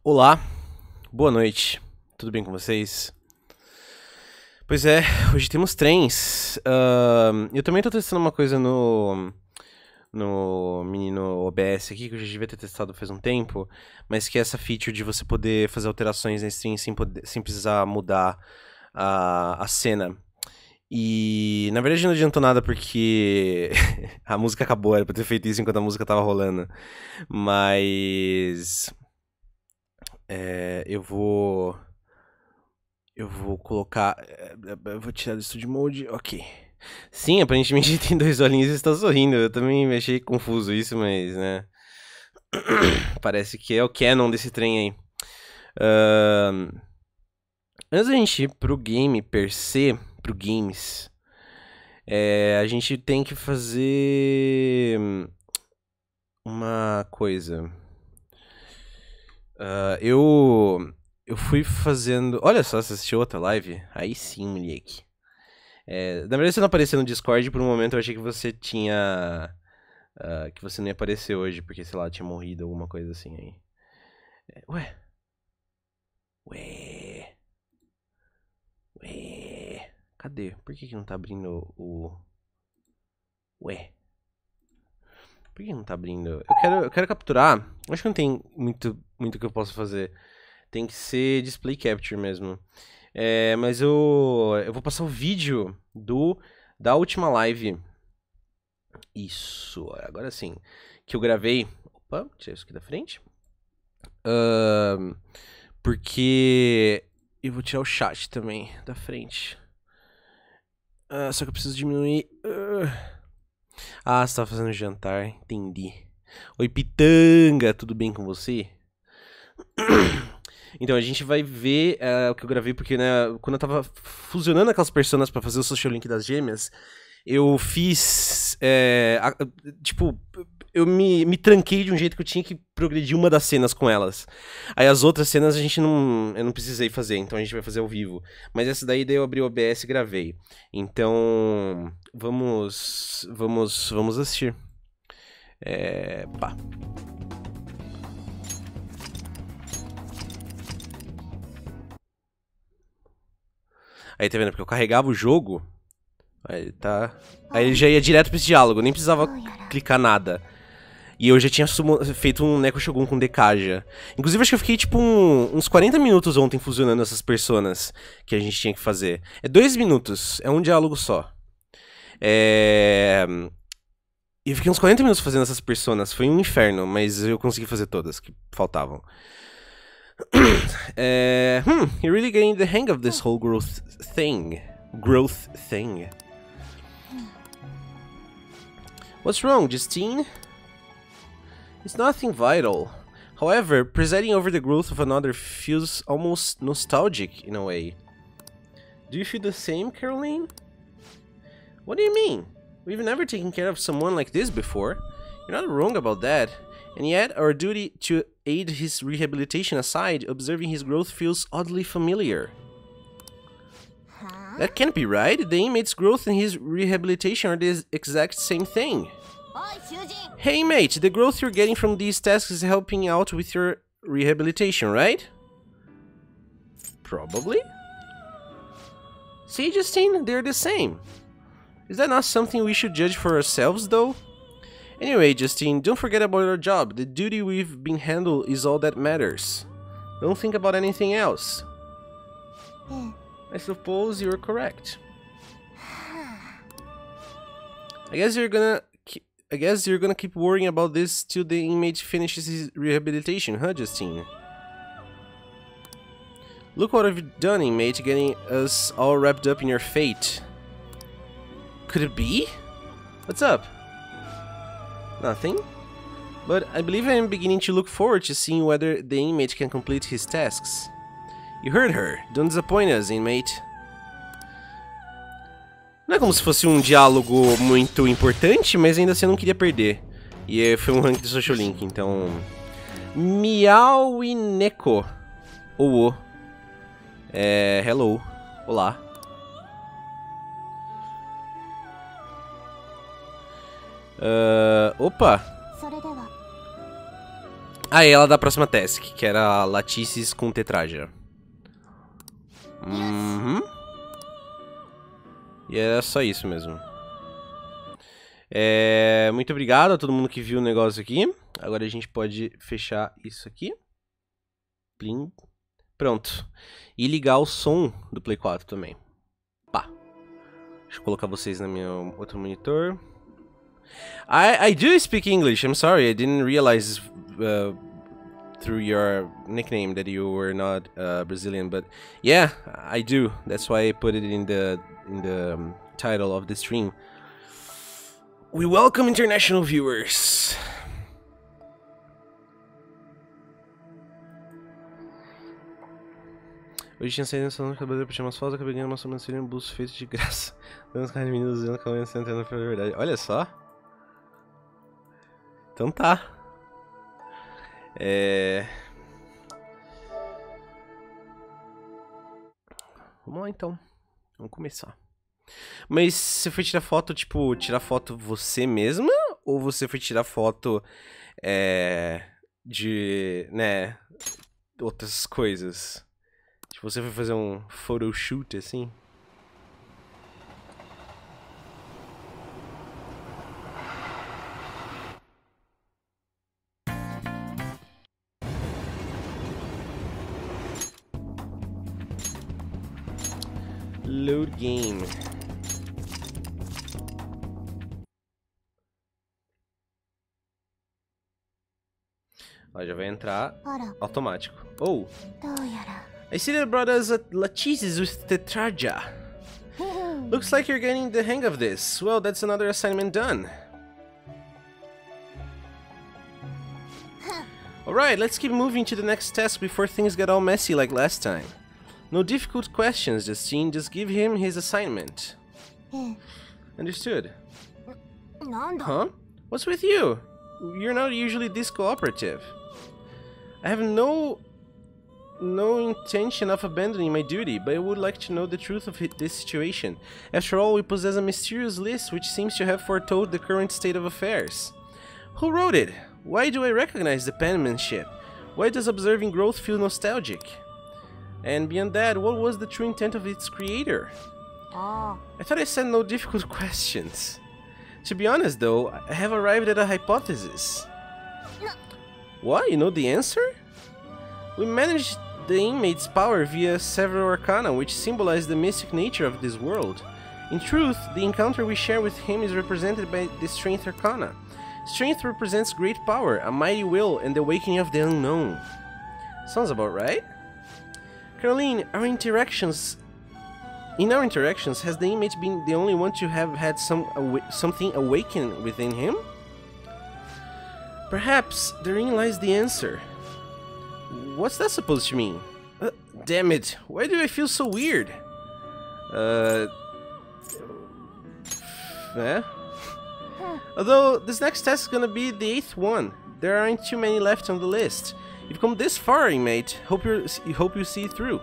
Olá, boa noite, tudo bem com vocês? Pois é, hoje temos trens. Eu também tô testando uma coisa no menino OBS aqui, que eu já devia ter testado faz um tempo, mas que é essa feature de você poder fazer alterações na stream sem precisar mudar a cena. E na verdade não adiantou nada porque a música acabou, era pra ter feito isso enquanto a música tava rolando. Mas. Eu vou. Eu vou colocar. Eu vou tirar do Studio Mode. Ok. Sim, aparentemente tem dois olhinhos e está sorrindo. Eu também achei confuso isso, mas, né? Parece que é o canon desse trem aí. Antes da gente ir pro game per se, pro games, a gente tem que fazer uma coisa. Eu fui fazendo. Olha só, você assistiu outra live? Aí sim, moleque. Na verdade, você não apareceu no Discord, por um momento eu achei que você tinha. Que você não ia aparecer hoje, porque, sei lá, tinha morrido, alguma coisa assim aí. Ué. Ué. Ué. Cadê? Por que não tá abrindo o. Ué. Por que não tá abrindo? Eu quero capturar. Acho que não tem muito que eu possa fazer. Tem que ser display capture mesmo. Mas eu vou passar o vídeo da última live. Isso, agora sim. Que eu gravei. Opa, tirar isso aqui da frente. Porque eu vou tirar o chat também da frente. Só que eu preciso diminuir. Você tava fazendo jantar, entendi. Oi, Pitanga, tudo bem com você? Então, a gente vai ver o que eu gravei, porque, né, quando eu tava fusionando aquelas personas pra fazer o social link das gêmeas, eu fiz. Tipo, eu me tranquei de um jeito que eu tinha que progredir uma das cenas com elas. Aí as outras cenas eu não precisei fazer, então a gente vai fazer ao vivo. Mas essa daí eu abri o OBS e gravei. Então, vamos assistir. Pá. Aí tá vendo? Porque eu carregava o jogo. Aí ele já ia direto pra esse diálogo, nem precisava clicar nada. E eu já tinha feito um Neko Shogun com Dekaja. Inclusive, acho que eu fiquei tipo uns 40 minutos ontem fusionando essas personas que a gente tinha que fazer. 2 minutos, é um diálogo só. E eu fiquei uns 40 minutos fazendo essas personas. Foi um inferno, mas eu consegui fazer todas que faltavam. You're really getting the hang of this whole growth thing. What's wrong, Justine? It's nothing vital. However, presiding over the growth of another feels almost nostalgic in a way. Do you feel the same, Caroline? What do you mean? We've never taken care of someone like this before. You're not wrong about that. And yet, our duty to aid his rehabilitation aside, observing his growth feels oddly familiar. That can't be right. The inmate's growth and his rehabilitation are the exact same thing. Hey mate, the growth you're getting from these tasks is helping out with your rehabilitation, right? Probably. See, Justine, they're the same. Is that not something we should judge for ourselves, though? Anyway, Justine, don't forget about our job. The duty we've been handled is all that matters. Don't think about anything else. I suppose you're correct. I guess you're gonna keep worrying about this till the inmate finishes his rehabilitation, huh, Justine? Look what I've done, inmate, getting us all wrapped up in your fate. Could it be? What's up? Nothing. But I believe I am beginning to look forward to seeing whether the inmate can complete his tasks. You heard her. Don't disappoint us, inmate. Não é como se fosse um diálogo muito importante, mas ainda assim eu não queria perder. E foi um rank de Social Link, então... Miau e Neko. Ou hello. Olá. Opa. Ah, e ela da próxima task, que era Latices com Tetraja. Uhum. E era só isso mesmo. Muito obrigado a todo mundo que viu o negócio aqui. Agora a gente pode fechar isso aqui. Plim. Pronto. E ligar o som do Play 4 também. Pá. Deixa eu colocar vocês no meu outro monitor. I do speak English. I'm sorry. I didn't realize through your nickname that you were not Brazilian, but yeah, I do. That's why I put it in the title of the stream. We welcome international viewers. Hoje tinha saído no salão de cabelo pra tirar umas fotos, acabei ganhando uma sobrancelha e um busto feito de graça. Dando uns caras de meninos usando calma sentando pra verdade. Olha só. Então tá. Vamos lá então. Vamos começar. Mas você foi tirar foto, tipo, tirar foto você mesma? Ou você foi tirar foto de, né, outras coisas? Tipo, você foi fazer um photoshoot assim? Load game. Ó, já vai entrar automático. Oh! I see that brought us Lachesis with Tetraja. Looks like you're getting the hang of this. Well, that's another assignment done. Alright, let's keep moving to the next task before things get all messy like last time. No difficult questions, Justine. Just give him his assignment. Understood. Huh? What's with you? You're not usually this cooperative. I have no intention of abandoning my duty, but I would like to know the truth of this situation. After all, we possess a mysterious list which seems to have foretold the current state of affairs. Who wrote it? Why do I recognize the penmanship? Why does observing growth feel nostalgic? And beyond that, what was the true intent of its creator? I thought I said no difficult questions. To be honest though, I have arrived at a hypothesis. What? You know the answer? We managed the inmate's power via several arcana which symbolize the mystic nature of this world. In truth, the encounter we share with him is represented by the Strength Arcana. Strength represents great power, a mighty will, and the awakening of the unknown. Sounds about right? Caroline, in our interactions, has the inmate been the only one to have had something awaken within him? Perhaps therein lies the answer. What's that supposed to mean? Damn it, why do I feel so weird? Although this next test is gonna be the 8th one, there aren't too many left on the list. You've come this far, inmate. Hope you see it through.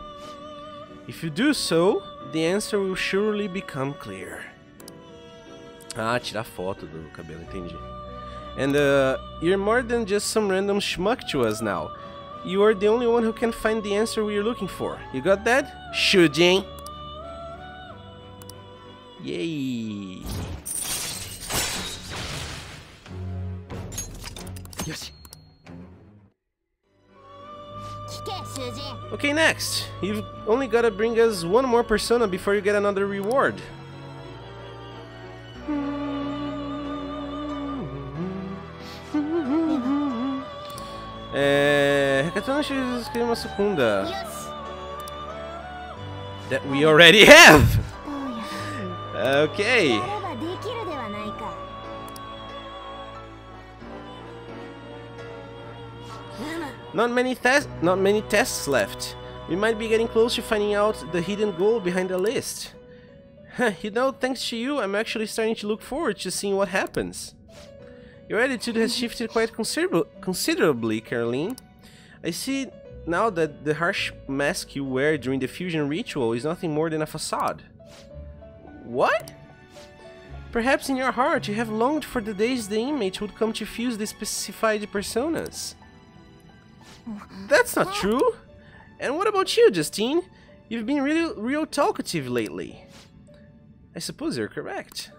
If you do so, the answer will surely become clear. Ah, tirar foto do cabelo, entendi. And you're more than just some random schmuck to us now. You are the only one who can find the answer we are looking for. You got that? Shujin! Yay! Yes. Okay, next. You've only gotta bring us one more persona before you get another reward. Uma segunda. That we already have. Okay. Not many tests left. We might be getting close to finding out the hidden goal behind the list. You know, thanks to you, I'm actually starting to look forward to seeing what happens. Your attitude has shifted quite considerably, Caroline. I see now that the harsh mask you wear during the fusion ritual is nothing more than a facade. What? Perhaps in your heart you have longed for the days the inmate would come to fuse the specified personas. That's not true. And what about you, Justine? You've been real talkative lately. I suppose you're correct.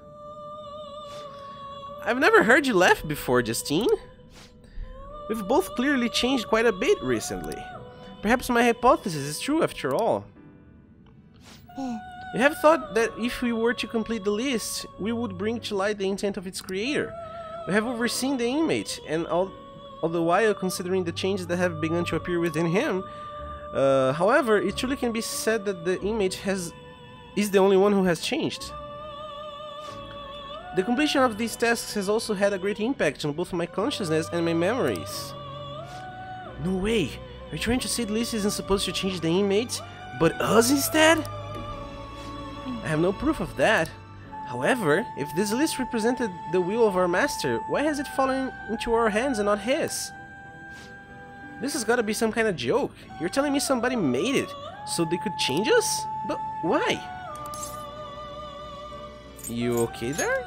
I've never heard you laugh before, Justine. We've both clearly changed quite a bit recently. Perhaps my hypothesis is true after all. You have thought that if we were to complete the list, we would bring to light the intent of its creator. We have overseen the inmate, and all the while considering the changes that have begun to appear within him. However, it truly can be said that the inmate is the only one who has changed. The completion of these tasks has also had a great impact on both my consciousness and my memories. No way! Are you trying to say the list isn't supposed to change the inmates, but us instead? I have no proof of that. However, if this list represented the will of our master, why has it fallen into our hands and not his? This has got to be some kind of joke. You're telling me somebody made it so they could change us? But why? You okay there?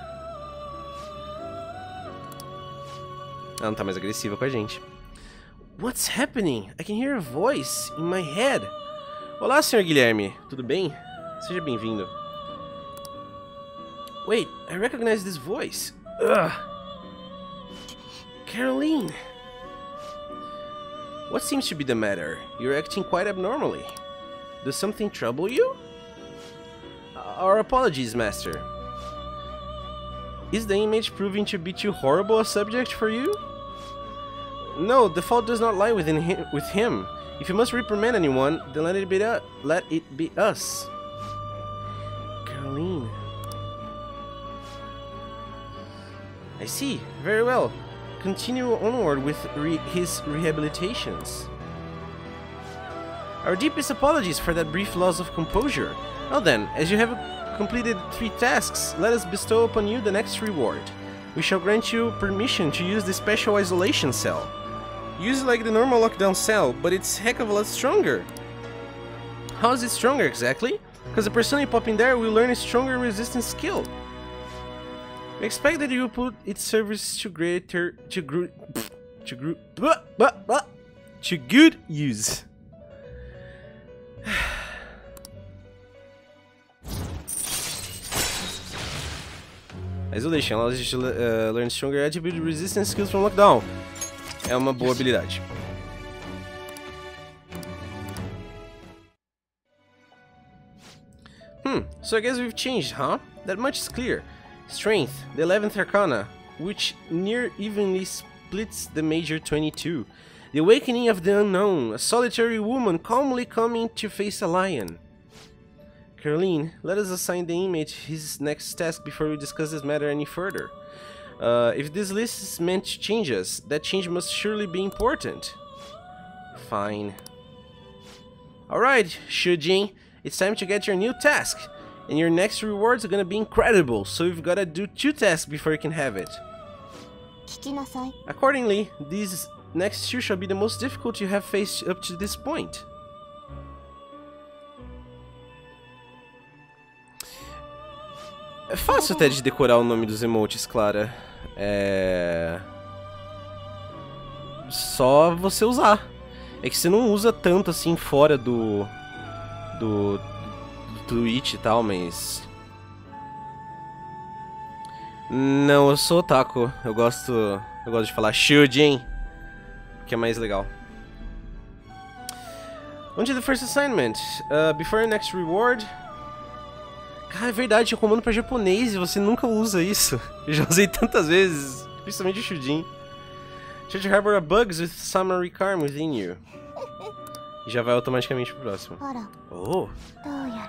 Ela não tá mais agressiva com a gente. What's happening? I can hear a voice in my head. Olá, Sr. Guilherme. Tudo bem? Seja bem-vindo. Wait, I recognize this voice. Ugh. Caroline. What seems to be the matter? You're acting quite abnormally. Does something trouble you? Our apologies, Master. Is the image proving to be too horrible a subject for you? No, the fault does not lie with him. If you must reprimand anyone, then let it be us. Caroline. I see. Very well. Continue onward with his rehabilitations. Our deepest apologies for that brief loss of composure. Well then, as you have completed 3 tasks, let us bestow upon you the next reward. We shall grant you permission to use the special isolation cell. Use it like the normal lockdown cell, but it's heck of a lot stronger. How is it stronger exactly? Because the person you pop in there will learn a stronger resistance skill. We expect that you will put its service to good use. Isolation allows you to learn stronger attribute resistance skills from lockdown. É uma boa habilidade. So I guess we've changed, huh? That much is clear. Strength, the 11th Arcana, which near evenly splits the major 22. The awakening of the unknown, a solitary woman calmly coming to face a lion. Caroline, let us assign the inmate his next task before we discuss this matter any further. If this list is meant to change us, that change must surely be important. Fine. Alright, Shujin, it's time to get your new task. And your next rewards are gonna be incredible, so you've gotta do 2 tasks before you can have it. Accordingly, these next 2 shall be the most difficult you have faced up to this point. É fácil até de decorar o nome dos emotes, Clara. É... Só você usar. É que você não usa tanto assim fora do Twitch e tal, mas... Não, eu sou otaku. Eu gosto de falar Shujin, que é mais legal. On to the first assignment. Before your next reward... Cara, é verdade, tinha comando pra japonês e você nunca usa isso. Eu já usei tantas vezes, principalmente o Shujin. Try to harbor a bugs with Summary Charm within you. E já vai automaticamente pro próximo. Oh,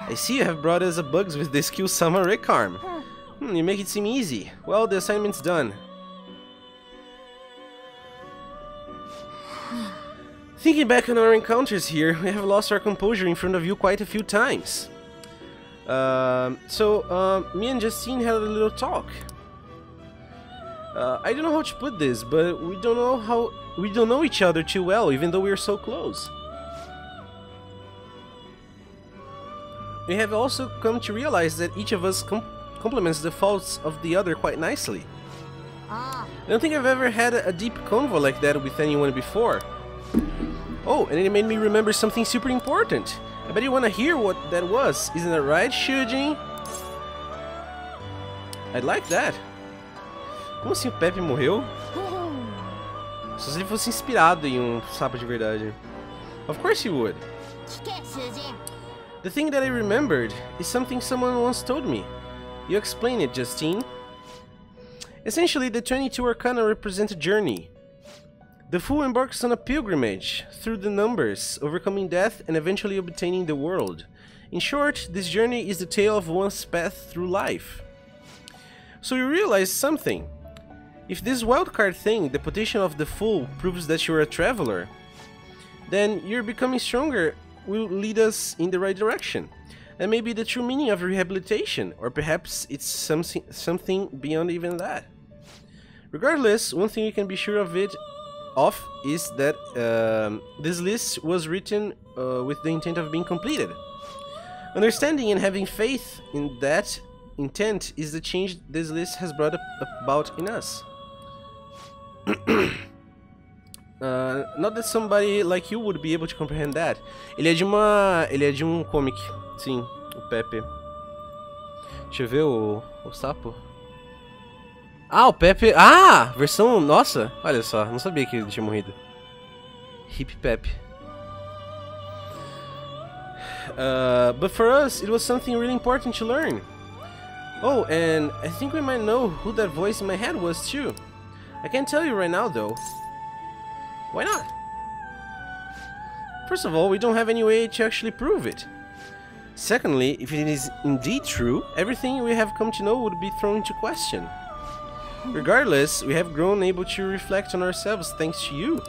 I see you have brought us a bugs with the skill Summary Charm. You make it seem easy. Well, the assignment's done. Thinking back on our encounters here, we have lost our composure in front of you quite a few times. Me and Justine had a little talk. I don't know how to put this, but we don't know each other too well, even though we are so close. We have also come to realize that each of us complements the faults of the other quite nicely. I don't think I've ever had a deep convo like that with anyone before. Oh, and it made me remember something super important. I bet you wanna hear what that was. Isn't that right, Shujin? I'd like that. Como assim o Pepe morreu? Só se ele fosse inspirado em um sapo de verdade. Of course he would. The thing that I remembered is something someone once told me. You explain it, Justine. Essentially, the 22 Arcana represent a journey. The Fool embarks on a pilgrimage through the numbers, overcoming death and eventually obtaining the world. In short, this journey is the tale of one's path through life. So you realize something. If this wildcard thing, the potential of the Fool, proves that you're a traveler, then your becoming stronger will lead us in the right direction. That may be the true meaning of rehabilitation, or perhaps it's something beyond even that. Regardless, one thing you can be sure of is that this list was written with the intent of being completed. Understanding and having faith in that intent is the change this list has brought about in us. Not that somebody like you would be able to comprehend that. Ele é de um comic, sim, o Pepe. Deixa eu ver o sapo. Ah, o Pepe. Ah, versão. Nossa, olha só, não sabia que ele tinha morrido. Hip Pepe. But for us, it was something really important to learn. Oh, and I think we might know who that voice in my head was too. I can't tell you right now, though. Why not? First of all, we don't have any way to actually prove it. Secondly, if it is indeed true, everything we have come to know would be thrown into question. Regardless, we have grown able to reflect on ourselves thanks to you.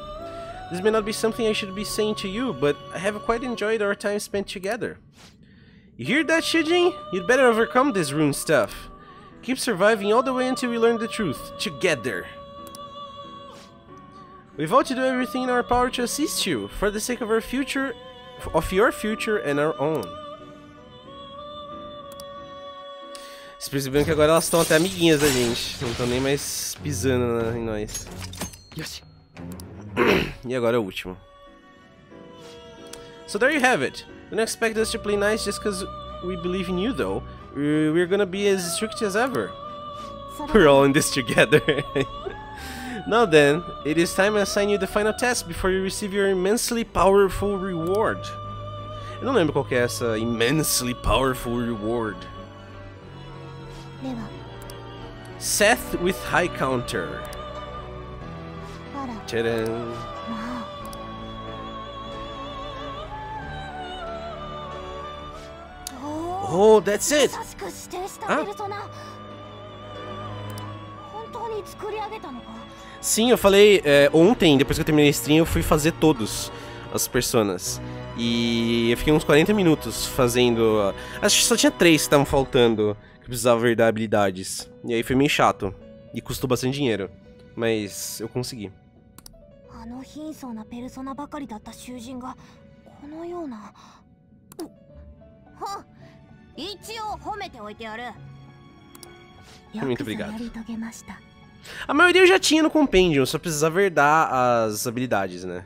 This may not be something I should be saying to you, but I have quite enjoyed our time spent together. You hear that, Shujin? You'd better overcome this rune stuff. Keep surviving all the way until we learn the truth, together. We vow to do everything in our power to assist you, for the sake of our future, of your future and our own. Vocês perceberam que agora elas estão até amiguinhas da gente, não estão nem mais pisando em nós. E agora o último. So there you have it. Don't expect us to play nice just because we believe in you, though. We're gonna be as strict as ever. We're all in this together. Now then, it is time to assign you the final test before you receive your immensely powerful reward. Eu não lembro qual que é essa immensely powerful reward. Seth with High Counter. Tcharam. Oh, that's it! Ah? Sim, eu falei ontem, depois que eu terminei a stream, eu fui fazer todos as personas. E eu fiquei uns 40 minutos fazendo... Acho que só tinha 3 que estavam faltando, que precisava ver habilidades. E aí foi meio chato. E custou bastante dinheiro. Mas eu consegui. Muito obrigado. A maioria eu já tinha no compêndio, só precisava herdar as habilidades, né?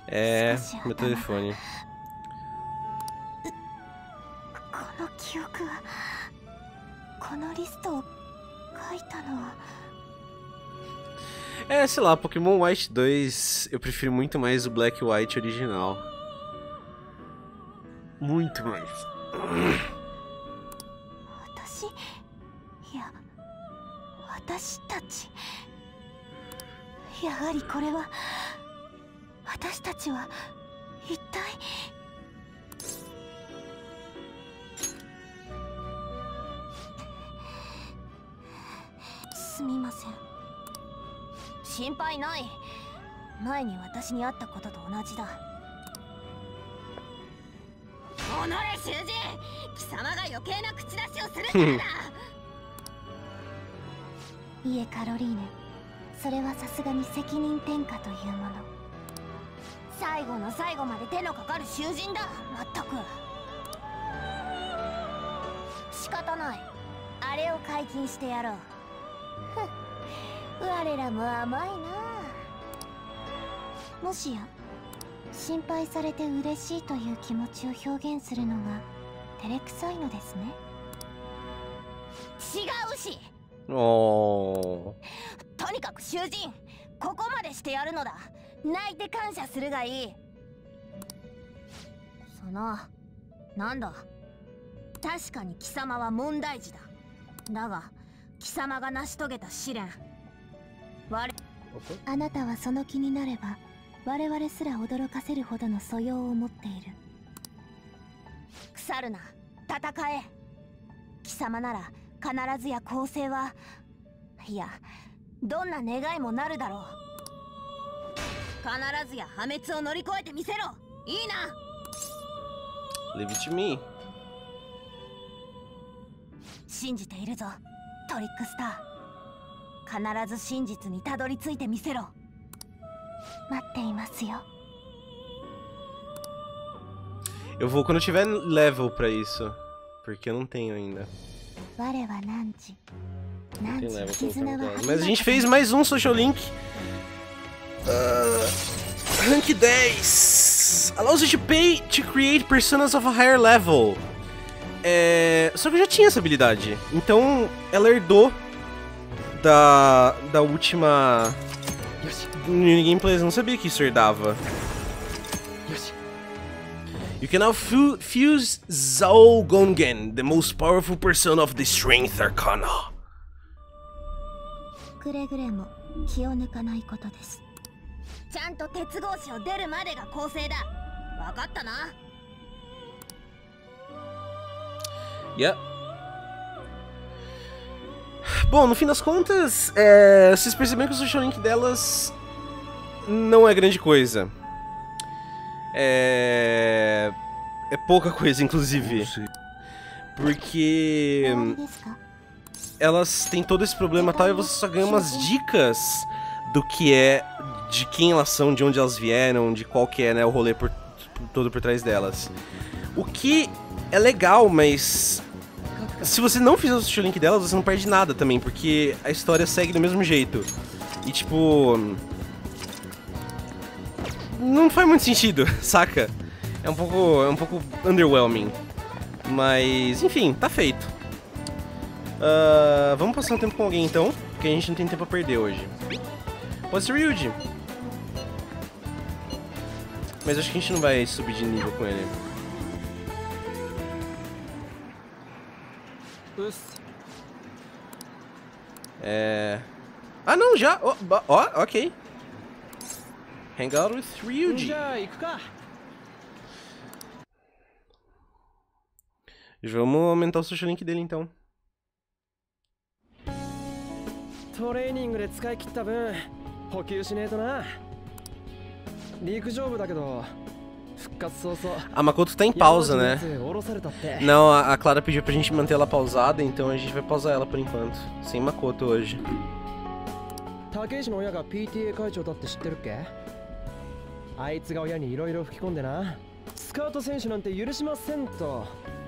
É, meu telefone. É, sei lá, Pokémon White 2 eu prefiro muito mais o Black White original. Muito mais. 私、いや、私たち。やはりこれは、私たちは一体。すみません。心配ない。前に私に会ったことと同じだ。おのれ囚人、貴様が余計な口出しをするからだ。いえカロリーネ、それはさすがに責任転嫁というもの。最後の最後まで手のかかる囚人だ。まったく仕方ない。あれを解禁してやろう。我らも甘いな。もしや心配されて嬉しいという気持ちを表現するのが照れくさいのですね。違うし。おとにかく囚人、ここまでしてやるのだ。泣いて感謝するがいい。なんだ。確かに貴様は問題児だ。だが貴様が成し遂げた試練、あなたはその気になれば我々すら驚かせるほどの素養を持っている。腐るな、戦え。貴様なら必ずや公正は、いやどんな願いもなるだろう。必ずや破滅を乗り越えてみせろ。いいな。 Leave it to me. 信じているぞトリックスター。必ず真実にたどり着いてみせろ。待っていますよ。 Eu vou quando eu tiver level pra isso. Porque eu não tenho ainda. Não tem level pra mas a gente fez mais um Social Link. Rank 10. Allows you to pay to create personas of a higher level. Só que eu já tinha essa habilidade. Então ela herdou da última gameplays. Eu não sabia que isso herdava. You can now fuse Zhao Gongen, the most powerful persona of the Strength Arcana. くれぐれも気を抜かないことです。ちゃんと鉄格子を出るまでが公正だ。わかったな。Yeah. Bom, no fim das contas, vocês perceberam que o social link delas não é grande coisa. É pouca coisa, inclusive. Porque elas têm todo esse problema tal e você só ganha umas dicas do que é, de quem elas são, de onde elas vieram, de qual que é, né, o rolê todo por trás delas. O que é legal, mas se você não fizer o social link delas, você não perde nada também, porque a história segue do mesmo jeito. E tipo, não faz muito sentido, saca? É um pouco underwhelming. Mas, enfim, tá feito. Vamos passar um tempo com alguém então, porque a gente não tem tempo a perder hoje. Pode ser Ryuji. Mas acho que a gente não vai subir de nível com ele. Ah não, já! Ok. Hang out with Ryuji. Vamos aumentar o social link dele então. トレーニングで使い切った分補給しねえとな。陸上部だけど復活早々。 A Makoto tá em pausa, né? Não, a Clara pediu pra gente manter ela pausada, então a gente vai pausar ela por enquanto. Sem Makoto hoje. Takeshiの親が PTA 会長だって知ってるっけ？あいつが親に色々吹き込んでな。スカウト選手なんて許しませんと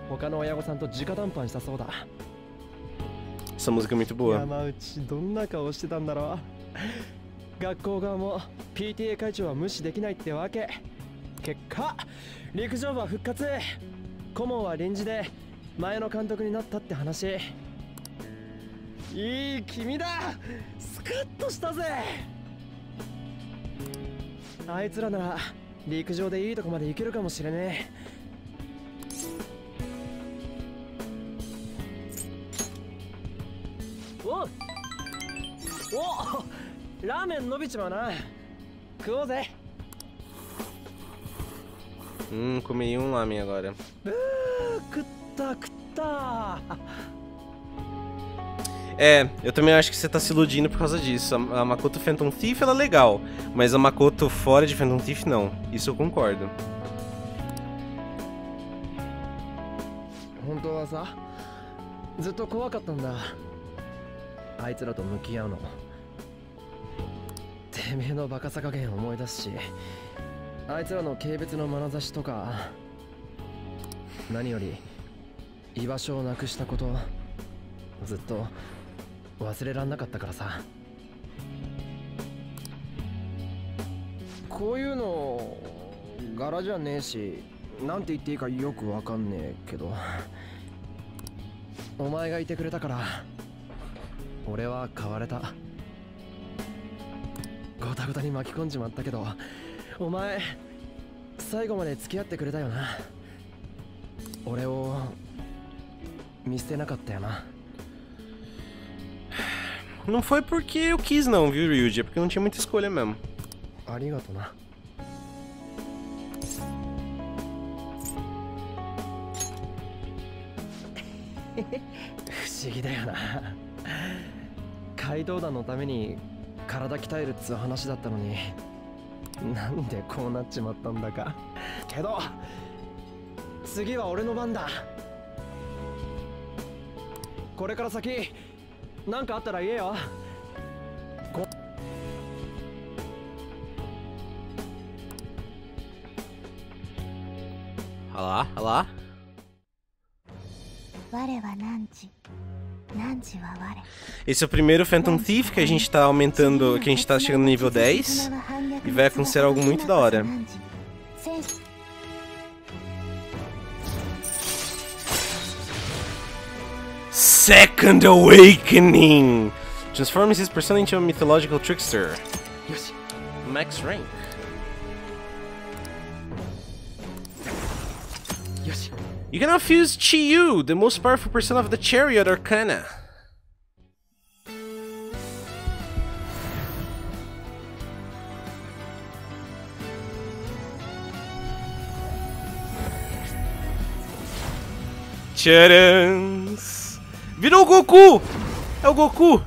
他の親御さんと直談判したそうだ。 Essa música é muito boa. 山内どんな顔してたんだろう。学校側も PTA 会長は無視できないってわけ。結果陸上部は復活。顧問は臨時で前の監督になったって話。いい君だ。スカッとしたぜ。あいつらなら陸上でいいとこまで行けるかもしれねえ。お、ラーメン伸びちまうな。食おうぜ。Comi um lamen agora. 食った食った。É, eu também acho que você tá se iludindo por causa disso. A Makoto Phantom Thief ela é legal, mas a Makoto fora de Phantom Thief não. Isso eu concordo. 本当はさ、ずっと怖かったんだ。あいつらと向き合うの。てめえのバカさ加減思い出すし、あいつらの軽蔑の眼差しとか、何より居場所をなくしたこと、ずっと忘れらんなかったからさ。こういうの柄じゃねえし、なんて言っていいかよくわかんねえけど、お前がいてくれたから俺は変われた。ゴタゴタに巻き込んじまったけど、お前最後まで付き合ってくれたよな。俺を見捨てなかったよな。Não foi porque eu quis não, viu, Ryuji? É porque eu não tinha muita escolha mesmo. ありがとな。不思議だよな。怪盗団のために体鍛えるっつう話だったのに、なんでこうなっちまったんだか。けど次は俺の番だ。これから先何かあったら言えよ。Olha lá, olha lá. 我は汝、汝は我。 Esse é o primeiro Phantom Thief que a gente tá aumentando, que a gente tá chegando no nível 10. E vai acontecer algo muito da hora. Second Awakening! Transforms his persona into a mythological trickster. Max rank. You can now fuse Chi-Yu, the most powerful persona of the Chariot Arcana. Tcharans! Virou o Goku! É o Goku!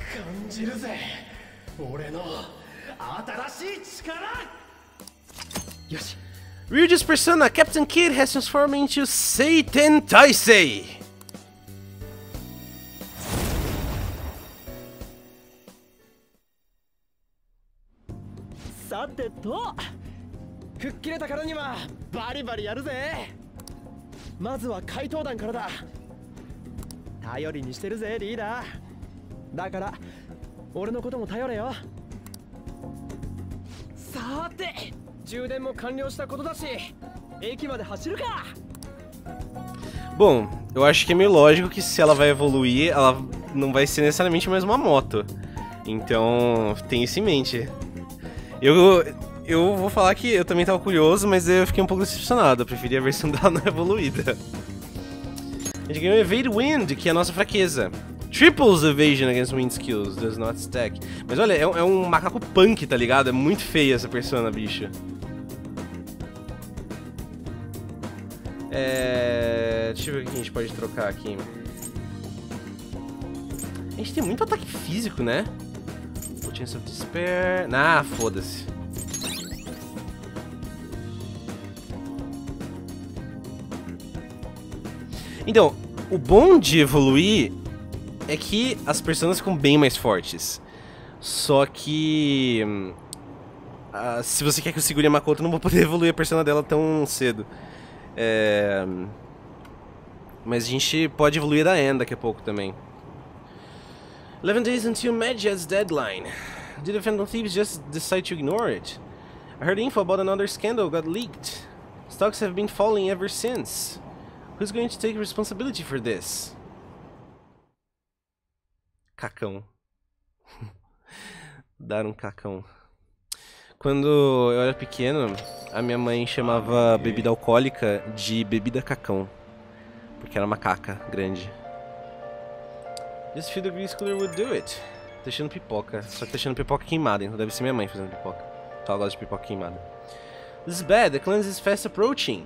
Ryuji's persona, Captain Kid, has transformed into Seiten Taisei! Sate to! 吹っ切れたからにはバリバリやるぜ。まずは怪盗団からだ。頼りにしてるぜリーダー。だから俺のことも頼れよ。さて充電も完了したことだし、駅まで走るか。 Bom, eu acho que é meio lógico que se ela vai evoluir, ela não vai ser necessariamente mais uma moto. Então, tem isso em mente. Eu vou falar que eu também tava curioso, mas eu fiquei um pouco decepcionado. Eu preferia a versão dela não evoluída. A gente ganhou Evade Wind, que é a nossa fraqueza. Triples Evasion against Wind Skills, does not stack. Mas olha, é um macaco punk, tá ligado? É muito feia essa persona, bicho. Deixa eu ver o que a gente pode trocar aqui. A gente tem muito ataque físico, né? Chance of Despair... Ah, foda-se. Então, o bom de evoluir é que as personas ficam bem mais fortes. Só que... se você quer que eu segure a Makoto, eu não vou poder evoluir a persona dela tão cedo. Mas a gente pode evoluir da Anne daqui a pouco também. 11 days until Medjad's deadline. Did the Phantom Thieves just decide to ignore it? I heard info about another scandal got leaked. Stocks have been falling ever since. Who's going to take responsibility for this? Cacão. Dar um cacão. Quando eu era pequeno, a minha mãe chamava bebida alcoólica de bebida cacão. Porque era uma caca grande. Just feel the grease cooler would do it. Tá deixando pipoca. Só que tá deixando pipoca queimada, então deve ser minha mãe fazendo pipoca. Então ela gosta de pipoca queimada. This is bad. The cleanse is fast approaching.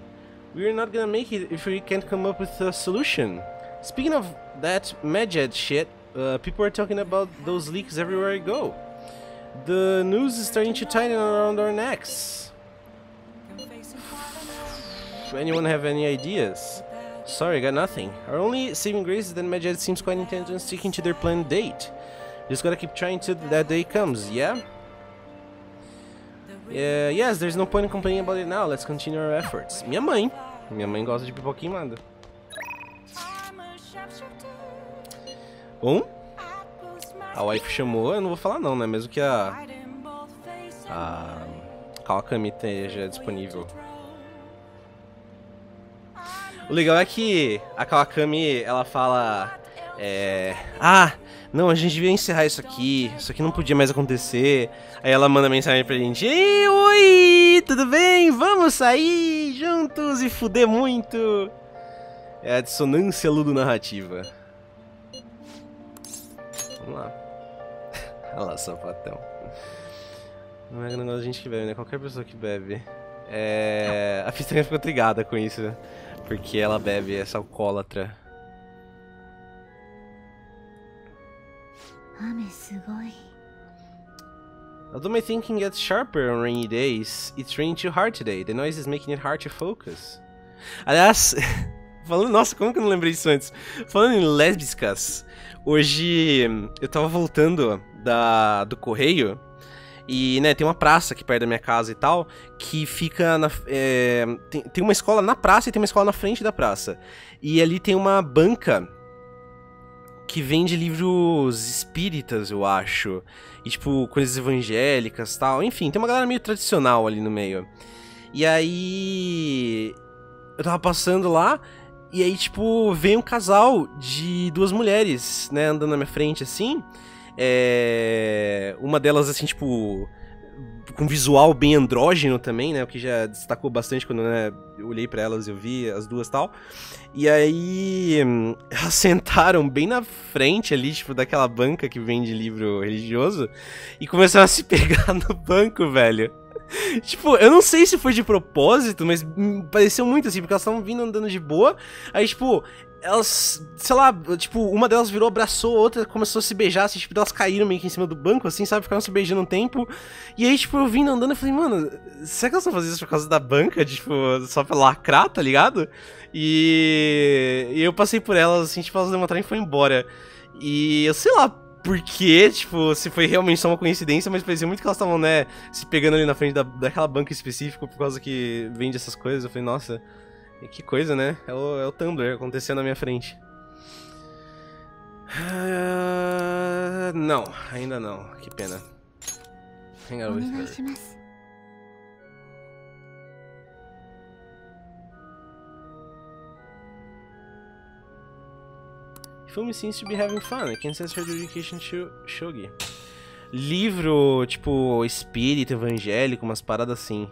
We're not gonna make it if we can't come up with a solution. Speaking of that Medjed shit, people are talking about those leaks everywhere I go. The news is starting to tighten around our necks. Anyone have any ideas? Sorry, I got nothing. Our only saving grace is that Medjed seems quite intent on sticking to their planned date. Just gotta keep trying till that day comes, yeah? Yes, there's no point in complaining about it now. Let's continue our efforts. Minha mãe gosta de pipoca queimada. Bom, a wife chamou, eu não vou falar não, né? Mesmo que a Kawakami esteja disponível. O legal é que a Kawakami, ela fala... não, a gente devia encerrar isso aqui não podia mais acontecer. Aí ela manda mensagem pra gente: ei, oi, tudo bem? Vamos sair juntos e fuder muito. É a dissonância ludonarrativa. Vamos lá. Olha lá, sapatão. Não é negócio de gente que bebe, né? Qualquer pessoa que bebe. A Fistanha ficou intrigada com isso, porque ela bebe, essa alcoólatra. Although my thinking gets sharper on rainy days, it's raining too hard today. The noise is making it hard to focus. Aliás, falando, nossa, como que eu não lembrei disso antes? Falando em lésbicas, hoje eu tava voltando do correio e, né, tem uma praça aqui perto da minha casa e tal, que fica na... tem uma escola na praça e tem uma escola na frente da praça. E ali tem uma banca que vende livros espíritas, eu acho. E, tipo, coisas evangélicas e tal. Enfim, tem uma galera meio tradicional ali no meio. E aí... eu tava passando lá, e aí, tipo, veio um casal de duas mulheres, né, andando na minha frente, assim. Uma delas, assim, tipo... com visual bem andrógeno também, né? O que já destacou bastante quando, né, eu olhei pra elas e eu vi as duas e tal. E aí, elas sentaram bem na frente ali, tipo, daquela banca que vende livro religioso e começaram a se pegar no banco, velho. Tipo, eu não sei se foi de propósito, mas pareceu muito assim, porque elas estavam vindo andando de boa, aí, tipo... elas, sei lá, tipo, uma delas virou, abraçou, a outra começou a se beijar, assim, tipo, elas caíram meio que em cima do banco, assim, sabe, ficaram se beijando um tempo, e aí, tipo, eu vindo andando, eu falei, mano, será que elas estão fazendo isso por causa da banca, tipo, só pra lacrar, tá ligado? E eu passei por elas, assim, tipo, elas levantaram e foram embora, e eu sei lá por quê, tipo, se foi realmente só uma coincidência, mas parecia muito que elas estavam, né, se pegando ali na frente daquela banca específica por causa que vende essas coisas, eu falei, nossa... e que coisa, né? É o Tumblr acontecendo na minha frente. Não, ainda não. Que pena. Hang out with her. Film seems to be having fun. I can sense her dedication to shogi. Livro, tipo, espírita, evangélico, umas paradas assim.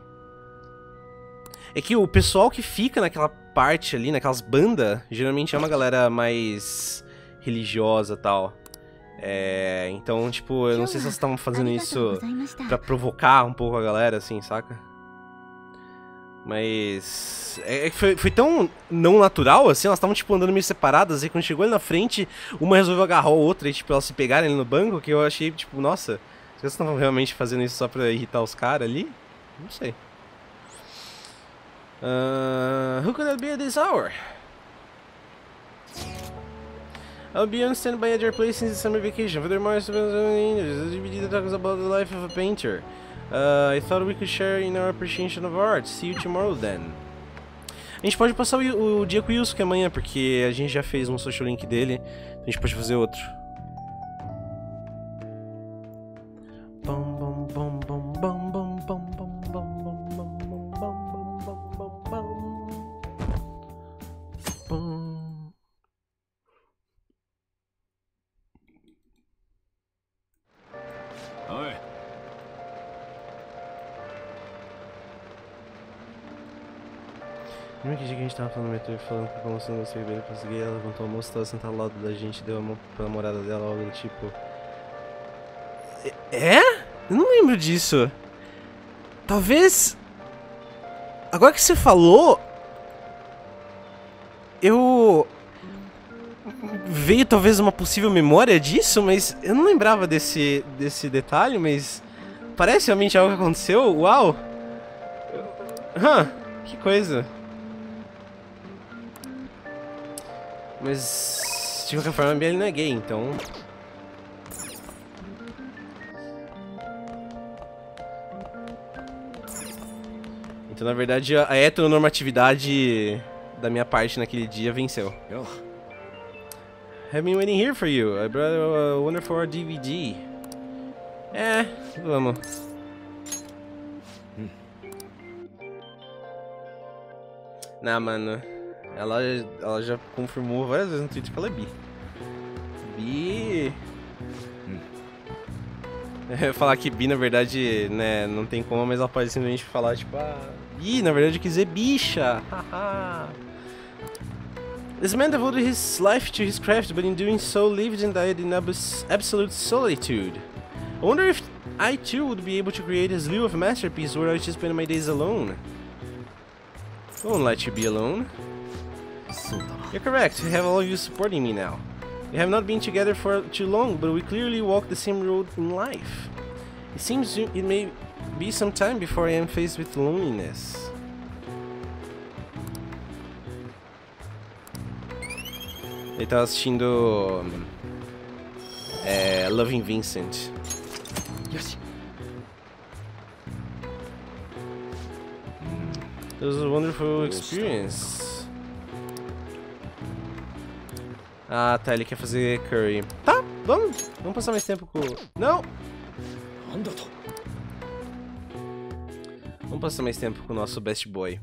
É que o pessoal que fica naquela parte ali, naquelas bandas, geralmente é uma galera mais religiosa e tal. Então, tipo, eu não sei se elas estavam fazendo isso pra provocar um pouco a galera, assim, saca? Mas... foi tão não natural, assim, elas estavam, tipo, andando meio separadas, e quando chegou ali na frente, uma resolveu agarrar a outra e, tipo, elas se pegarem ali no banco, que eu achei, tipo, nossa, se elas estavam realmente fazendo isso só pra irritar os caras ali? Não sei. Who could that be at this hour? I'll be on standby at your place since the summer vacation. Furthermore, DVD talks about the life of a painter. I thought we could share in our appreciation of art. See you tomorrow then. A gente pode passar o dia com o Yusuke amanhã, porque a gente já fez um social link dele. A gente pode fazer outro. Lembra que dia que a gente tava falando no metrô falando que a moça não gostei bem, eu consegui, ela levantou a moça, tava sentada ao lado da gente, deu a mão pra namorada dela, algo do tipo. É? Eu não lembro disso. Talvez... Agora que você falou... Veio talvez uma possível memória disso, mas eu não lembrava desse detalhe, mas... Parece realmente algo que aconteceu? Uau! Que coisa. Mas... De qualquer forma, ele não é gay, então... Então, na verdade, a heteronormatividade da minha parte naquele dia venceu. I've been waiting here for you. I brought a wonderful DVD. Vamos. Não, mano. Ela já confirmou várias vezes no Twitter que ela é bi. Bi... Falar que bi, na verdade, né, não tem como, mas ela pode simplesmente falar, tipo, bi, na verdade, eu quis dizer bicha. Haha. This man devoted his life to his craft, but in doing so lived and died in absolute solitude. I wonder if I too would be able to create a slew of masterpieces where I just spend my days alone. I won't let you be alone. You're correct, I have all of you supporting me now. We have not been together for too long, but we clearly walk the same road in life. It seems it may be some time before I am faced with loneliness. Ele tava assistindo... Loving Vincent. Yoshi. It was a wonderful experience. Ah, tá, ele quer fazer curry. Tá, vamos passar mais tempo com... Não! Vamos passar mais tempo com o nosso best boy.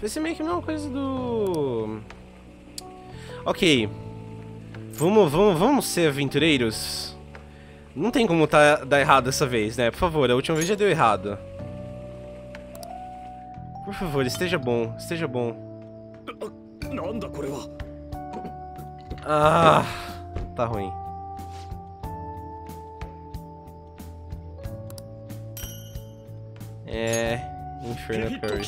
Vai ser meio que a mesma coisa do... Ok. Vamos ser aventureiros? Não tem como dar errado dessa vez, né? Por favor, a última vez já deu errado. Por favor, esteja bom, esteja bom. Ah, tá ruim. Inferno Curry.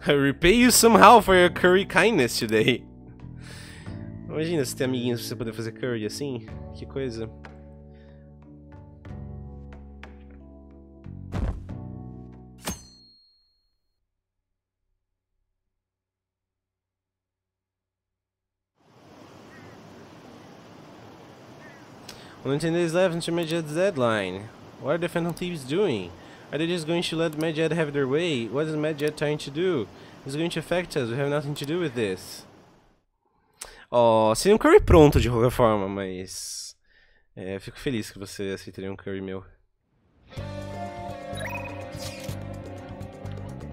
I repay you somehow for your curry kindness today. Imagina se tem amiguinhos pra você poder fazer curry assim. Que coisa. Only 10 days left until Medjed's deadline. What are the Phantom Thieves doing? Are they just going to let Medjed have their way? What is Medjed trying to do? It's going to affect us. We have nothing to do with this. Oh, seria um curry pronto de qualquer forma, mas... eu fico feliz que você aceitaria um curry meu.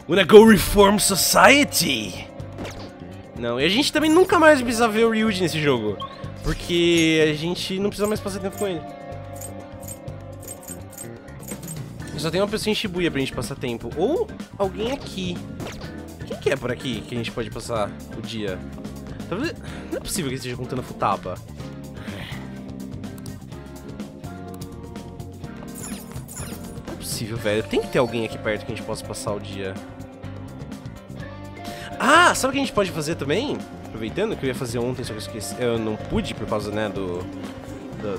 Wanna go reform society? Não, e a gente também nunca mais precisa ver o Ryuji nesse jogo. Porque a gente não precisa mais passar tempo com ele. Só tem uma pessoa em Shibuya pra gente passar tempo. Ou alguém aqui. Quem que é por aqui que a gente pode passar o dia? Talvez... Não é possível que ele esteja contando Futaba. Não é possível, velho. Tem que ter alguém aqui perto que a gente possa passar o dia. Ah, sabe o que a gente pode fazer também? Aproveitando que eu ia fazer ontem, só que eu esqueci. Eu não pude por causa, né,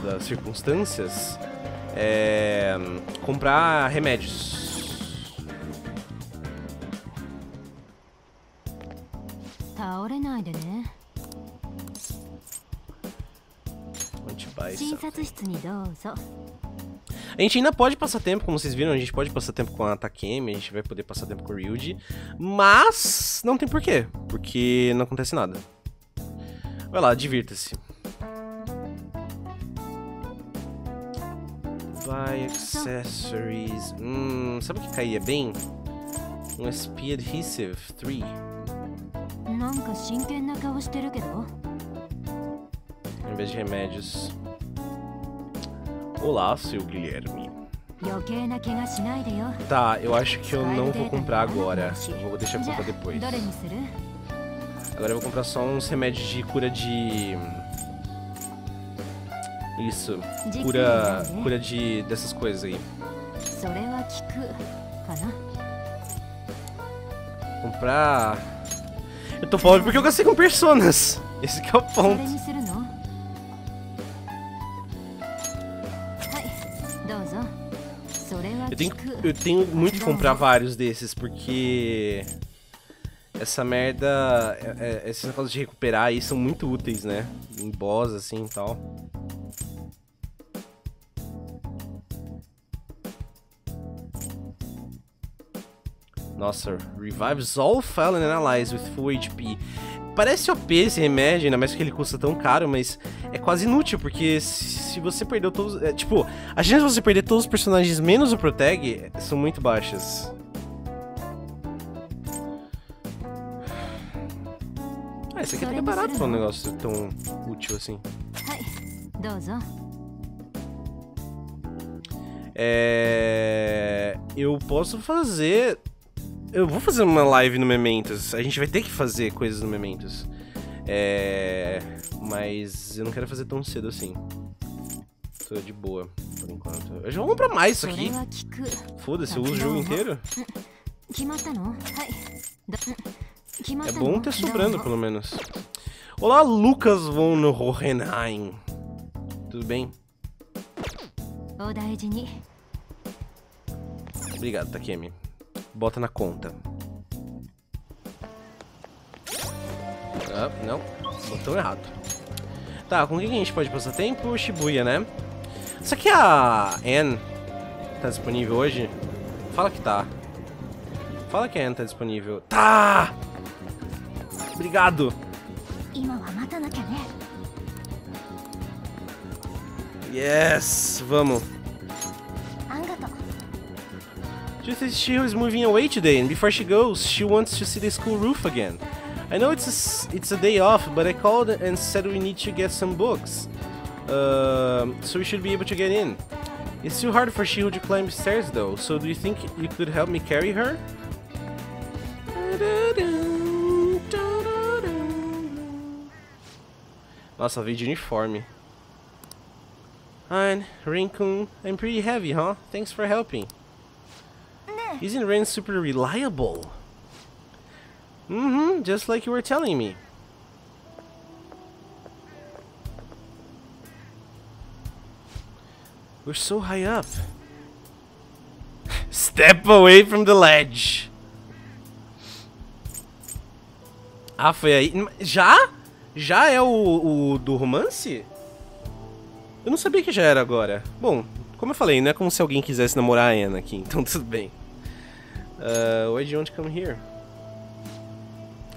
das circunstâncias. Comprar remédios. A gente ainda pode passar tempo, como vocês viram, a gente pode passar tempo com a Takemi, a gente vai poder passar tempo com o Ryuji, mas não tem porquê, porque não acontece nada. Vai lá, divirta-se. Buy accessories. Sabe o que caía bem? Um SP Adhesive 3. なんか真剣な顔してるけど Em vez de remédios. Olá, seu Guilherme. 余計な気がしないでよ Tá, eu acho que eu não vou comprar agora. Vou deixar pra comprar depois. どれにする Agora eu vou comprar só uns remédios de cura de... Isso. Cura de... dessas coisas aí. それは効くかな Comprar... Eu tô pobre porque eu gastei com personas. Esse que é o それ ponto. にするのはいどうぞそれは Eu 効 tenho, く eu tenho muito que comprar vários desses, porque... Essa merda... esses negócios de recuperar aí são muito úteis, né? Em boss, assim, e tal. Nossa, revives all fallen allies with full HP. Parece OP esse remédio, ainda mais que ele custa tão caro, mas é quase inútil, porque se você perdeu todos... tipo, as chances de você perder todos os personagens menos o Proteg são muito baixas. Ah, esse aqui até é barato pra um negócio tão útil assim. はいどうぞ Eu posso fazer... Eu vou fazer uma live no Mementos. A gente vai ter que fazer coisas no Mementos. Mas eu não quero fazer tão cedo assim. Tô de boa, por enquanto. Eu já vou comprar mais isso それ aqui. は効く Foda-se, eu uso o jogo inteiro. 決まったのはいど決まっ É たの bom ter sobrando, pelo menos. Olá, Lucas von Hohenheim. Tudo bem? お大事に Obrigado, Takemi. Bota na conta. Ah, não. Botão errado. Tá, com quem a gente pode passar tempo? Shibuya, né? Será que a Anne tá disponível hoje? Fala que tá. Fala que a Anne tá disponível. Tá! Obrigado! 今は待たなきゃね Yes! Vamos! あんがと Just as Shihou is moving away today, and before she goes, she wants to see the school roof again. I know it's a day off, but I called and said we need to get some books. So we should be able to get in. It's too hard for Shihou to climb stairs though, so do you think you could help me carry her? Nossa, veio de uniforme. Hi, Rinkun. I'm pretty heavy, huh? Thanks for helping. Isn't Ren super reliable? Mm-hmm, just like you were telling me. We're so high up. Step away from the ledge. Ah, foi aí. Já? Já é o do romance? Eu não sabia que já era agora. Bom, como eu falei, não é como se alguém quisesse namorar a Anna aqui, então tudo bem. Why do you want to come here?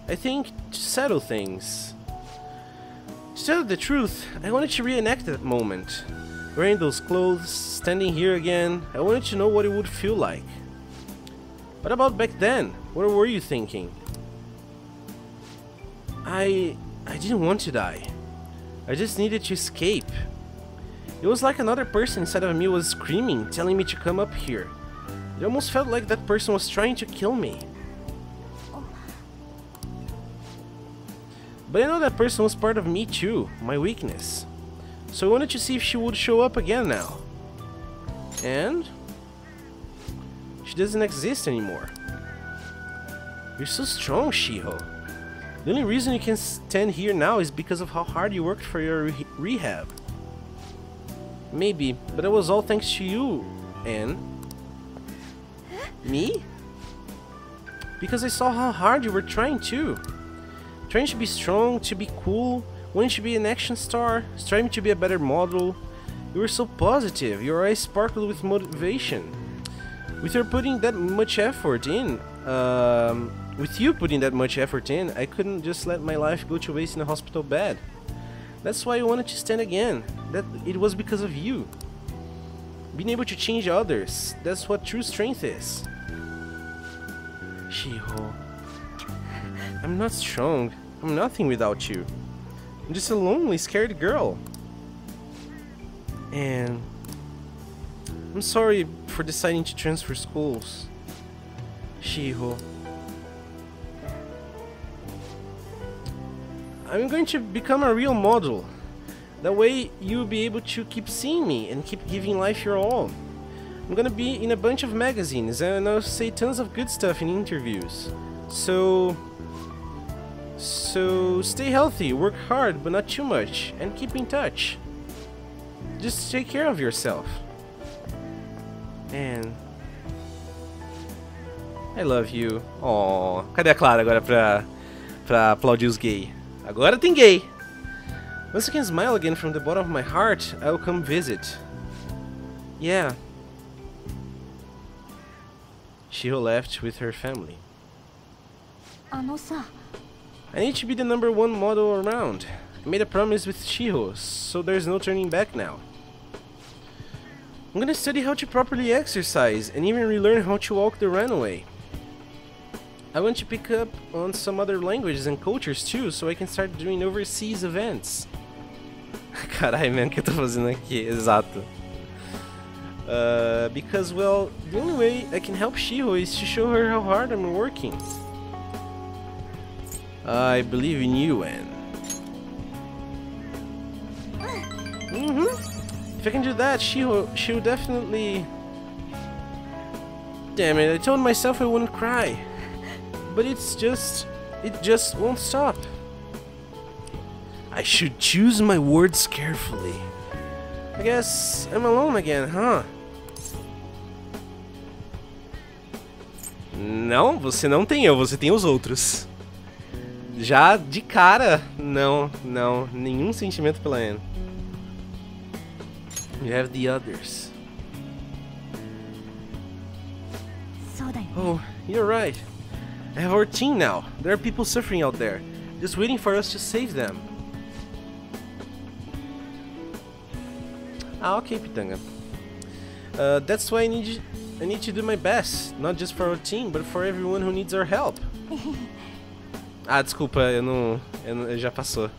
I think to settle things. To tell the truth, I wanted to reenact that moment. Wearing those clothes, standing here again, I wanted to know what it would feel like. What about back then? What were you thinking? I didn't want to die. I just needed to escape. It was like another person inside of me was screaming, telling me to come up here. It almost felt like that person was trying to kill me. But I know that person was part of me too, my weakness. So I wanted to see if she would show up again now. And she doesn't exist anymore. You're so strong, Shihou. The only reason you can stand here now is because of how hard you worked for your rehab. Maybe, but it was all thanks to you, Anne. Me? Because I saw how hard you were trying too. Trying to be strong, to be cool, wanting to be an action star, striving to be a better model. You were so positive, your eyes sparkled with motivation. With you putting that much effort in, I couldn't just let my life go to waste in a hospital bed. That's why I wanted to stand again. That it was because of you. Being able to change others, that's what true strength is. Shiho, I'm not strong. I'm nothing without you. I'm just a lonely, scared girl. And I'm sorry for deciding to transfer schools. Shiho, I'm going to become a real model. That way you'll be able to keep seeing me and keep giving life your all. I'm gonna be in a bunch of magazines and I'll say tons of good stuff in interviews. So stay healthy, work hard but not too much, and keep in touch. Just take care of yourself. And I love you. Oh, cadê a Clara agora pra aplaudir os gay? Agora tem gay. Once I can smile again from the bottom of my heart, I will come visit. Yeah. Shiho left with her family. あのさ、 I need to be the #1 model around. I made a promise with Shiho, so there's no turning back now. I'm gonna study how to properly exercise and even relearn how to walk the runway. I want to pick up on some other languages and cultures too, so I can start doing overseas events. Carai, man, o que eu tô fazendo aqui? Exato. Because, well, the only way I can help Shiho is to show her how hard I'm working. I believe in you, Anne. If I can do that, she'll definitely... Damn it, I told myself I wouldn't cry. But it just won't stop. I should choose my words carefully. I guess I'm alone again, huh? Não, você não tem eu, você tem os outros. Já de cara, não, nenhum sentimento pela Anne. You have the others. そうだよ。 Oh, you're right. I have our team now. There are people suffering out there, just waiting for us to save them. Ah, okay, Pitanga. That's why I need to do my best, not just for our team, but for everyone who needs our help. Ah, desculpa, eu já passou.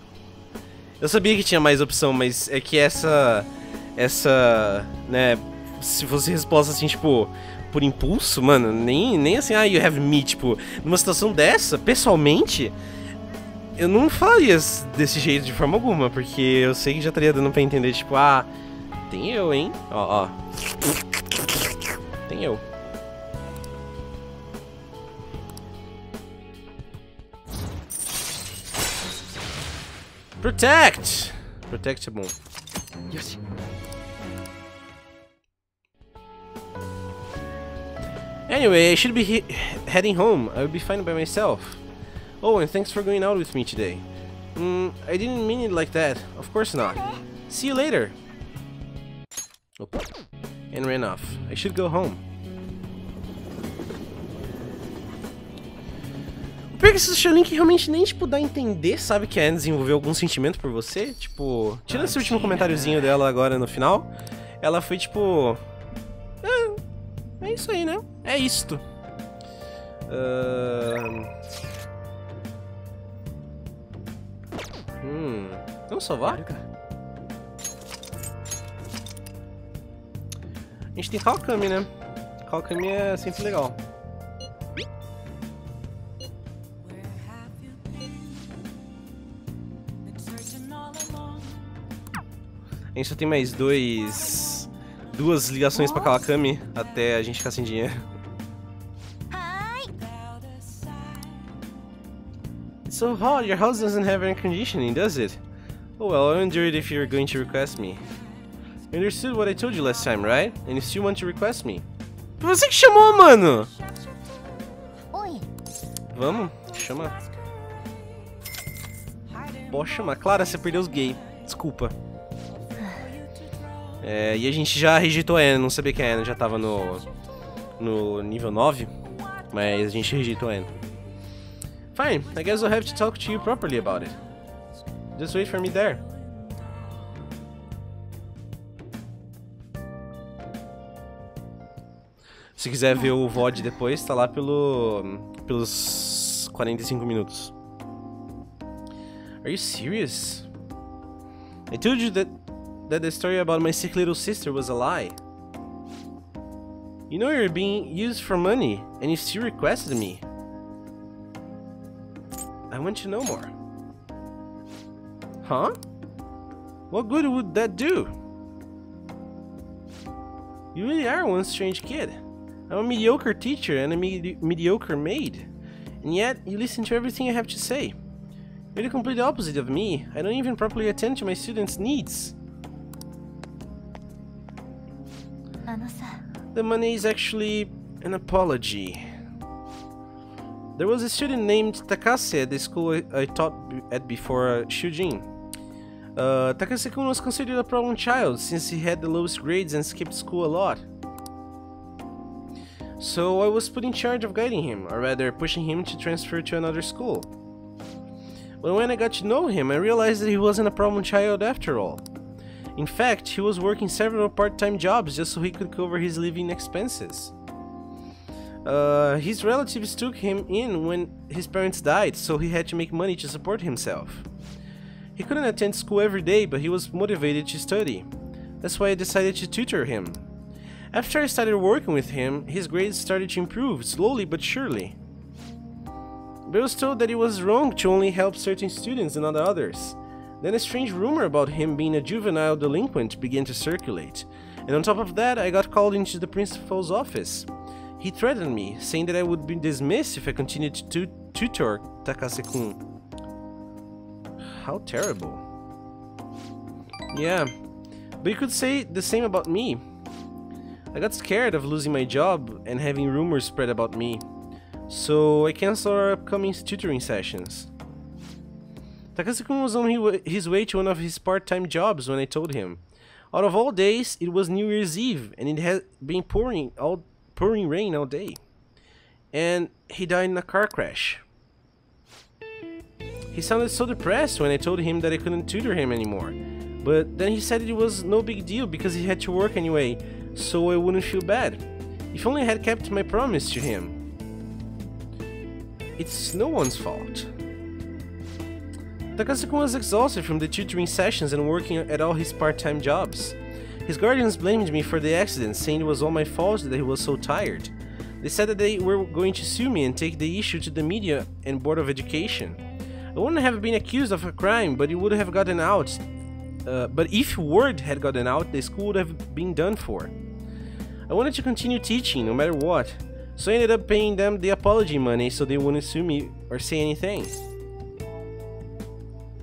Eu sabia que tinha mais opção, mas é que essa, né, se fosse resposta assim, tipo, por impulso, mano, nem assim, you have me, tipo, numa situação dessa, pessoalmente, eu não falaria desse jeito de forma alguma, porque eu sei que já estaria dando pra entender, tipo, tem eu, hein, ó, tem eu. Protect! Protect é bom. Yoshi. Anyway, I should be heading home. I will be fine by myself. Oh, and thanks for going out with me today. I didn't mean it like that. Of course not. See you later. Oh, and ran off. I should go home. O pior é que esse Link realmente nem, tipo, dá a entender, sabe, que a Anne desenvolveu algum sentimento por você. Tipo, tirando esse último comentáriozinho dela agora no final, ela foi, tipo... É isso aí, né? É isto. Vamos salvar? A gente tem Kawakami, né? Kawakami é sempre legal. A gente só tem mais duas ligações pra Kawakami até a gente ficar sem dinheiro. It's so hot, your house doesn't have air conditioning, does it? Oh well, I'll endure it if you're going to request me. You understood what I told you last time, right? And you still want to request me. Foi você que chamou, mano! Oi. Vamos, chama. Pode chamar. Clara, você perdeu os gays. Desculpa. E a gente já rejeitou a Anne, não sabia que a Anne já tava no nível 9, mas a gente rejeitou a Anne. Fine, I guess I'll have to talk to you properly about it. Just wait for me there. Se quiser ver o VOD depois, tá lá pelos 45 minutos. Are you serious? I told you that the story about my sick little sister was a lie. You know you're being used for money, and you still requested me. I want to know more. Huh? What good would that do? You really are one strange kid. I'm a mediocre teacher and a mediocre maid. And yet, you listen to everything I have to say. You're the complete opposite of me. I don't even properly attend to my students' needs. The money is actually an apology. There was a student named Takase at the school I taught at before Shujin. Takase-kun was considered a problem child since he had the lowest grades and skipped school a lot. So I was put in charge of guiding him, or rather pushing him to transfer to another school. But when I got to know him, I realized that he wasn't a problem child after all. In fact, he was working several part-time jobs just so he could cover his living expenses. His relatives took him in when his parents died, so he had to make money to support himself. He couldn't attend school every day, but he was motivated to study. That's why I decided to tutor him. After I started working with him, his grades started to improve, slowly but surely. But I was told that it was wrong to only help certain students and not others. Then a strange rumor about him being a juvenile delinquent began to circulate, and on top of that, I got called into the principal's office. He threatened me, saying that I would be dismissed if I continued to tutor Takase-kun. How terrible. Yeah, but you could say the same about me. I got scared of losing my job and having rumors spread about me, so I canceled our upcoming tutoring sessions. Takase-kun was on his way to one of his part-time jobs when I told him. Out of all days, it was New Year's Eve, and it had been pouring rain all day. And he died in a car crash. He sounded so depressed when I told him that I couldn't tutor him anymore. But then he said it was no big deal because he had to work anyway, so I wouldn't feel bad. If only I had kept my promise to him. It's no one's fault. Takase-kun was exhausted from the tutoring sessions and working at all his part-time jobs. His guardians blamed me for the accident, saying it was all my fault that he was so tired. They said that they were going to sue me and take the issue to the media and Board of Education. I wouldn't have been accused of a crime, but it would have gotten out. But if word had gotten out, the school would have been done for. I wanted to continue teaching, no matter what, so I ended up paying them the apology money so they wouldn't sue me or say anything.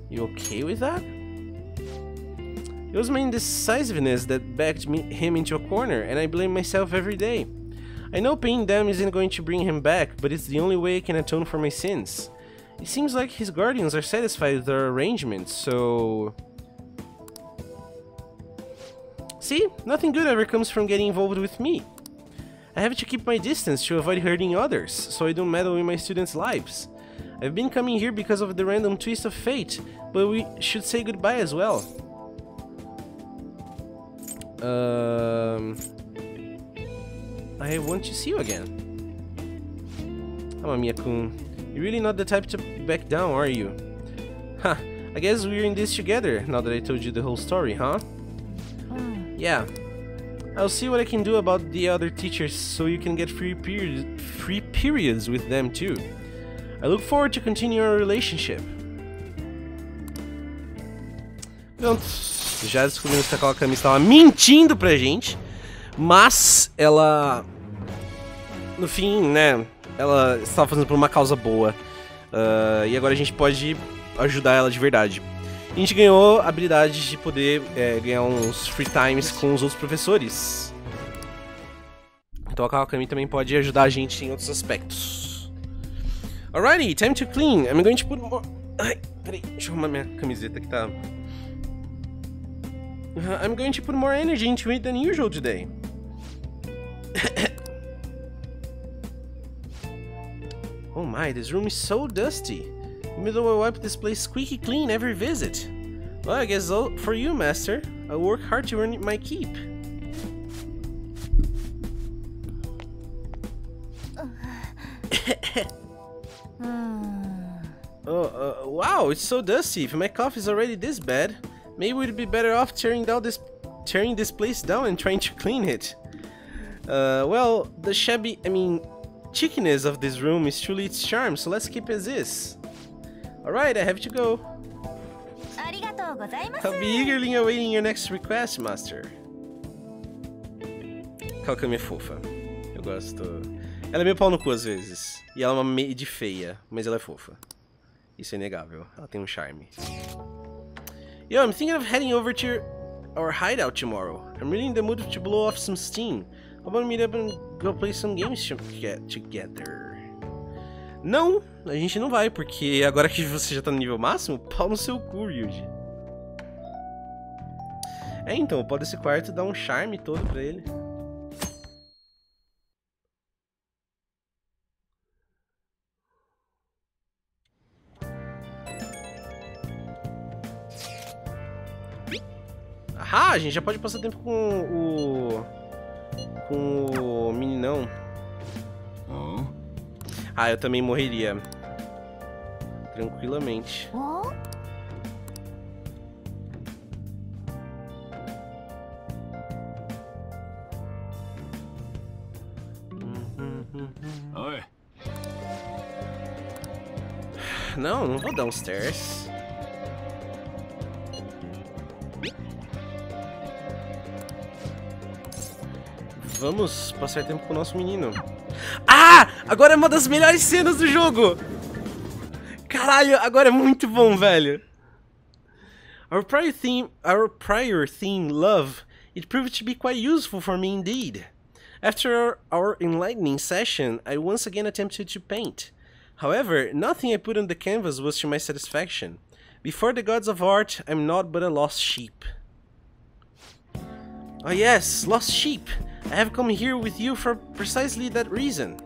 You okay with that? It was my indecisiveness that backed him into a corner, and I blame myself every day. I know paying them isn't going to bring him back, but it's the only way I can atone for my sins. It seems like his guardians are satisfied with our arrangement, so... See, nothing good ever comes from getting involved with me. I have to keep my distance to avoid hurting others, so I don't meddle in my students' lives. I've been coming here because of the random twist of fate, but we should say goodbye as well. I want to see you again. Amamiya-kun, you're really not the type to back down, are you? Huh, I guess we're in this together, now that I told you the whole story, huh? Yeah. I'll see what I can do about the other teachers so you can get free periods with them too. I look forward to continuing our relationship. Pronto, já descobrimos que a Kawakami estava mentindo pra gente, mas ela, no fim, né, ela estava fazendo por uma causa boa, e agora a gente pode ajudar ela de verdade. A gente ganhou a habilidade de poder ganhar uns free times com os outros professores. Então a Kawakami também pode ajudar a gente em outros aspectos. Alrighty, time to clean. I'm going to put more... Ai, peraí, deixa eu arrumar minha camiseta que tá... I'm going to put more energy into it than usual today. Oh my, this room is so dusty. Even though I wipe this place squeaky clean every visit. Well, I guess for you, Master. I'll work hard to earn my keep. Wow, it's so dusty. If my cough is already this bad, maybe we'd be better off tearing this place down and trying to clean it. Well, the chickiness of this room is truly its charm, so let's keep as is. Alright, I have to go. I'll be eagerly awaiting your next request, Master. Calcâmia é fofa. Eu gosto. Ela é meio pau no cu às vezes. E ela é uma maid feia, mas ela é fofa. Isso é inegável. Ela tem um charme. Yo, I'm thinking of heading over to our hideout tomorrow. I'm really in the mood to blow off some steam. How about meet up and go play some games together? Não, a gente não vai, porque agora que você já tá no nível máximo, pau no seu cu, Ryuji. É, então, pode esse quarto dar um charme todo pra ele. Ah, a gente já pode passar tempo com o meninão. Ah, eu também morreria. Tranquilamente. Oi. Não, não vou downstairs. Vamos passar tempo com o nosso menino. Ah! Agora é uma das melhores cenas do jogo! Caralho, agora é muito bom, velho. Our prior theme, love, it proved to be quite useful for me indeed. After our enlightening session, I once again attempted to paint. However, nothing I put on the canvas was to my satisfaction. Before the gods of art, I'm naught but a lost sheep. Oh yes, lost sheep! I have come here with you for precisely that reason.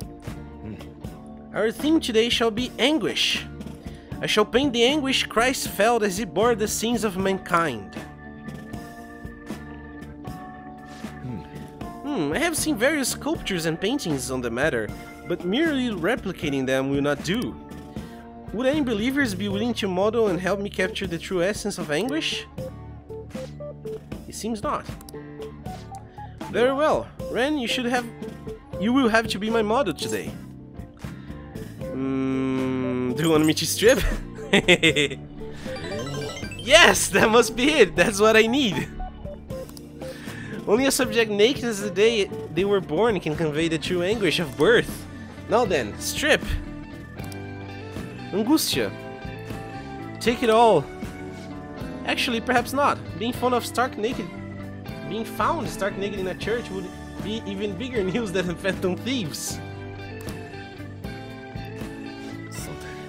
Our theme today shall be anguish. I shall paint the anguish Christ felt as he bore the sins of mankind. I have seen various sculptures and paintings on the matter, but merely replicating them will not do. Would any believers be willing to model and help me capture the true essence of anguish? It seems not. Very well, Ren, you will have to be my model today. Do you want me to strip? Yes, that must be it. That's what I need. Only a subject naked as the day they were born can convey the true anguish of birth. Now then, strip. Angustia. Take it all. Actually, perhaps not. Being found stark naked in a church would be even bigger news than phantom thieves.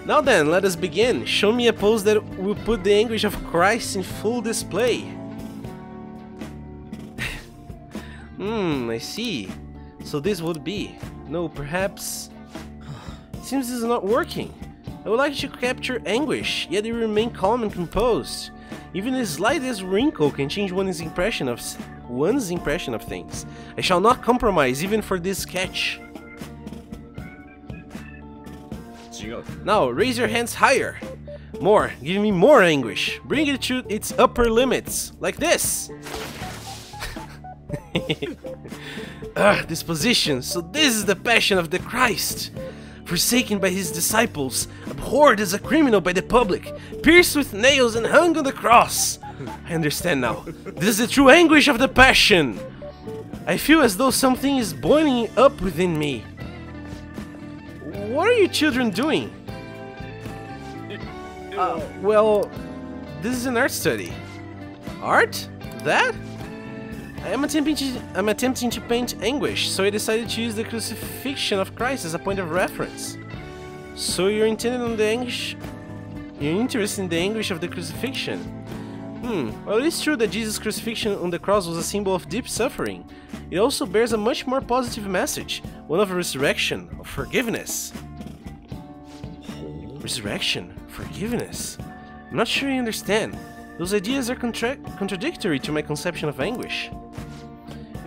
Now then, let us begin. Show me a pose that will put the anguish of Christ in full display. I see. So this would be. No, perhaps. Seems this is not working. I would like to capture anguish, yet it remain calm and composed. Even the slightest wrinkle can change one's impression of things. I shall not compromise even for this sketch. Now, raise your hands higher. More, give me more anguish. Bring it to its upper limits, like this. This position. So this is the passion of the Christ. Forsaken by his disciples, abhorred as a criminal by the public, pierced with nails and hung on the cross. I understand now. This is the true anguish of the passion. I feel as though something is boiling up within me. What are you children doing? Well, this is an art study. Art? That? I'm attempting to paint anguish, so I decided to use the crucifixion of Christ as a point of reference. So you're interested in the anguish of the crucifixion? Well, it is true that Jesus' crucifixion on the cross was a symbol of deep suffering. It also bears a much more positive message, one of resurrection, of forgiveness. Resurrection? Forgiveness? I'm not sure you understand. Those ideas are contradictory to my conception of anguish.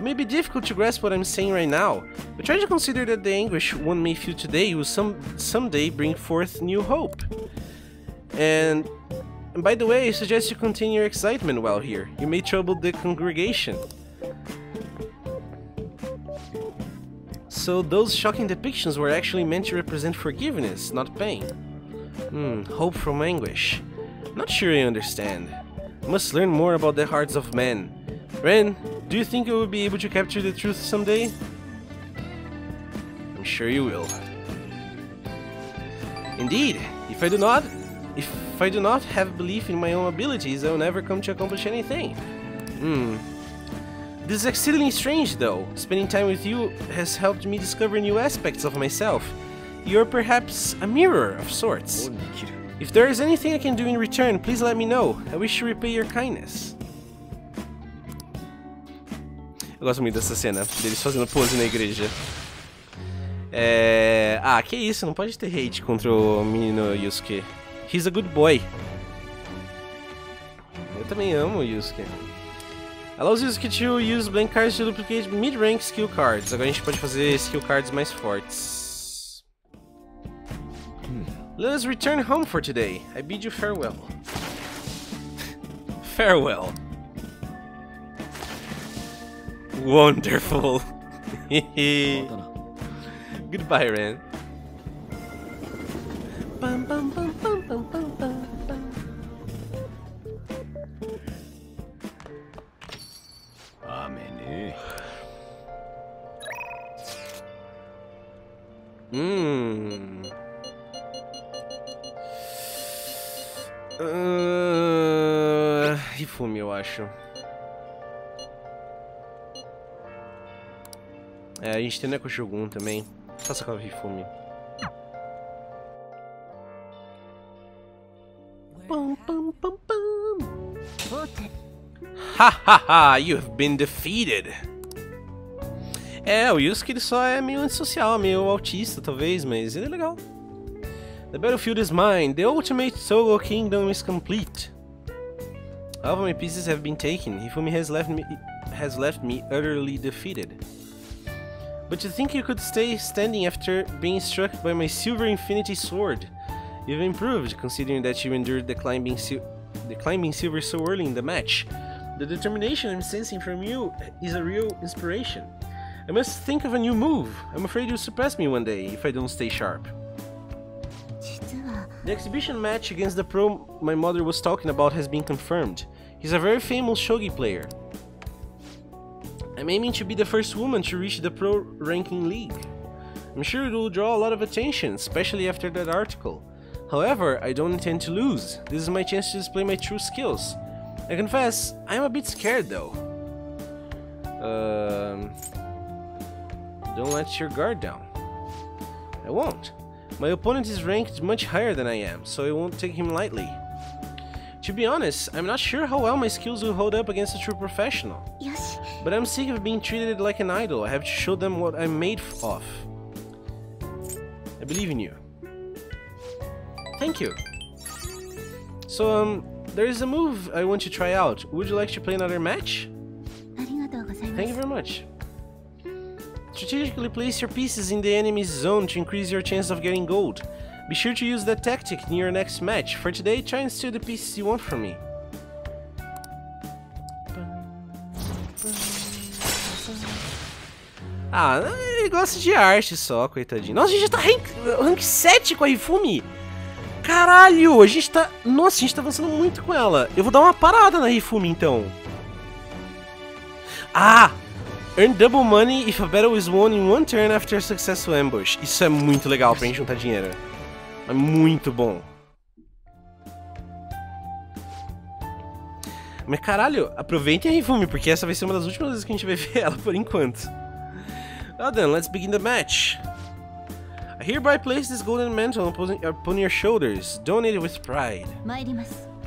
It may be difficult to grasp what I'm saying right now, but try to consider that the anguish one may feel today will someday bring forth new hope. And by the way, I suggest you contain your excitement while here. You may trouble the congregation. So those shocking depictions were actually meant to represent forgiveness, not pain. Hope from anguish. Not sure I understand. I must learn more about the hearts of men. Ren, do you think you will be able to capture the truth someday? I'm sure you will. Indeed, if I do not have belief in my own abilities, I will never come to accomplish anything. This is exceedingly strange, though. Spending time with you has helped me discover new aspects of myself. You're perhaps a mirror of sorts. If there is anything I can do in return, please let me know. I wish to repay your kindness. Eu gosto muito dessa cena, deles fazendo pose na igreja. Ah, que isso, não pode ter hate contra o menino Yusuke. He's a good boy. Eu também amo o Yusuke. Allows Yusuke to use blank cards to duplicate mid-rank skill cards. Agora a gente pode fazer skill cards mais fortes. Let us return home for today. I bid you farewell. Farewell. Wonderful. Goodbye, Ren. Bum, bum, bum, bum, bum, bum, bum, bum. Hifumi, eu acho. A gente tem Neko Shogun também. Faça com a Hifumi. Pum, pum, pum, pum. Ha ha ha! You have been defeated! O Yusuke ele só é meio antissocial, meio autista talvez, mas ele é legal. The battlefield is mine. The ultimate Sogo Kingdom is complete. All of my pieces have been taken. Hifumi has left me utterly defeated. But to think you could stay standing after being struck by my silver infinity sword. You've improved, considering that you endured the climbing silver so early in the match. The determination I'm sensing from you is a real inspiration. I must think of a new move. I'm afraid you'll surpass me one day if I don't stay sharp. The exhibition match against the pro my mother was talking about has been confirmed. He's a very famous shogi player. I'm aiming to be the first woman to reach the pro ranking league. I'm sure it will draw a lot of attention, especially after that article. However, I don't intend to lose. This is my chance to display my true skills. I confess, I'm a bit scared though. Don't let your guard down. I won't. My opponent is ranked much higher than I am, so I won't take him lightly. To be honest, I'm not sure how well my skills will hold up against a true professional. Yes. But I'm sick of being treated like an idol. I have to show them what I'm made of. I believe in you. Thank you. So, there is a move I want to try out. Would you like to play another match? Thank you very much. Strategically place your pieces in the enemy's zone to increase your chance of getting gold. Be sure to use that tactic in your next match. For today, try and steal the pieces you want from me. Ah, ele gosta de arte só, coitadinho. Nossa, a gente já tá rank 7 com a Hifumi. Caralho, a gente tá... Nossa, a gente tá avançando muito com ela. Eu vou dar uma parada na Hifumi, então. Ah! Earn double money if a battle is won in one turn after a successful ambush. Isso é muito legal pra gente juntar dinheiro. É muito bom. Mas caralho, aproveitem a Hifumi, porque essa vai ser uma das últimas vezes que a gente vai ver ela por enquanto. Well then, let's begin the match. I hereby place this golden mantle upon your shoulders. Donate it with pride.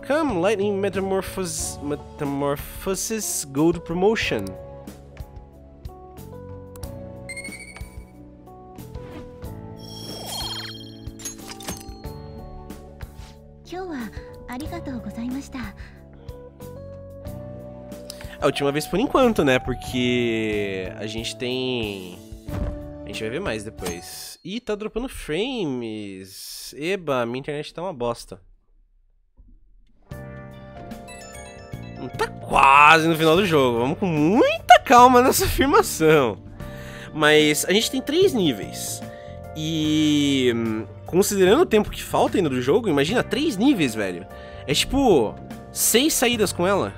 Come, lightning metamorphosis gold promotion. A última vez por enquanto, né? Porque a gente tem... A gente vai ver mais depois. Ih, tá dropando frames. Eba, minha internet tá uma bosta. Tá quase no final do jogo. Vamos com muita calma nessa afirmação. Mas a gente tem 3 níveis. E... considerando o tempo que falta ainda do jogo, imagina 3 níveis, velho. É tipo 6 saídas com ela.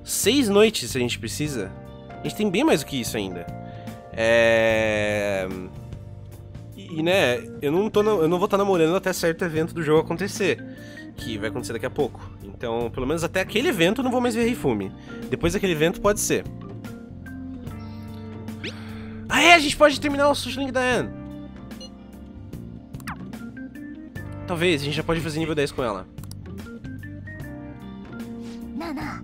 6 noites se a gente precisa. A gente tem bem mais do que isso ainda. E né, eu não vou estar namorando até certo evento do jogo acontecer, que vai acontecer daqui a pouco. Então, pelo menos até aquele evento eu não vou mais ver Hifumi. Depois daquele evento pode ser. Ah é, a gente pode terminar o Sushi Link da Anne. Talvez, a gente já pode fazer nível 10 com ela. Nana.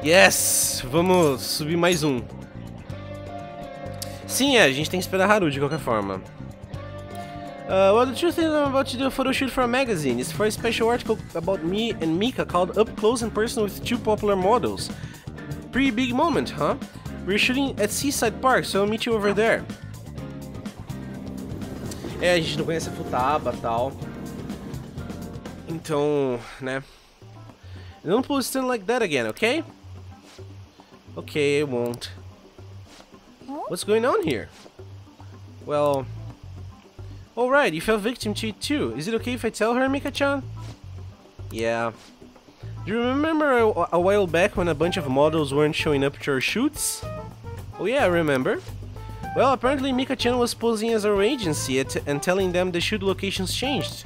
Yes! Vamos subir mais um. Sim, a gente tem que esperar Haru de qualquer forma. What the truth is, I'm about to do a photo shoot for a magazine. It's for a special article about me and Mika called Up Close and Personal with 2 popular models. Pretty big moment, huh? We're shooting at Seaside Park, so I'll meet you over there. É, a gente não conhece a Futaba e tal. Então, né? Don't pull a stunt like that again, okay? Okay, I won't. What's going on here? Well... Alright, you fell victim to it too. Is it okay if I tell her, Mika-chan? Yeah. Do you remember a while back when a bunch of models weren't showing up to our shoots? Oh yeah, I remember. Well, apparently Mika-chan was posing as our agency and telling them the shoot locations changed.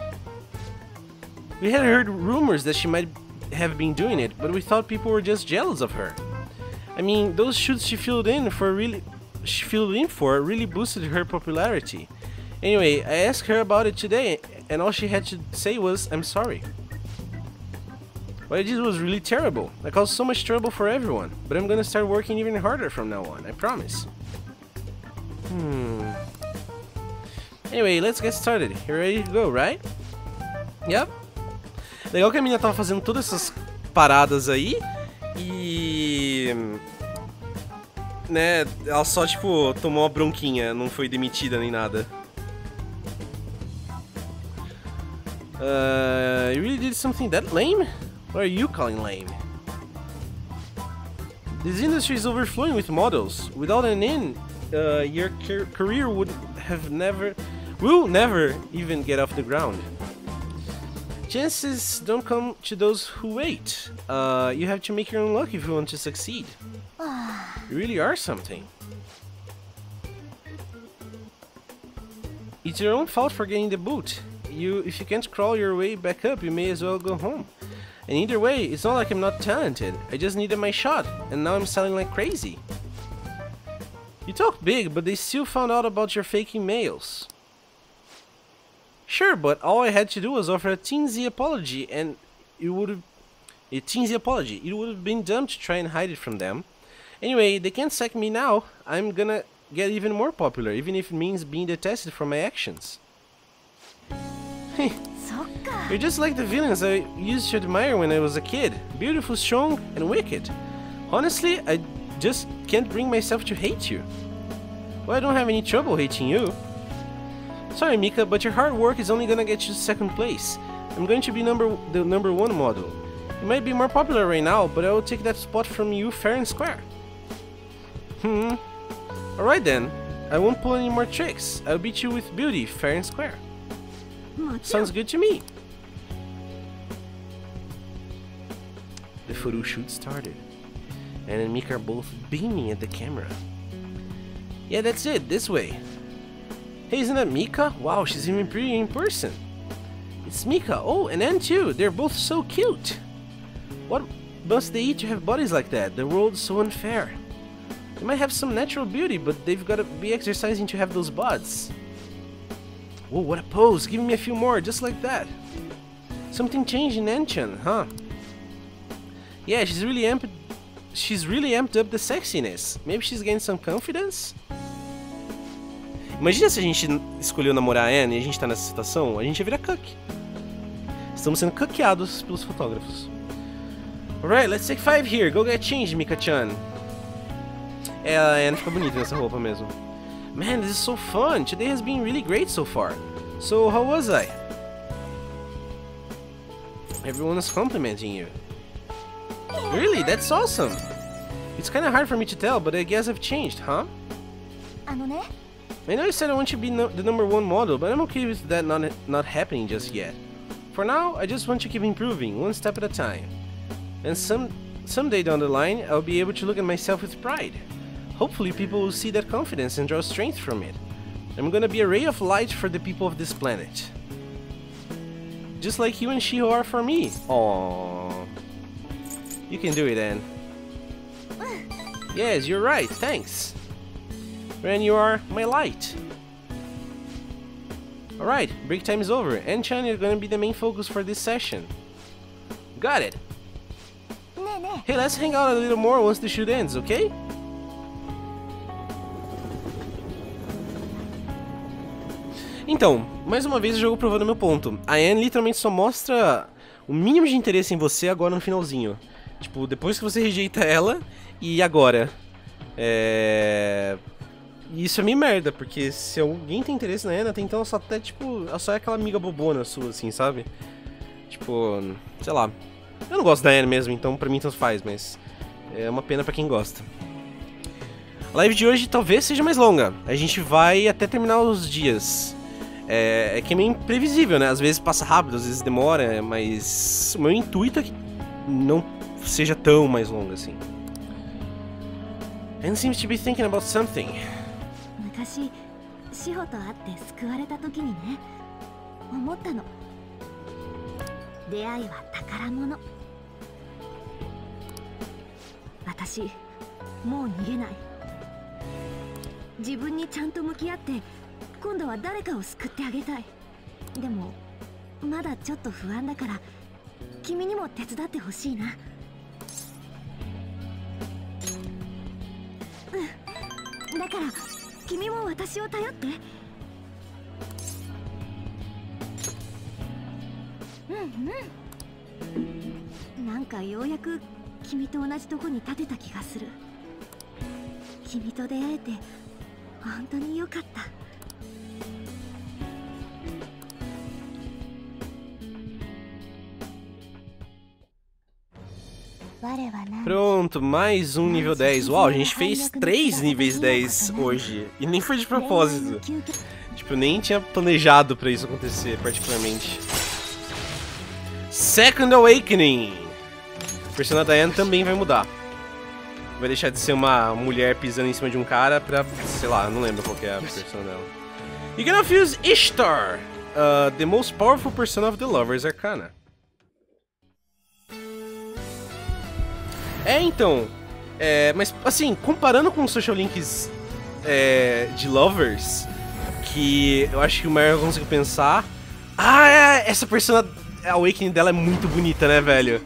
We had heard rumors that she might have been doing it, but we thought people were just jealous of her. I mean, those shoots she filled in for really boosted her popularity. Anyway, I asked her about it today, and all she had to say was, I'm sorry. What I did was really terrible. I caused so much trouble for everyone, but I'm gonna start working even harder from now on, I promise. Anyway, let's get started. You ready to go, right? Yep. Legal que a menina tava fazendo todas essas paradas aí e... né, ela só, tipo, tomou uma bronquinha, não foi demitida nem nada. You really did something that lame? What are you calling lame? This industry is overflowing with models. Without an in, your career will never even get off the ground. Chances don't come to those who wait. You have to make your own luck if you want to succeed. You really are something. It's your own fault for getting the boot. If you can't crawl your way back up, you may as well go home. And either way, it's not like I'm not talented. I just needed my shot, and now I'm selling like crazy. You talk big, but they still found out about your faking mails. Sure, but all I had to do was offer a teensy apology, and it would have been dumb to try and hide it from them. Anyway, they can't sack me now. I'm gonna get even more popular, even if it means being detested for my actions. You're just like the villains I used to admire when I was a kid. Beautiful, strong, and wicked. Honestly, I just can't bring myself to hate you. Well, I don't have any trouble hating you. Sorry, Mika, but your hard work is only gonna get you second place. I'm going to be the number 1 model. You might be more popular right now, but I will take that spot from you fair and square. Alright then. I won't pull any more tricks. I'll beat you with beauty, fair and square. Sounds good to me. The photo shoot started. Anne and Mika are both beaming at the camera. Yeah, that's it, this way. Hey, isn't that Mika? Wow, she's even pretty in person. It's Mika. Oh, and Anne too. They're both so cute. What must they eat to have bodies like that? The world's so unfair. They might have some natural beauty, but they've got to be exercising to have those bods. Whoa, what a pose. Give me a few more, just like that. Something changed in Anchan, huh? Yeah, she's really amped she's really amped up the sexiness. Maybe she's getting some confidence? Imagina se a gente escolheu namorar a Anne e a gente tá nessa situação, a gente ia virar cuck. Estamos sendo cuckeados pelos fotógrafos. Alright, let's take 5 here. Go get changed, Mika-chan. É, a Anne fica bonita nessa roupa mesmo. Man, this is so fun. Today has been really great so far. So, how was I? Everyone is complimenting you. Really? That's awesome. It's kind of hard for me to tell, but I guess I've changed, huh? I know you said I want to be the #1 model, but I'm okay with that not happening just yet. For now, I just want to keep improving, one step at a time. And someday down the line, I'll be able to look at myself with pride. Hopefully people will see that confidence and draw strength from it. I'm gonna be a ray of light for the people of this planet. Just like you and Shiho are for me. Aww. You can do it, Anne. Yes, you're right, thanks. Ren, you are my light. Alright, break time is over. Anne-chan is gonna be the main focus for this session. Got it. Hey, let's hang out a little more once the shoot ends, okay? Então, mais uma vez o jogo provando meu ponto. A Anne literalmente só mostra o mínimo de interesse em você agora no finalzinho. Tipo, depois que você rejeita ela, e agora. E isso é meio merda, porque se alguém tem interesse na Anne, até então ela só até, tipo, ela só é aquela amiga bobona sua, assim, sabe? Tipo, sei lá. Eu não gosto da Anne mesmo, então pra mim tanto faz, mas é uma pena pra quem gosta. A live de hoje talvez seja mais longa. A gente vai até terminar os dias. É que é meio imprevisível, né? Às vezes passa rápido, às vezes demora, mas o meu intuito é que não seja tão mais longa assim. Anne seems to be thinking about something. 昔、志保と会って救われた時にね、思ったの。出会いは宝物。私、もう逃げない。自分にちゃんと向き合って、今度は誰かを救ってあげたい。でも、まだちょっと不安だから、君にも手伝ってほしいな。うん。だから、君も私を頼って。なんかようやく君と同じとこに立てた気がする。君と出会えて本当に良かった。Pronto, mais um nível 10. Uau, a gente fez 3 níveis 10 hoje. E nem foi de propósito. Tipo, nem tinha planejado pra isso acontecer, particularmente. Second Awakening. A persona da Anne também vai mudar. Vai deixar de ser uma mulher pisando em cima de um cara pra, sei lá, não lembro qual que é a persona dela. You're gonna fuse Ishtar, the most powerful persona of the Lovers Arcana. Então, mas assim, comparando com os Social Links de Lovers, que eu acho que o maior eu consigo pensar... essa persona, a Awakening dela é muito bonita, né, velho?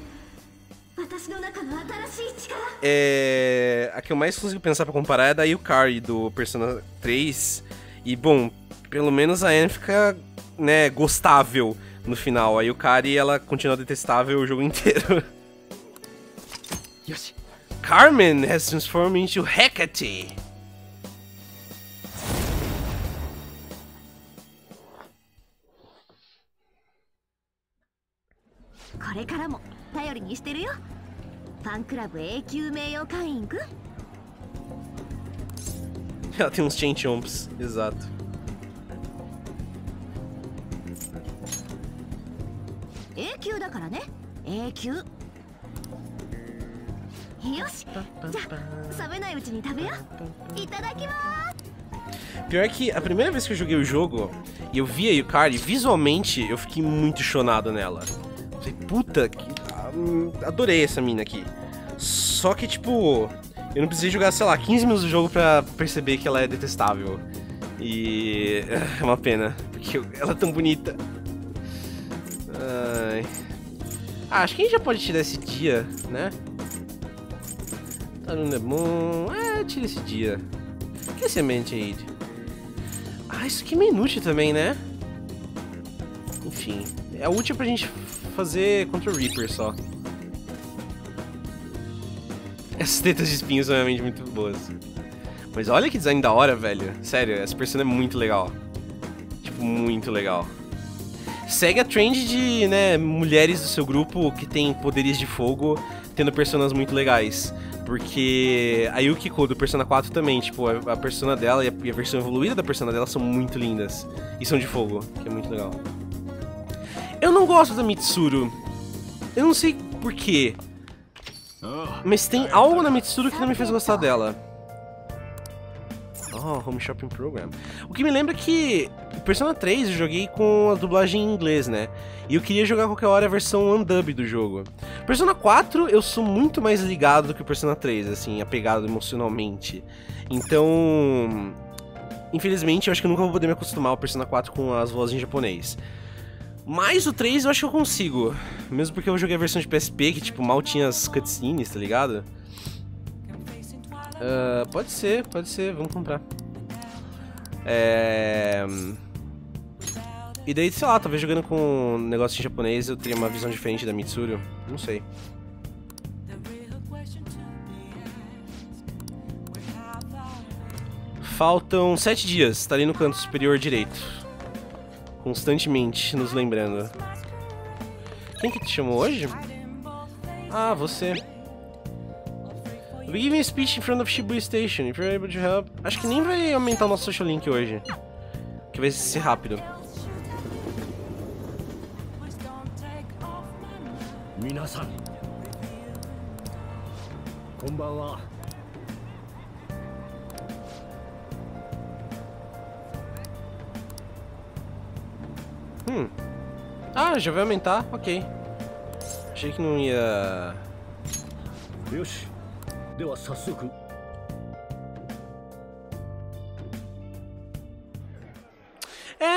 A que eu mais consigo pensar pra comparar é a da Yukari, do Persona 3. E, bom, pelo menos a Anne fica, né, gostável no final. A Yukari, ela continua detestável o jogo inteiro. Carmen has transformed into Hecate. Ela tem uns chain-chomps, exato. Pior que a primeira vez que eu joguei o jogo e eu vi a Yukari, visualmente eu fiquei muito chonado nela. Falei, puta, adorei essa mina aqui. Só que, tipo, eu não precisei jogar, sei lá, 15 minutos do jogo pra perceber que ela é detestável. E é uma pena, porque ela é tão bonita. Acho que a gente já pode tirar esse dia, né? On the Moon. Tira esse dia. O que é semente aí? Ah, isso aqui é meio inútil também, né? Enfim. É útil pra gente fazer contra o Reaper só. Essas tetas de espinhos são realmente muito boas. Mas olha que design da hora, velho. Sério, essa persona é muito legal. Tipo, muito legal. Segue a trend de, né, mulheres do seu grupo que tem poderes de fogo, tendo personas muito legais. Porque a Yukiko do Persona 4 também, tipo, a persona dela e a versão evoluída da persona dela são muito lindas. E são de fogo, que é muito legal. Eu não gosto da Mitsuru. Eu não sei porquê. Mas tem algo na Mitsuru que não me fez gostar dela. Oh, Home Shopping Program. O que me lembra que Persona 3 eu joguei com a dublagem em inglês, né? E eu queria jogar qualquer hora a versão undub do jogo. Persona 4 eu sou muito mais ligado do que o Persona 3, assim, apegado emocionalmente. Então, infelizmente, eu acho que eu nunca vou poder me acostumar ao Persona 4 com as vozes em japonês. Mas o 3 eu acho que eu consigo. Mesmo porque eu joguei a versão de PSP, que tipo, mal tinha as cutscenes, tá ligado? Pode ser, vamos comprar. E daí, sei lá, talvez jogando com um negócio em japonês eu teria uma visão diferente da Mitsuru. Não sei. Faltam 7 dias, tá ali no canto superior direito. Constantemente nos lembrando. Quem que te chamou hoje? Ah, você. Be giving a speech in front of Shibuya Station. If you're able to help. Acho que nem vai aumentar o nosso social link hoje. Que vai ser rápido. Minasan. Konbanwa. Ah, já vai aumentar? Ok. Achei que não ia... Yoshi. Dewa sassoku.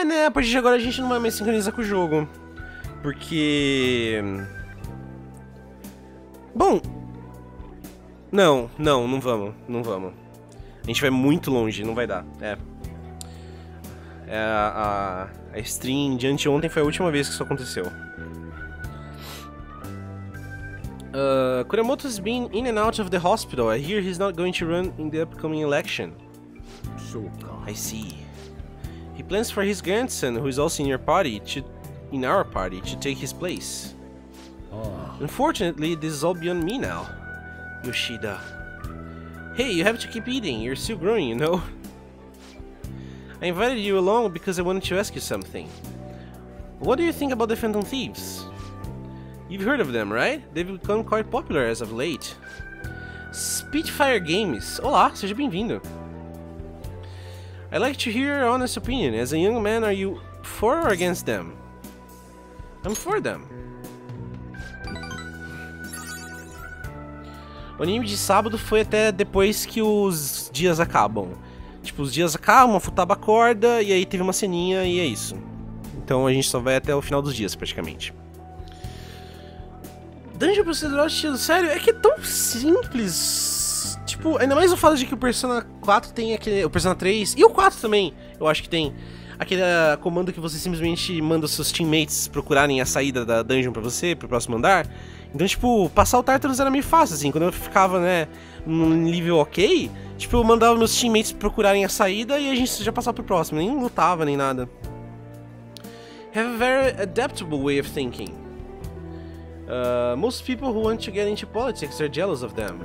Né? A partir de agora a gente não vai mais sincronizar com o jogo. Porque... Bom... Não vamos. A gente vai muito longe, não vai dar. A stream de anteontem foi a última vez que isso aconteceu. Kuramoto's been in and out of the hospital. I hear he's not going to run in the upcoming election. I see. He plans for his grandson, who is also in our party, to take his place. Unfortunately, this is all beyond me now. Yoshida. Hey, you have to keep eating. You're still growing, you know. I invited you along because I wanted to ask you something. What do you think about the Phantom Thieves? You've heard of them, right? They've become quite popular as of late. Spitfire Games. Olá, seja bem-vindo. I'd like to hear your honest opinion. As a young man, are you for or against them? I'm for them. O anime de sábado foi até depois que os dias acabam. Tipo, os dias acabam, a Futaba acorda, e aí teve uma ceninha e é isso. Então a gente só vai até o final dos dias, praticamente. Dungeon Procedural estilo, sério, é que é tão simples. Tipo, ainda mais o fato de que o Persona 4 tem aquele... O Persona 3 e o 4 também, eu acho que tem aquele comando que você simplesmente manda os seus teammates procurarem a saída da dungeon pra você, pro próximo andar. Então, tipo, passar o Tartarus era meio fácil, assim. Quando eu ficava, né, num nível ok, tipo, eu mandava meus teammates procurarem a saída e a gente já passava pro próximo. Nem lutava, nem nada. Have a very adaptable way of thinking. Most people who want to get into politics are jealous of them.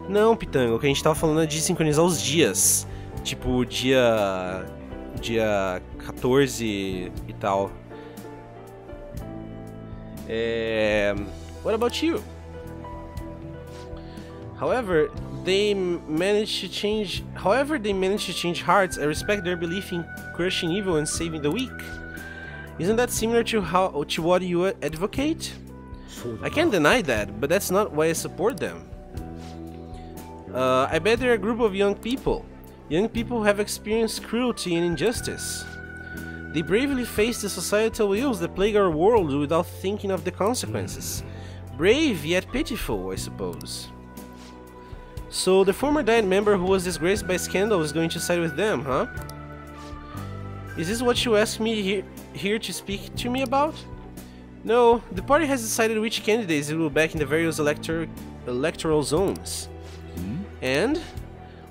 Não, Pitango, o que a gente tava falando é de sincronizar os dias. Tipo, dia 14 e tal. What about you? However, they managed to change hearts. I respect their belief in crushing evil and saving the weak. Isn't that similar to what you advocate? I can't deny that, but that's not why I support them. I bet they're a group of young people who have experienced cruelty and injustice. They bravely face the societal ills that plague our world without thinking of the consequences. Brave yet pitiful, I suppose. So the former Diet member who was disgraced by scandal is going to side with them, huh? Is this what you asked me here to speak to me about? No, the party has decided which candidates it will back in the various electoral zones. And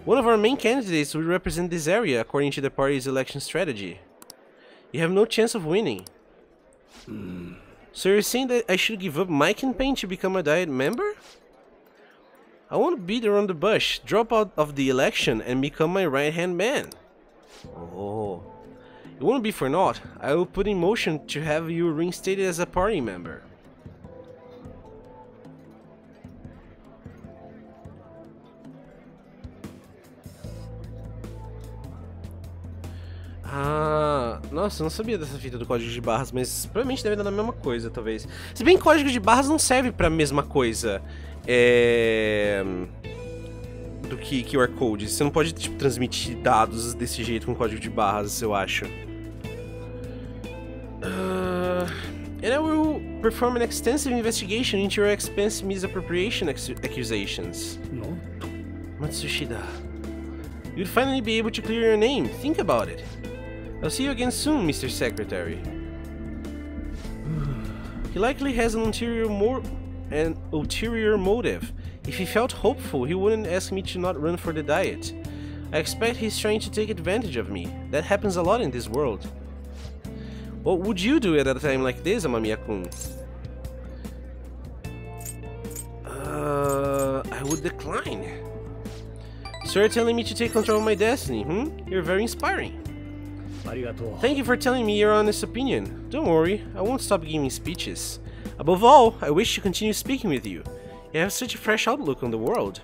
one of our main candidates will represent this area according to the party's election strategy. You have no chance of winning. So you're saying that I should give up my campaign to become a Diet member? I won't beat around the bush, drop out of the election and become my right-hand man. Oh. It won't be for naught. I will put in motion to have you reinstated as a party member. Ah, nossa, eu não sabia dessa fita do código de barras, mas provavelmente deve dar a mesma coisa, talvez. Se bem que código de barras não serve pra mesma coisa do que QR Code. Você não pode, tipo, transmitir dados desse jeito com código de barras, eu acho. And I will perform an extensive investigation into your expense misappropriation accusations. No? Matsushida, you'd finally be able to clear your name. Think about it. I'll see you again soon, Mr. Secretary. He likely has an ulterior motive. If he felt hopeful, he wouldn't ask me to not run for the Diet. I expect he's trying to take advantage of me. That happens a lot in this world. What would you do at a time like this, Amamiya-kun? I would decline. So you're telling me to take control of my destiny, You're very inspiring. Thank you for telling me your honest opinion. Don't worry, I won't stop giving speeches. Above all, I wish to continue speaking with you. You have such a fresh outlook on the world.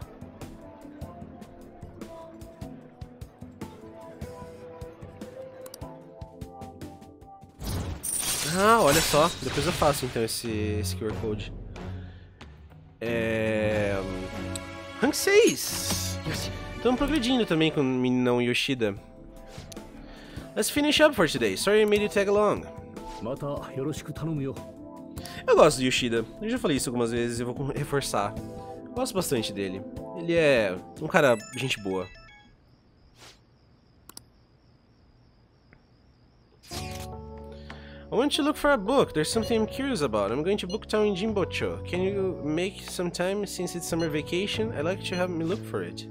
Ah, olha só. Depois eu faço então esse QR Code. Rank 6! Estamos progredindo também com o meninão Yoshida. Let's finish up for today. Sorry I made you tag along. Eu gosto do Yoshida. Eu já falei isso algumas vezes e eu vou reforçar. Gosto bastante dele. Ele é um cara gente boa. I want to look for a book. There's something I'm curious about. I'm going to Booktown in Jimbocho. Can you make some time since it's summer vacation? I'd like to have me look for it.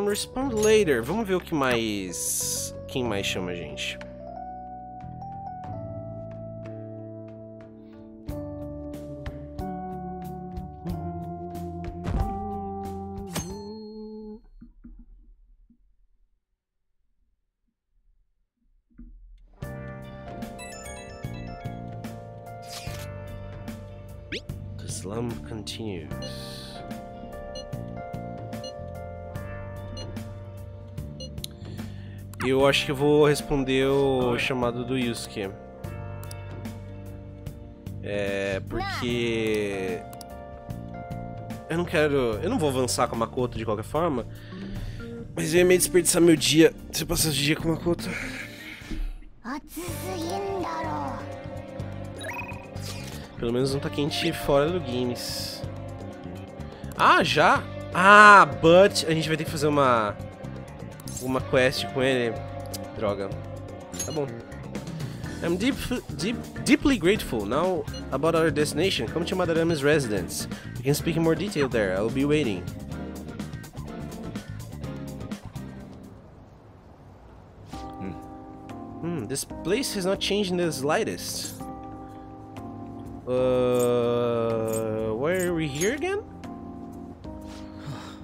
Respond later. Vamos ver o que mais... Quem mais chama a gente. The slum continues. Eu acho que eu vou responder o chamado do Yusuke. Porque... Eu não vou avançar com a Makoto de qualquer forma. Mas eu ia meio desperdiçar meu dia se eu passasse o dia com a Makoto. Pelo menos não tá quente fora do games. Ah, já? Ah, but a gente vai ter que fazer uma quest com ele. Droga. Tá bom. I'm deeply grateful. Now about our destination. Come to Madarame's residence. We can speak in more detail there. I'll be waiting. This place has not changed in the slightest. Why are we here again?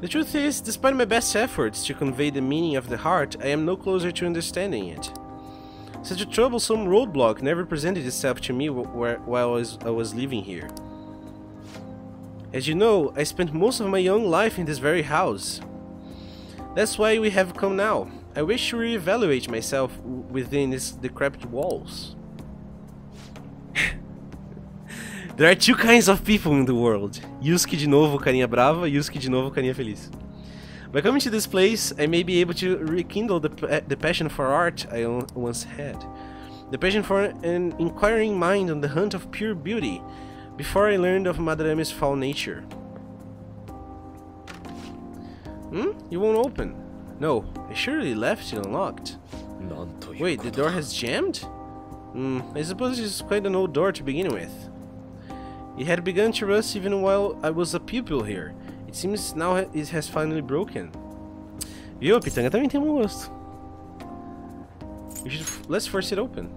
The truth is, despite my best efforts to convey the meaning of the heart, I am no closer to understanding it. Such a troublesome roadblock never presented itself to me while I was living here. As you know, I spent most of my young life in this very house. That's why we have come now. I wish to reevaluate myself within its decrepit walls. There are two kinds of people in the world. Yusuke de novo, carinha brava, Yusuke de novo, carinha feliz. By coming to this place, I may be able to rekindle the passion for art I once had. The passion for an inquiring mind on the hunt of pure beauty, before I learned of Madarame's foul nature. Hmm? You won't open. No, I surely left it unlocked. Wait, the door has jammed? I suppose it's quite an old door to begin with. It had begun to rust even while I was a pupil here. It seems now it has finally broken. Viu? A pitanga também tem bom gosto. Let's force it open.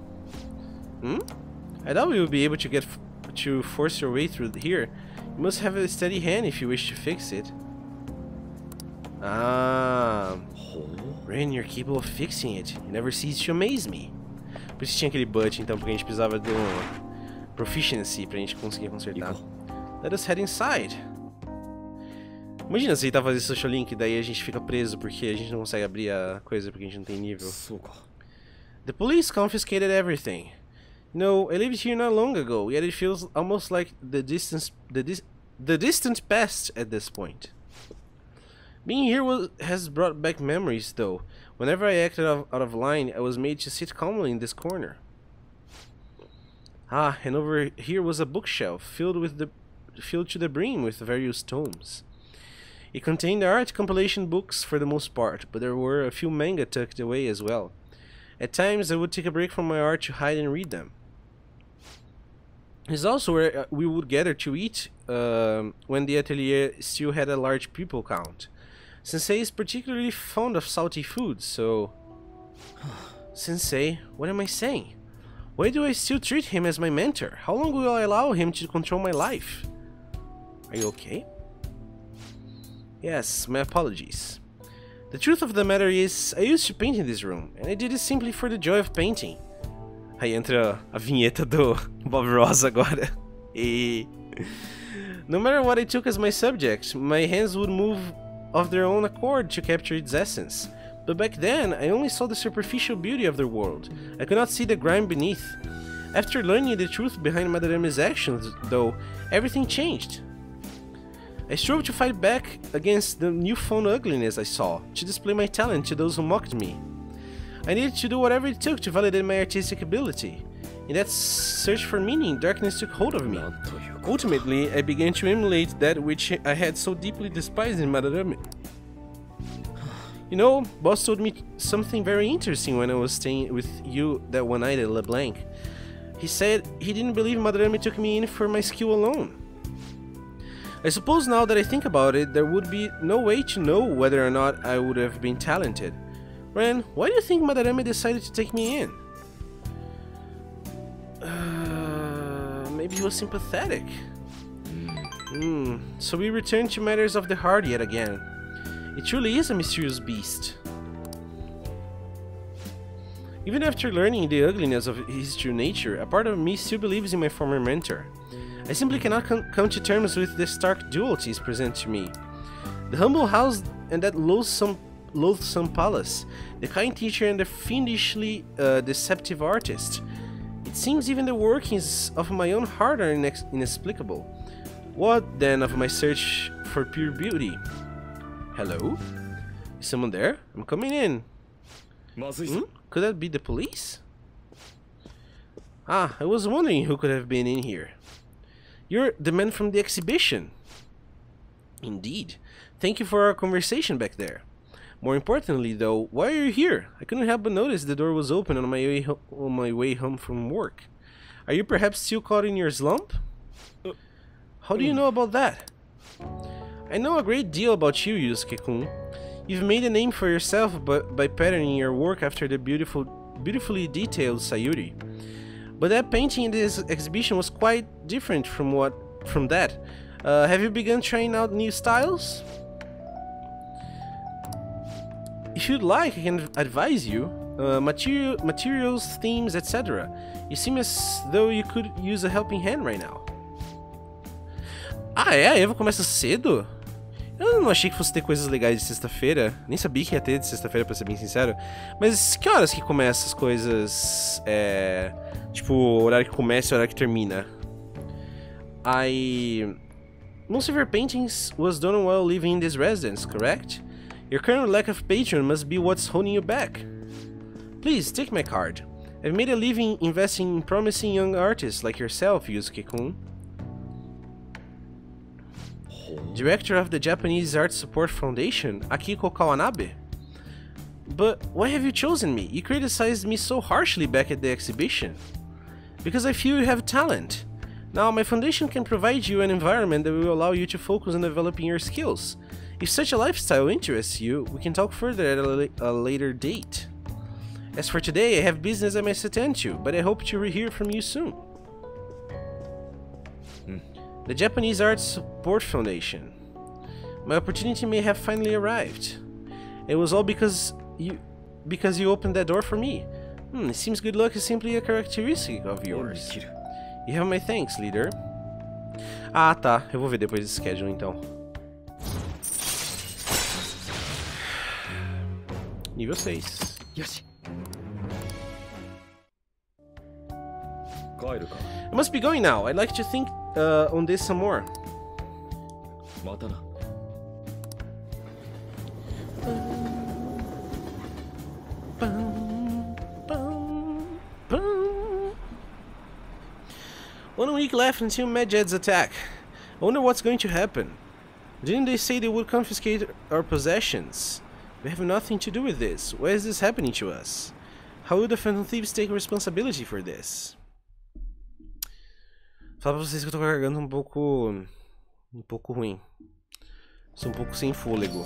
I doubt we will be able to force your way through here. You must have a steady hand if you wish to fix it. Ah, Ren, you're capable of fixing it. You never cease to amaze me. Por isso tinha aquele but, então, porque a gente precisava de proficiency pra gente conseguir consertar. Let us head inside. Imagina se ele tá fazendo social link, daí a gente fica preso porque a gente não consegue abrir a coisa porque a gente não tem nível. The police confiscated everything. No, I lived here not long ago, yet it feels almost like the distant past at this point. Being here has brought back memories, though. Whenever I acted out of line, I was made to sit calmly in this corner. Ah, and over here was a bookshelf filled to the brim with various tomes. It contained art compilation books for the most part, but there were a few manga tucked away as well. At times, I would take a break from my art to hide and read them. It's also where we would gather to eat when the atelier still had a large pupil count. Sensei is particularly fond of salty foods, so... Sensei, what am I saying? Why do I still treat him as my mentor? How long will I allow him to control my life? Are you okay? Yes, my apologies. The truth of the matter is, I used to paint in this room, and I did it simply for the joy of painting. Aí entra a vinheta do Bob Ross agora. E... No matter what I took as my subject, my hands would move of their own accord to capture its essence. But back then, I only saw the superficial beauty of the world. I could not see the grime beneath. After learning the truth behind Madarame's actions, though, everything changed. I strove to fight back against the newfound ugliness I saw, to display my talent to those who mocked me. I needed to do whatever it took to validate my artistic ability. In that search for meaning, darkness took hold of me. Ultimately, I began to emulate that which I had so deeply despised in Madarame. You know, boss told me something very interesting when I was staying with you that one night at LeBlanc. He said he didn't believe Madarame took me in for my skill alone. I suppose now that I think about it, there would be no way to know whether or not I would have been talented. Ren, why do you think Madarame decided to take me in? Maybe he was sympathetic. So we return to matters of the heart yet again. It truly is a mysterious beast. Even after learning the ugliness of his true nature, a part of me still believes in my former mentor. I simply cannot come to terms with the stark dualities present to me. The humble house and that loathsome palace, the kind teacher and the fiendishly deceptive artist. It seems even the workings of my own heart are inexplicable. What, then, of my search for pure beauty? Hello? Is someone there? I'm coming in. Could that be the police? Ah, I was wondering who could have been in here. You're the man from the exhibition. Indeed. Thank you for our conversation back there. More importantly, though, why are you here? I couldn't help but notice the door was open on my way home from work. Are you perhaps still caught in your slump? How do you know about that? I know a great deal about you, Yusuke-kun. You've made a name for yourself by patterning your work after the beautifully detailed Sayuri. But that painting in this exhibition was quite different from that. Have you begun trying out new styles? If you'd like, I can advise you. Materials, themes, etc. You seem as though you could use a helping hand right now. Ah, é? A Eva começa cedo? Eu não achei que fosse ter coisas legais de sexta-feira. Nem sabia que ia ter de sexta-feira, pra ser bem sincero. Mas que horas que começa as coisas? Tipo, o horário que começa e o horário que termina. Most of your paintings was done while living in this residence, correct? Your current lack of patron must be what's holding you back. Please, take my card. I've made a living investing in promising young artists like yourself, Yusuke-kun. Director of the Japanese Art Support Foundation, Akiko Kawanabe. But why have you chosen me? You criticized me so harshly back at the exhibition. Because I feel you have talent. Now, my foundation can provide you an environment that will allow you to focus on developing your skills. If such a lifestyle interests you, we can talk further at a later date. As for today, I have business I must attend to, but I hope to hear from you soon. The Japanese Art Support Foundation. My opportunity may have finally arrived. It was all because you opened that door for me. It seems good luck is simply a characteristic of yours. You have my thanks, leader. Ah, tá. Eu vou ver depois desse schedule, então. Nível 6. Yoshi. I must be going now. I'd like to think on this some more. One week left until Medjed's attack. I wonder what's going to happen. Didn't they say they would confiscate our possessions? We have nothing to do with this. Why is this happening to us? How will the Phantom Thieves take responsibility for this? Fala pra vocês que eu tô com a garganta um pouco ruim. Sou um pouco sem fôlego.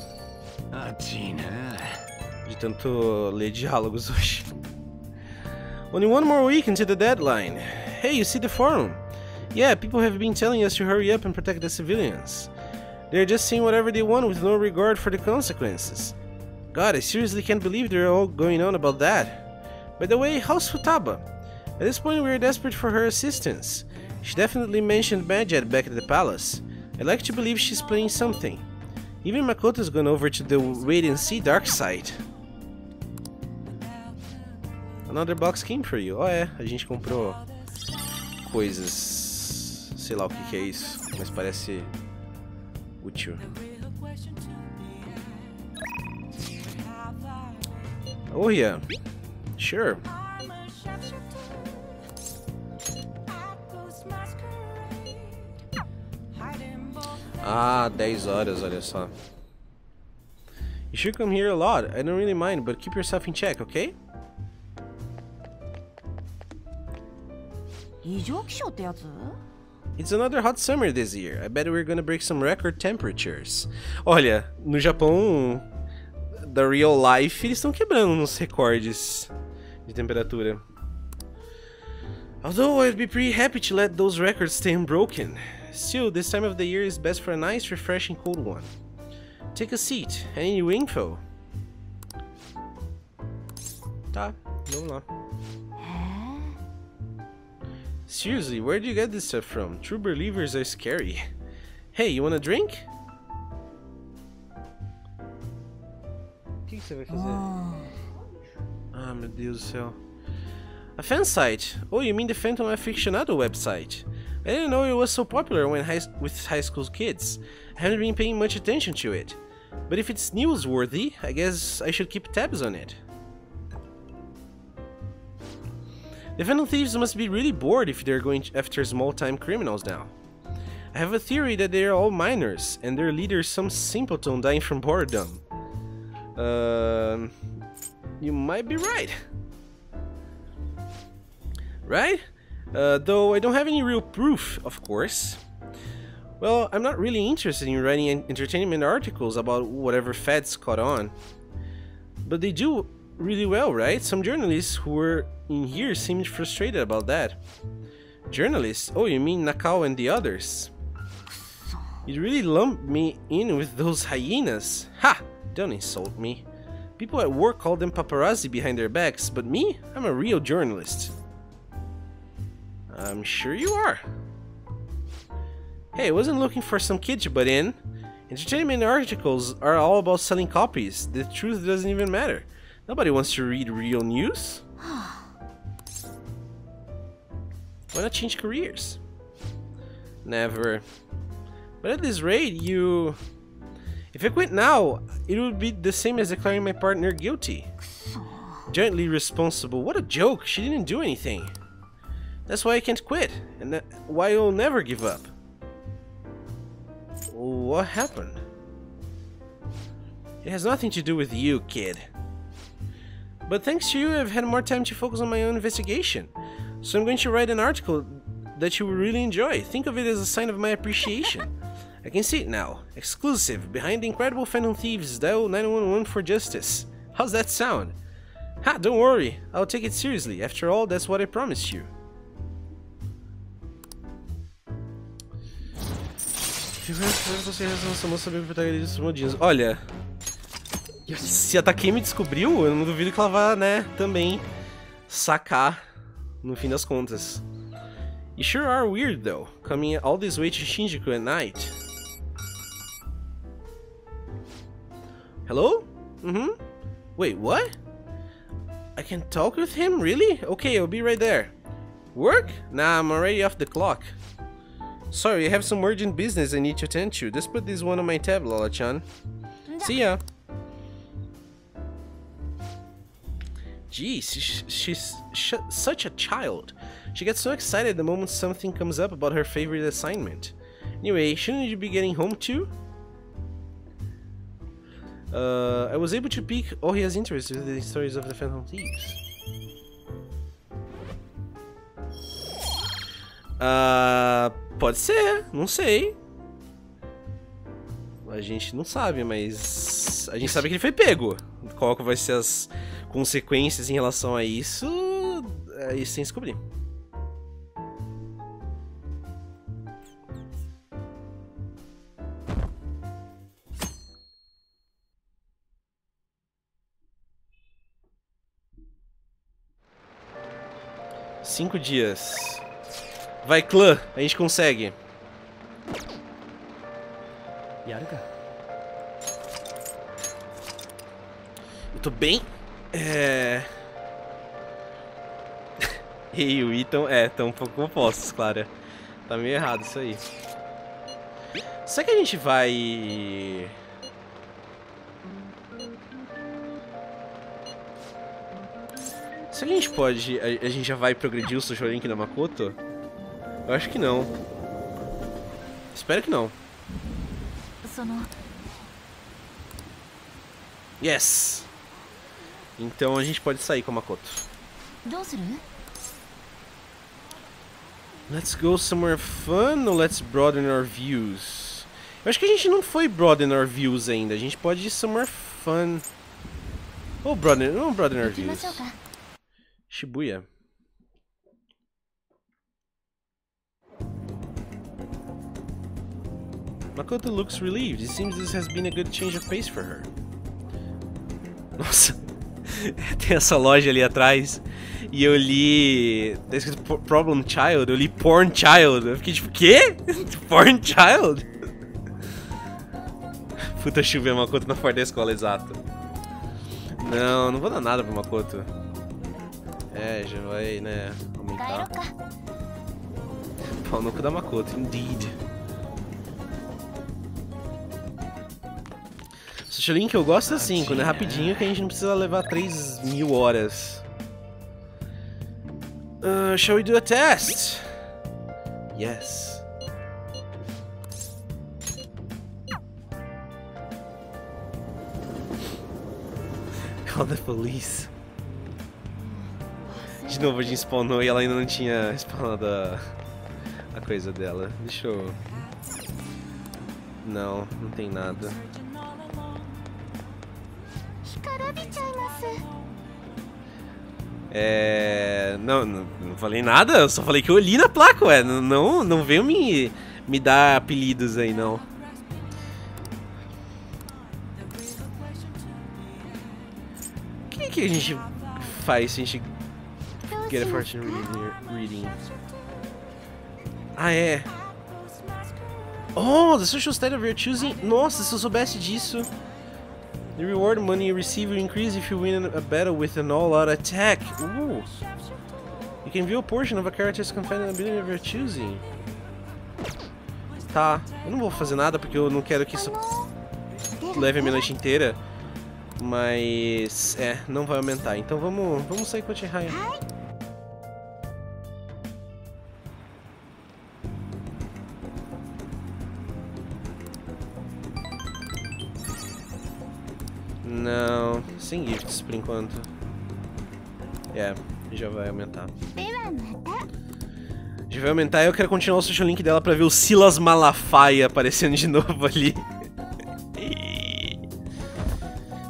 De tanto ler diálogos hoje. Only one more week until the deadline. Hey, you see the forum? Yeah, people have been telling us to hurry up and protect the civilians. They're just saying whatever they want with no regard for the consequences. God, I seriously can't believe they're all going on about that. By the way, how's Futaba? At this point we are desperate for her assistance. She definitely mentioned Medjed back at the palace. I'd like to believe she's planning something. Even Makoto's gone over to the wait-and-see dark side. Another box came for you. Oh é, a gente comprou coisas. Sei lá o que é isso, mas parece útil. Oh yeah, sure. Ah, 10 horas, olha só. You should come here a lot. I don't really mind, but keep yourself in check, okay? It's another hot summer this year. I bet we're gonna break some record temperatures. Olha, no Japão da real life, eles estão quebrando nos recordes de temperatura. Although I'd be pretty happy to let those records stay unbroken. Still, this time of the year is best for a nice, refreshing cold one. Take a seat. Any new info? Tá, vamos lá. Seriously, where do you get this stuff from? True believers are scary. Hey, you wanna drink? O que você vai fazer? Ah, meu Deus do céu. A fan site? Oh, you mean the Phantom Aficionado website? I didn't know it was so popular with high school kids. I haven't been paying much attention to it. But if it's newsworthy, I guess I should keep tabs on it. The Phantom Thieves must be really bored if they're going after small-time criminals now. I have a theory that they're all minors, and their leader is some simpleton dying from boredom. You might be right. Right? Though I don't have any real proof, of course. Well, I'm not really interested in writing entertainment articles about whatever fads caught on. But they do really well, right? Some journalists who were in here seemed frustrated about that. Journalists? Oh, you mean Nakao and the others? You really lumped me in with those hyenas? Ha! Don't insult me. People at work call them paparazzi behind their backs, but me? I'm a real journalist. I'm sure you are. Hey, I wasn't looking for some kid to butt in. Entertainment articles are all about selling copies. The truth doesn't even matter. Nobody wants to read real news. Why not change careers? Never. But at this rate, if I quit now, it would be the same as declaring my partner guilty. Jointly responsible. What a joke. She didn't do anything. That's why I can't quit, and why I'll never give up. What happened? It has nothing to do with you, kid. But thanks to you, I've had more time to focus on my own investigation. So I'm going to write an article that you will really enjoy. Think of it as a sign of my appreciation. I can see it now. Exclusive. Behind the incredible Phantom Thieves, dial 911 for justice. How's that sound? Ha, don't worry. I'll take it seriously. After all, that's what I promised you. Olha, se a Takemi descobriu, eu não duvido que ela vá, né, também sacar no fim das contas. You sure are weird though, coming all this way to Shinjuku at night. Hello? Wait, what? I can talk with him? Really? Okay, I'll be right there. Work? Nah, I'm already off the clock. Sorry, I have some urgent business I need to attend to. Just put this one on my tab, Lola-chan. See ya. Geez, she's such a child. She gets so excited the moment something comes up about her favorite assignment. Anyway, shouldn't you be getting home too? I was able to pique Ohia's interest with the stories of the Phantom Thieves. Pode ser, não sei. A gente não sabe, mas a gente sabe que ele foi pego. Qual que vai ser as consequências em relação a isso, é isso sem descobrir. Cinco dias. Vai, clã, a gente consegue. Eu tô bem. E o Ethan, tão um pouco opostos, Clara. Tá meio errado isso aí. Será que a gente vai... Será que a gente pode... A gente já vai progredir o Social Link da Makoto? Eu acho que não. Espero que não. Yes! Então a gente pode sair com a Makoto. Let's go somewhere fun ou let's broaden our views? Eu acho que a gente não foi broaden our views ainda. A gente pode ir somewhere fun. Ou broaden, não broaden our views. Shibuya. Makoto looks relieved. It seems this has been a good change of pace for her. Nossa, tem essa loja ali atrás e eu li... Tá escrito Problem Child, eu li Porn Child. Eu fiquei tipo, quê? Porn Child? Puta, choveu a Makoto na porta da escola, exato. Não, não vou dar nada pra Makoto. Já vai, né, aumentar. Pau no cu da Makoto, indeed. Social Link eu gosto assim, quando é rapidinho, que a gente não precisa levar 3.000 horas. Shall we do a test? Yes. Call the police. De novo a gente spawnou e ela ainda não tinha spawnado a coisa dela. Deixa eu... Não, não tem nada. Não falei nada, eu só falei que eu li na placa, ué. Não veio me dar apelidos aí, não. O que a gente faz se a gente get a fortune reading? Ah, é. Oh, the social state of your choosing. Nossa, se eu soubesse disso. The reward money you receive will increase if you win a battle with an all-out attack. Ooh. You can view a portion of a character's companion ability of your choosing. Tá, eu não vou fazer nada porque eu não quero que isso leve a minha noite inteira. Mas, não vai aumentar. Então vamos sair com a Chihaya. sem gifts por enquanto. É, já vai aumentar. Já vai aumentar e eu quero continuar o social link dela pra ver o Silas Malafaia aparecendo de novo ali.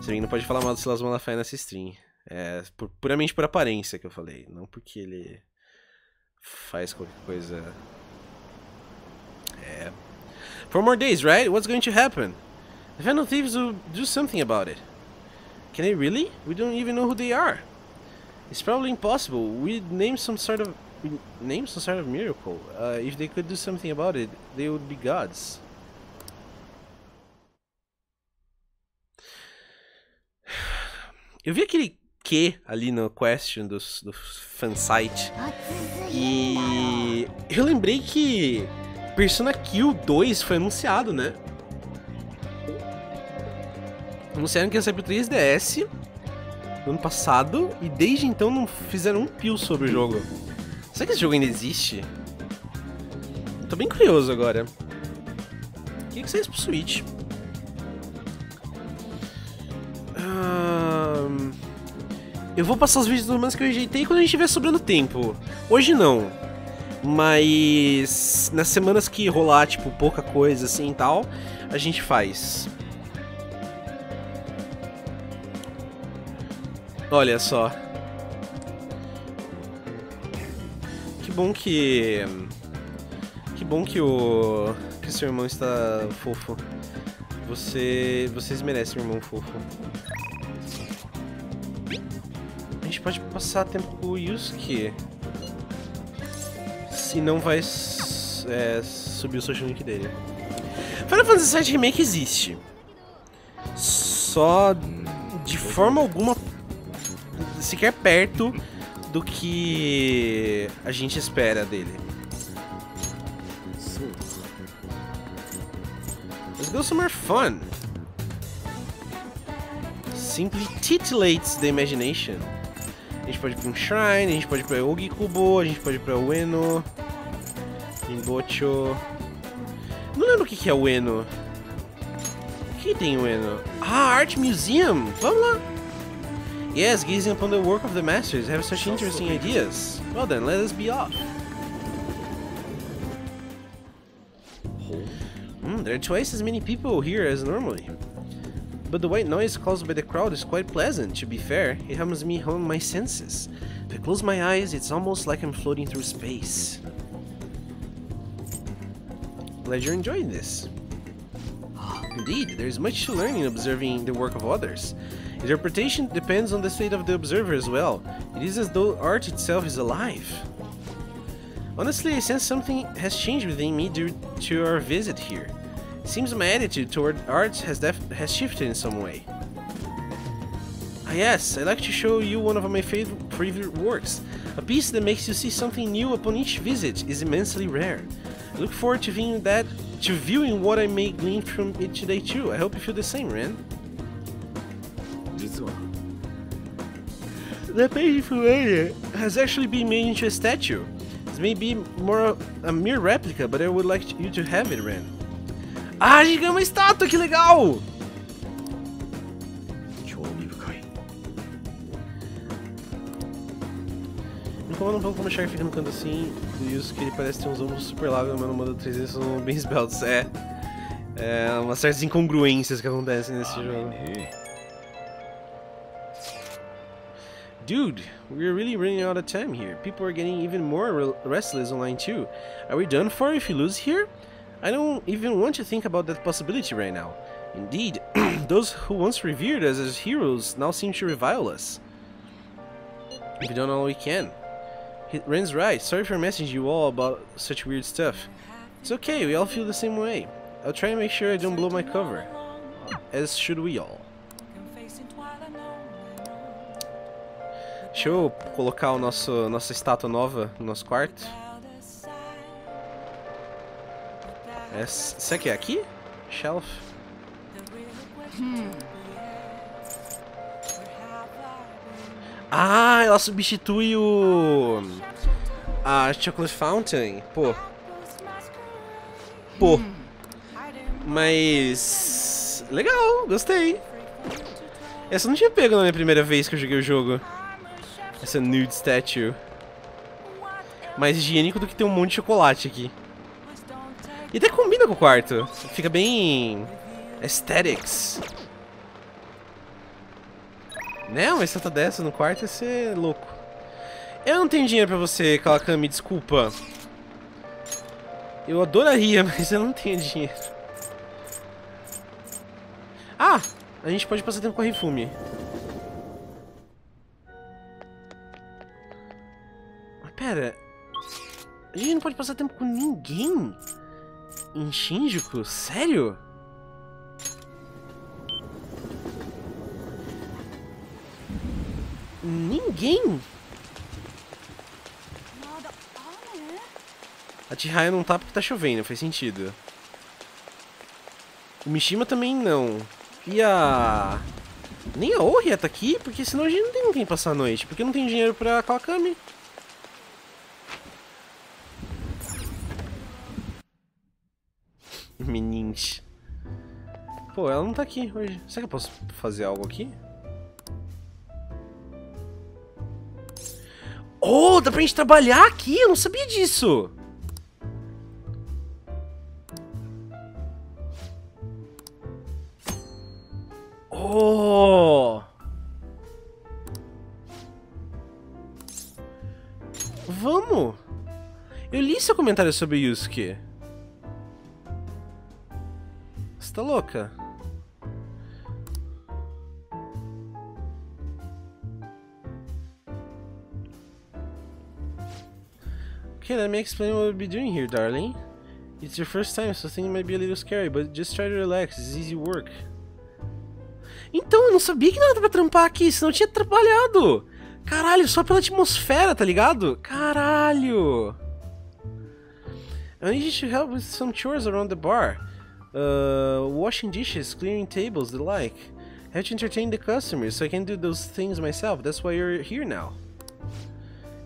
Você não pode falar mal do Silas Malafaia nessa stream. É puramente por aparência que eu falei, não porque ele faz qualquer coisa. É. 4 more days, right? What's going to happen? The Phantom Thieves will do something about it. Can they really? We don't even know who they are. It's probably impossible. We named some sort of miracle. If they could do something about it, they would be gods. Eu vi aquele Q ali no question do fansite e eu lembrei que Persona Q 2 foi anunciado, né? Anunciaram que ia sair pro 3DS no ano passado e desde então não fizeram um pio sobre o jogo. Será que esse jogo ainda existe? Tô bem curioso agora. O que sai pro Switch? Eu vou passar os vídeos do que eu rejeitei quando a gente tiver sobrando tempo. Hoje não. Mas nas semanas que rolar, tipo, pouca coisa assim e tal, a gente faz. Olha só. Que bom que o seu irmão está fofo. Vocês merecem um irmão fofo. A gente pode passar tempo com o Yusuke. Se não vai subir o social link dele. Final Fantasy VII Remake existe. Só de forma alguma sequer perto do que a gente espera dele. Let's go somewhere fun. Simply titillates the imagination. A gente pode ir pra um shrine, a gente pode ir pra Ogikubo, a gente pode ir pra Ueno, Rimbocho. Não lembro o que é Ueno. O que tem Ueno? Ah, Art Museum! Vamos lá! Yes, gazing upon the work of the masters, have such interesting ideas. Well then, let us be off. There are twice as many people here as normally. But the white noise caused by the crowd is quite pleasant, to be fair. It helps me hone my senses. If I close my eyes, it's almost like I'm floating through space. Glad you're enjoying this. Indeed, there is much to learn in observing the work of others. Interpretation depends on the state of the observer as well. It is as though art itself is alive. Honestly, I sense something has changed within me due to our visit here. It seems my attitude toward art has shifted in some way. Ah yes, I'd like to show you one of my favorite works. A piece that makes you see something new upon each visit is immensely rare. I look forward to viewing what I may glean from it today too. I hope you feel the same, Ren. The painful area has actually been made into a statue. This may be more a mere replica, but I would like you to have it, Ren. Ah, a gente ganhou uma estátua, que legal! Me incomoda um pouco como a Shark fica no canto assim, do Yusuke, que ele parece ter uns ombros super largos, mas no modo 3D são bem esbeltos. É umas certas incongruências que acontecem nesse jogo. Dude, we're really running out of time here. People are getting even more restless online too. Are we done for if we lose here? I don't even want to think about that possibility right now. Indeed, those who once revered us as heroes now seem to revile us. We've done all we can. Ren's right. Sorry for messaging you all about such weird stuff. It's okay, we all feel the same way. I'll try and make sure I don't blow my cover. As should we all. Deixa eu colocar o nossa estátua nova no nosso quarto. Será que é aqui? Shelf. Ah, ela substitui a Chocolate Fountain. Pô. Mas legal, gostei. Essa eu não tinha pego na minha primeira vez que eu joguei o jogo. Essa nude statue. Mais higiênico do que ter um monte de chocolate aqui. E até combina com o quarto. Fica bem... aesthetics. Né? Uma estátua dessa no quarto ia ser louco. Eu não tenho dinheiro pra você, Kawakami, desculpa. Eu adoraria, mas eu não tenho dinheiro. Ah! A gente pode passar tempo com a Hifumi. Mas pera... A gente não pode passar tempo com ninguém? Em Shinjuku? Sério? Ninguém? A Chihaya não tá porque tá chovendo, faz sentido. O Mishima também não. E a... Nem a Ohria tá aqui, porque senão a gente não tem com quem passar a noite. Porque não tem dinheiro pra Kawakami. Meninte. Pô, ela não tá aqui hoje. Será que eu posso fazer algo aqui? Oh, dá pra gente trabalhar aqui? Eu não sabia disso. Oh. Vamos. Eu li seu comentário sobre Yusuke. Você tá louca? Okay, let me explain what we'll be doing here, darling. It's your first time, so things might be a little scary, but just try to relax, it's easy work. Então, eu não sabia que não dava pra trampar aqui, senão eu tinha trabalhado. Caralho, só pela atmosfera, tá ligado? Caralho. I need you to help with some chores around the bar. Washing dishes, clearing tables, the like. I have to entertain the customers, so I can do those things myself. That's why you're here now.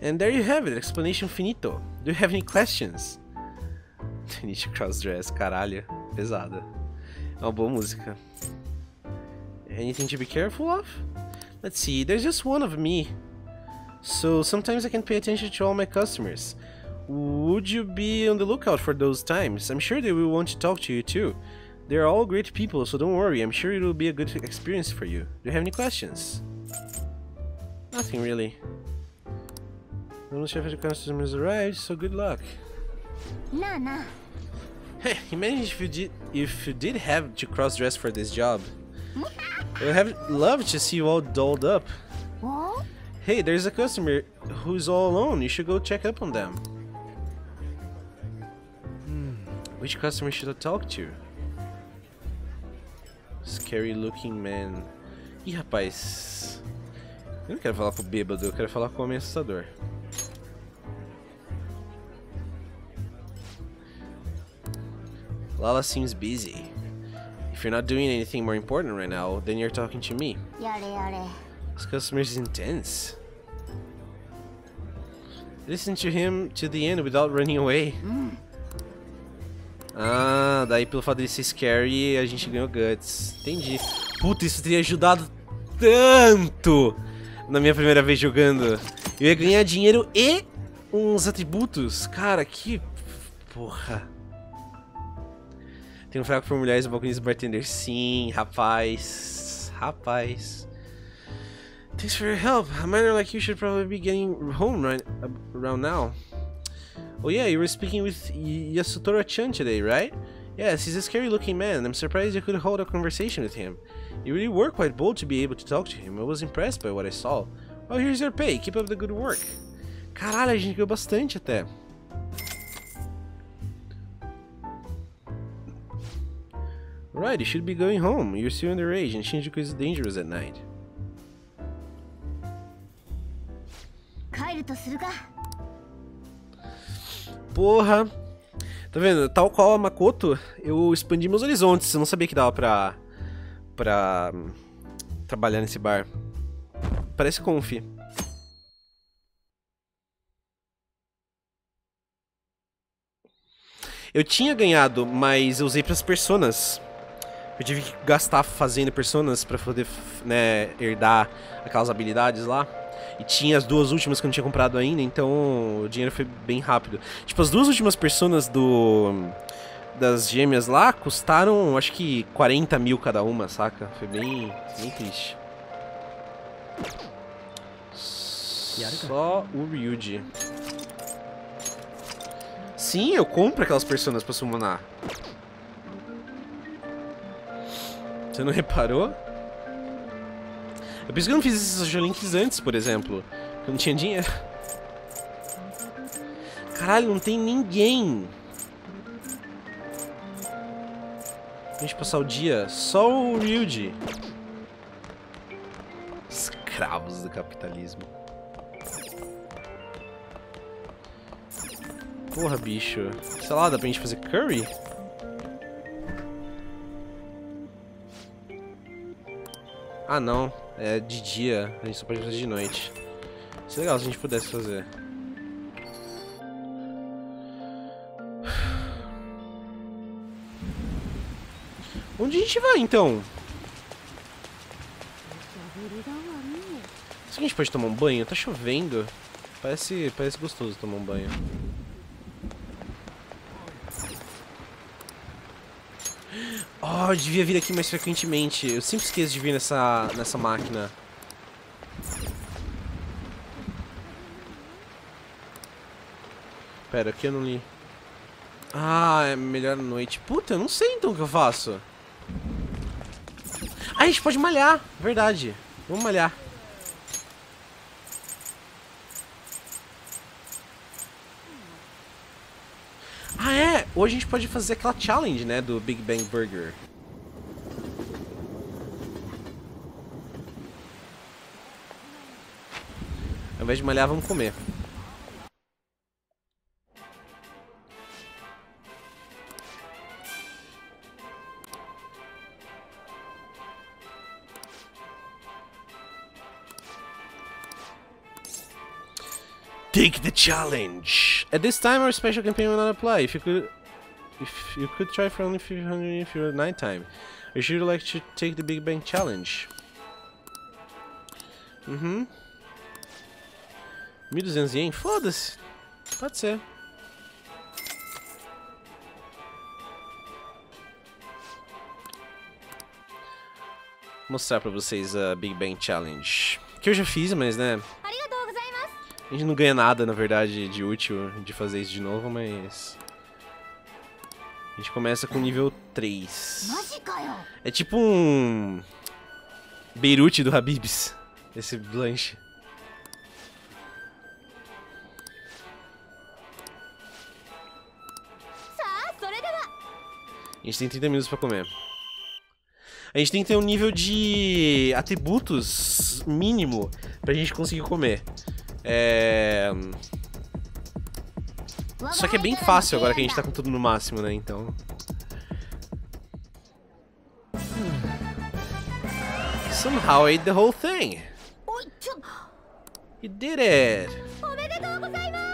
And there you have it, explanation finito. Do you have any questions? I need to cross-dress, caralho. Pesada. É uma boa música. Anything to be careful of? Let's see, there's just one of me. So sometimes I can pay attention to all my customers. Would you be on the lookout for those times? I'm sure they will want to talk to you too. They're all great people, so don't worry. I'm sure it will be a good experience for you. Do you have any questions? Nothing really. Almost half of the customers arrived, so good luck. Nah. Hey, imagine if you did have to cross-dress for this job. I would have loved to see you all dolled up. What? Hey, there's a customer who's all alone. You should go check up on them. Which customer should I talk to? Scary looking man. Ih, rapaz. Eu não quero falar com o bêbado, eu quero falar com o homem assustador. Lala seems busy. If you're not doing anything more important right now, then you're talking to me. Yare. This customer is intense. Listen to him to the end without running away. Ah, daí pelo fato de ser scary, a gente ganhou Guts. Entendi. Puta, isso teria ajudado tanto na minha primeira vez jogando. Eu ia ganhar dinheiro e uns atributos. Cara, que porra. Tem um fraco por mulheres, balconista bartender. Sim, rapaz. Thanks for your help. A miner like you should probably be getting home right around now. Oh yeah, you were speaking with Yasutaro-chan today, right? Yes, he's a scary looking man. I'm surprised you could hold a conversation with him. You really were quite bold to be able to talk to him. I was impressed by what I saw. Well, here's your pay. Keep up the good work. Caralho, a gente ganhou bastante até. Right, you should be going home. You're still underage and Shinjuku is dangerous at night. Porra! Tá vendo? Tal qual a Makoto, eu expandi meus horizontes. Eu não sabia que dava pra trabalhar nesse bar. Parece conf. Eu tinha ganhado, mas eu usei pras personas. Eu tive que gastar fazendo personas pra poder, né, herdar aquelas habilidades lá. E tinha as duas últimas que eu não tinha comprado ainda, então o dinheiro foi bem rápido. Tipo, as duas últimas personas das gêmeas lá custaram, acho que 40 mil cada uma, saca? Foi bem triste. Só o Ryuji. Sim, eu compro aquelas personas pra summonar. Você não reparou? É por isso que eu não fiz esses social links antes, por exemplo. Porque eu não tinha dinheiro. Caralho, não tem ninguém. Pra gente passar o dia. Só o Ryuji. Escravos do capitalismo. Porra, bicho. Sei lá, dá pra gente fazer curry? Ah, não. É de dia. A gente só pode fazer de noite. Isso é legal se a gente pudesse fazer. Onde a gente vai, então? Será que a gente pode tomar um banho? Tá chovendo. Parece gostoso tomar um banho. Oh, eu devia vir aqui mais frequentemente. Eu sempre esqueço de vir nessa máquina. Pera, aqui eu não li. Ah, é melhor à noite. Puta, eu não sei então o que eu faço. Ah, a gente pode malhar. Verdade. Vamos malhar. Ah, é? Hoje a gente pode fazer aquela challenge, né? Do Big Bang Burger. Ao invés de malhar, vamos comer. Take the challenge. At this time, our special campaign will not apply. If you could try for only 500 if you're at nighttime. I should like to take the Big Bang challenge. 1.200 yen? Foda-se. Pode ser. Vou mostrar pra vocês a Big Bang Challenge. Que eu já fiz, mas né... A gente não ganha nada, na verdade, de útil de fazer isso de novo, mas... A gente começa com nível 3. É tipo um... Beirute do Habib's. Esse lanche. A gente tem 30 minutos pra comer. A gente tem que ter um nível de atributos mínimo pra gente conseguir comer. Só que é bem fácil agora que a gente tá com tudo no máximo, né? Então... Somehow I ate the whole thing. You did it.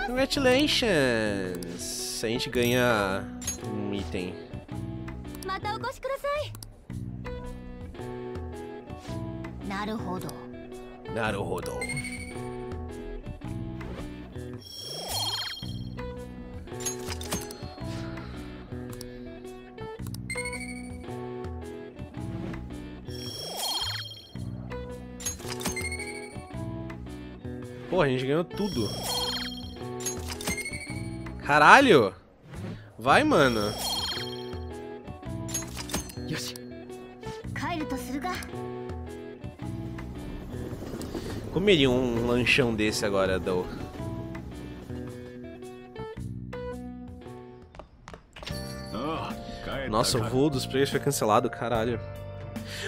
Congratulations. A gente ganha um item. Naruhodo. Porra, a gente ganhou tudo. Caralho! Vai, mano. Comeria um lanchão desse agora, Dou. Nossa, o voo dos players foi cancelado, caralho.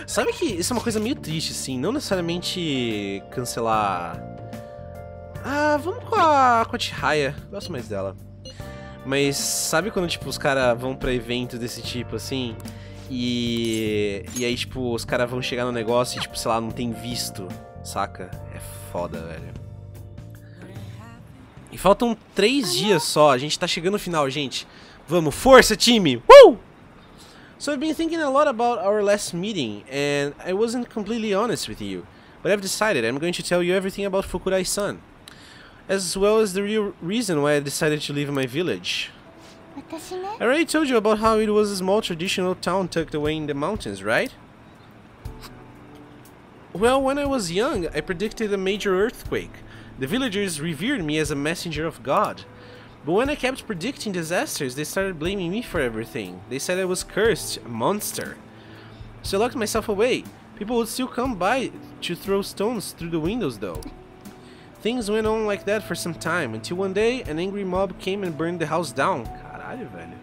Sabe que isso é uma coisa meio triste, assim. Não necessariamente cancelar... Ah, vamos com a Chihaya. Gosto mais dela. Mas sabe quando, tipo, os caras vão pra eventos desse tipo, assim? E aí, tipo, os caras vão chegar no negócio e, tipo, sei lá, não tem visto, saca? É foda, velho. E faltam 3 dias só. A gente tá chegando no final, gente. Vamos, força, time! So I've been thinking a lot about our last meeting, and I wasn't completely honest with you. But I've decided I'm going to tell you everything about Fukurai-san, as well as the real reason why I decided to leave my village. 私ね I already told you about how it was a small traditional town tucked away in the mountains, right? Well, when I was young, I predicted a major earthquake. The villagers revered me as a messenger of God. But when I kept predicting disasters, they started blaming me for everything. They said I was cursed, a monster. So I locked myself away. People would still come by to throw stones through the windows though. Things went on like that for some time, until one day an angry mob came and burned the house down. Caralho, velho.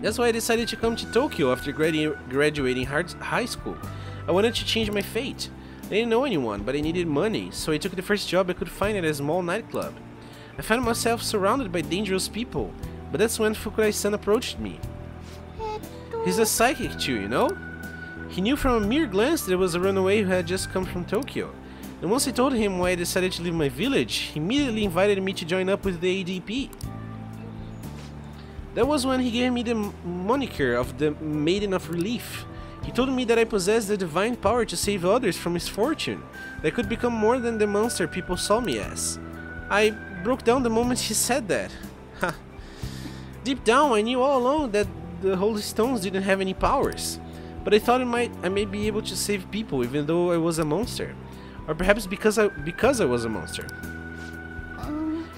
That's why I decided to come to Tokyo after graduating high school. I wanted to change my fate. I didn't know anyone, but I needed money, so I took the first job I could find at a small nightclub. I found myself surrounded by dangerous people, but that's when Fukurai-san approached me. He's a psychic too, you know? He knew from a mere glance that I was a runaway who had just come from Tokyo. And once I told him why I decided to leave my village, he immediately invited me to join up with the ADP. That was when he gave me the moniker of the Maiden of Relief. He told me that I possessed the divine power to save others from misfortune, that I could become more than the monster people saw me as. I broke down the moment he said that. Ha. Deep down, I knew all along that the Holy Stones didn't have any powers, but I thought I might be able to save people even though I was a monster, or perhaps because I was a monster.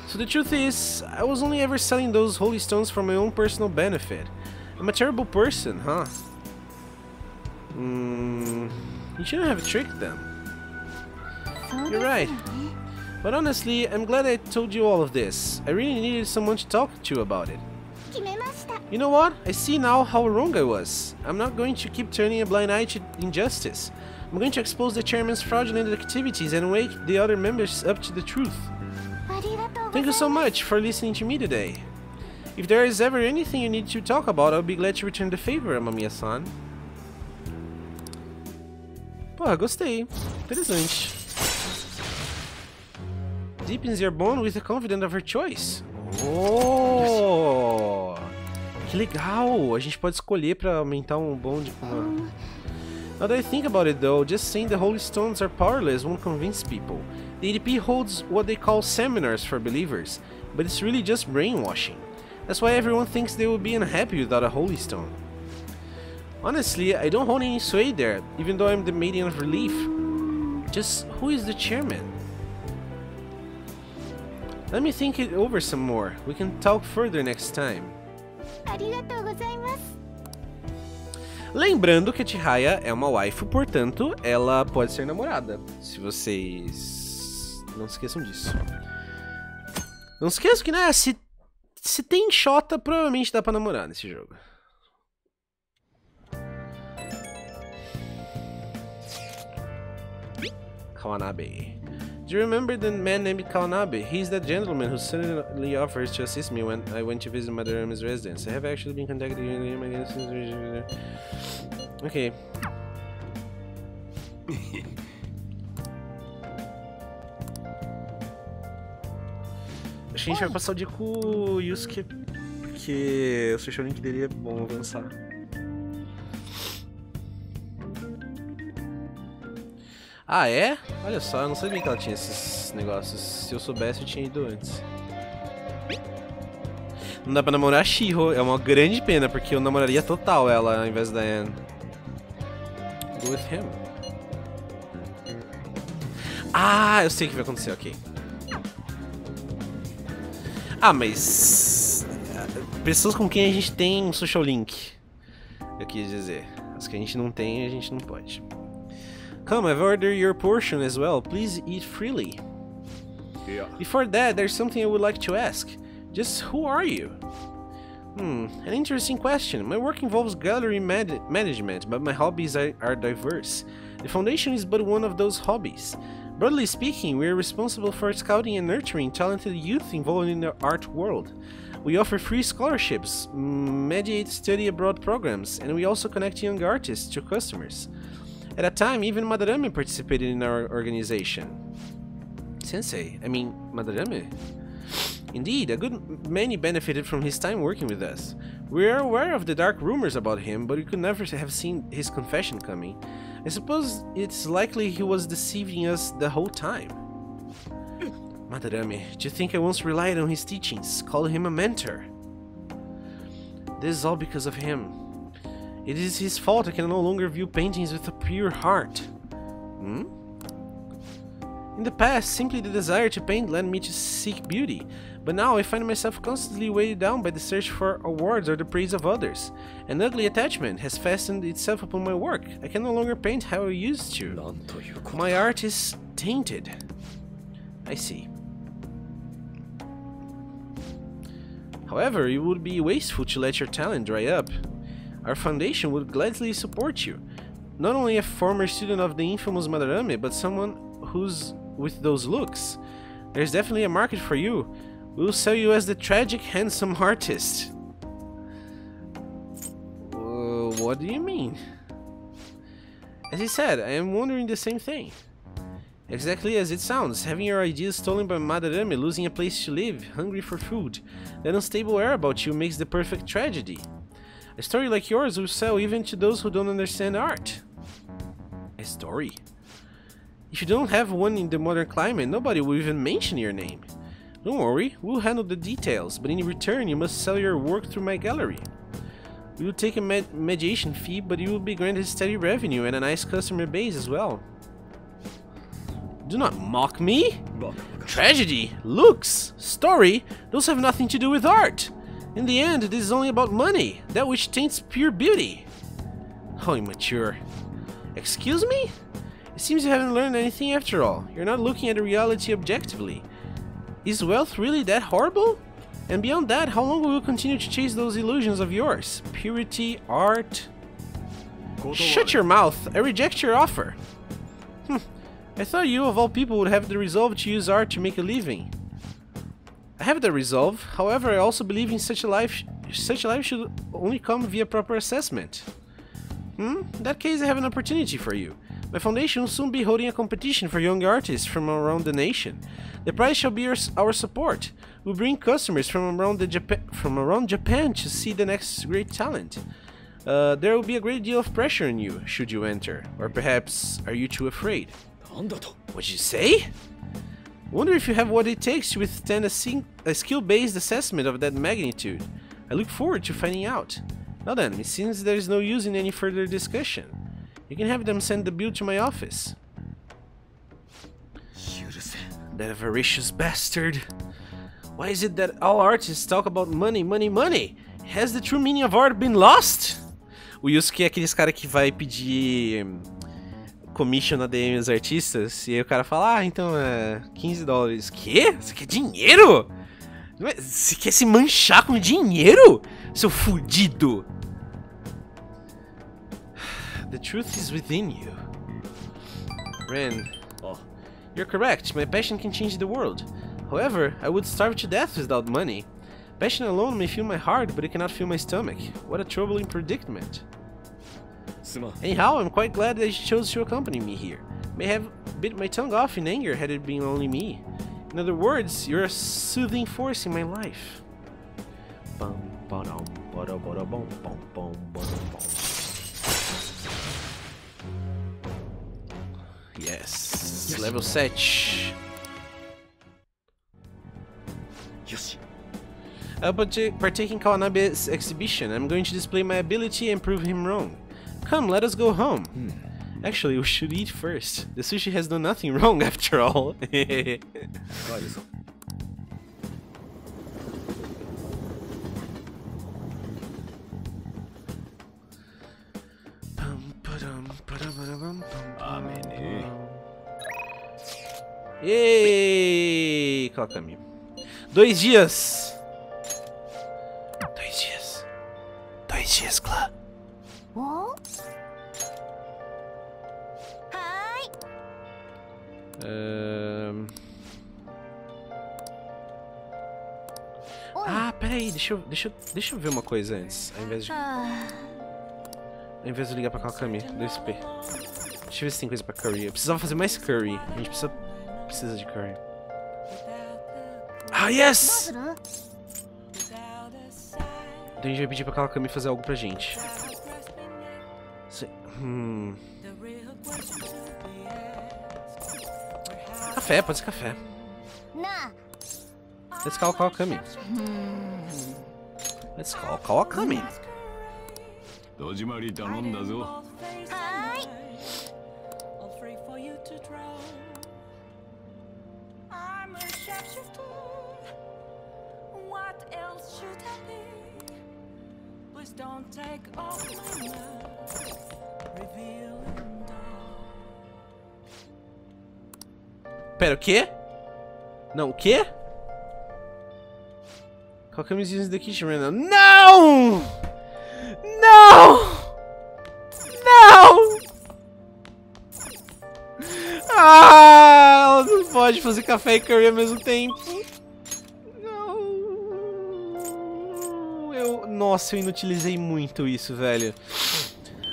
So the truth is, I was only ever selling those Holy Stones for my own personal benefit. I'm a terrible person, huh? You shouldn't have tricked them. You're right. But honestly, I'm glad I told you all of this. I really needed someone to talk to about it. You know what? I see now how wrong I was. I'm not going to keep turning a blind eye to injustice. I'm going to expose the chairman's fraudulent activities and wake the other members up to the truth. Thank you so much for listening to me today. If there is ever anything you need to talk about, I'll be glad to return the favor, Amamiya-san. Porra, gostei. Interessante. Deepens your bond with the confidant of her choice. Oh! Que legal! A gente pode escolher pra aumentar um bond com uma... Now that I think about it though, just saying the Holy Stones are powerless won't convince people. The ADP holds what they call seminars for believers, but it's really just brainwashing. That's why everyone thinks they will be unhappy without a Holy Stone. Honestly, I don't hold any sway there, even though I'm the Maiden of Relief. Just, who is the chairman? Let me think it over some more. We can talk further next time. Lembrando que a Chihaya é uma waifu, portanto, ela pode ser namorada. Se vocês não se esqueçam disso. Não se esqueçam que, né, se tem Shota, provavelmente dá pra namorar nesse jogo. Kawanabe. Do you remember the man named Kawanabe? He's that gentleman who suddenly offers to assist me when I went to visit Mother Ami's residence. I have actually been contacted him again since... Okay. Acho que a gente vai passar o dia com o Yusuke, porque o social link dele é bom avançar. Ah, é? Olha só, eu não sabia que ela tinha esses negócios. Se eu soubesse, eu tinha ido antes. Não dá pra namorar a Shiro, é uma grande pena, porque eu namoraria total ela ao invés da Anne. Go with him. Ah, eu sei o que vai acontecer, ok. Ah, mas... pessoas com quem a gente tem um social link, eu quis dizer. As que a gente não tem, a gente não pode. Come, I've ordered your portion as well. Please eat freely. Yeah. Before that, there's something I would like to ask. Just who are you? An interesting question. My work involves gallery management, but my hobbies are diverse. The foundation is but one of those hobbies. Broadly speaking, we are responsible for scouting and nurturing talented youth involved in the art world. We offer free scholarships, mediate study abroad programs, and we also connect young artists to customers. At a time, even Madarame participated in our organization. Sensei, I mean, Madarame? Indeed, a good many benefited from his time working with us. We are aware of the dark rumors about him, but we could never have seen his confession coming. I suppose it's likely he was deceiving us the whole time. Madarame, do you think I once relied on his teachings, called him a mentor? This is all because of him. It is his fault I can no longer view paintings with a pure heart. Hmm? In the past, simply the desire to paint led me to seek beauty, but now I find myself constantly weighed down by the search for awards or the praise of others. An ugly attachment has fastened itself upon my work. I can no longer paint how I used to. My art is tainted. I see. However, it would be wasteful to let your talent dry up. Our foundation would gladly support you. Not only a former student of the infamous Madarame, but someone who's with those looks. There's definitely a market for you. We'll sell you as the tragic, handsome artist. What do you mean? As he said, I am wondering the same thing. Exactly as it sounds, having your ideas stolen by Madarame, losing a place to live, hungry for food. That unstable air about you makes the perfect tragedy. A story like yours will sell even to those who don't understand art. A story? If you don't have one in the modern climate, nobody will even mention your name. Don't worry, we'll handle the details, but in return you must sell your work through my gallery. We will take a mediation fee, but you will be granted steady revenue and a nice customer base as well. Do not mock me! Tragedy, looks, story, those have nothing to do with art. In the end, this is only about money, that which taints pure beauty. How immature. Excuse me? It seems you haven't learned anything after all. You're not looking at the reality objectively. Is wealth really that horrible? And beyond that, how long will you continue to chase those illusions of yours? Purity, art... Shut your mouth! I reject your offer! I thought you, of all people, would have the resolve to use art to make a living. I have the resolve, however I also believe in such a life should only come via proper assessment. In that case I have an opportunity for you. My foundation will soon be holding a competition for young artists from around the nation. The prize shall be our support. We'll bring customers from around Japan to see the next great talent. There will be a great deal of pressure on you, should you enter. Or perhaps, are you too afraid? What'd you say? Wonder if you have what it takes to withstand a skill-based assessment of that magnitude. I look forward to finding out. Now then, it seems there is no use in any further discussion. You can have them send the bill to my office. That avaricious bastard. Why is it that all artists talk about money, money, money? Has the true meaning of art been lost? O Yusuke é aqueles cara que vai pedir commission na DM dos artistas, e aí o cara fala, ah, então é $15. Quê? Você quer dinheiro? Você quer se manchar com dinheiro? Seu fudido! The truth is within you. Ren, you're correct, my passion can change the world. However, I would starve to death without money. Passion alone may fill my heart, but it cannot fill my stomach. What a troubling predicament. Anyhow, I'm quite glad that you chose to accompany me here. May have bit my tongue off in anger had it been only me. In other words, you're a soothing force in my life. Yes, level 7. I'll partake in Kawanabe's exhibition. I'm going to display my ability and prove him wrong. Come, let us go home. Actually, we should eat first. The sushi has done nothing wrong after all. Yay! Coloca-me. 2 dias. 2 dias. 2 dias, Clã. Ah, peraí, deixa eu ver uma coisa antes. Ao invés de ligar pra Kawakami, 2P. Deixa eu ver se tem coisa pra curry. Eu precisava fazer mais curry. A gente precisa de curry. Ah, どう yes! する？ Então a gente vai pedir pra Kawakami fazer algo pra gente. Café, pode ser café. な Let's call Kawakami. Let's call Kawakami. 戸締まり頼んだぞ。あ。はーい。 Pera, o quê? Não, o quê? Kawakami's using the kitchen right now. Não! Não! Não! Ah! Ela não pode fazer café e curry ao mesmo tempo. Não! Nossa, eu inutilizei muito isso, velho.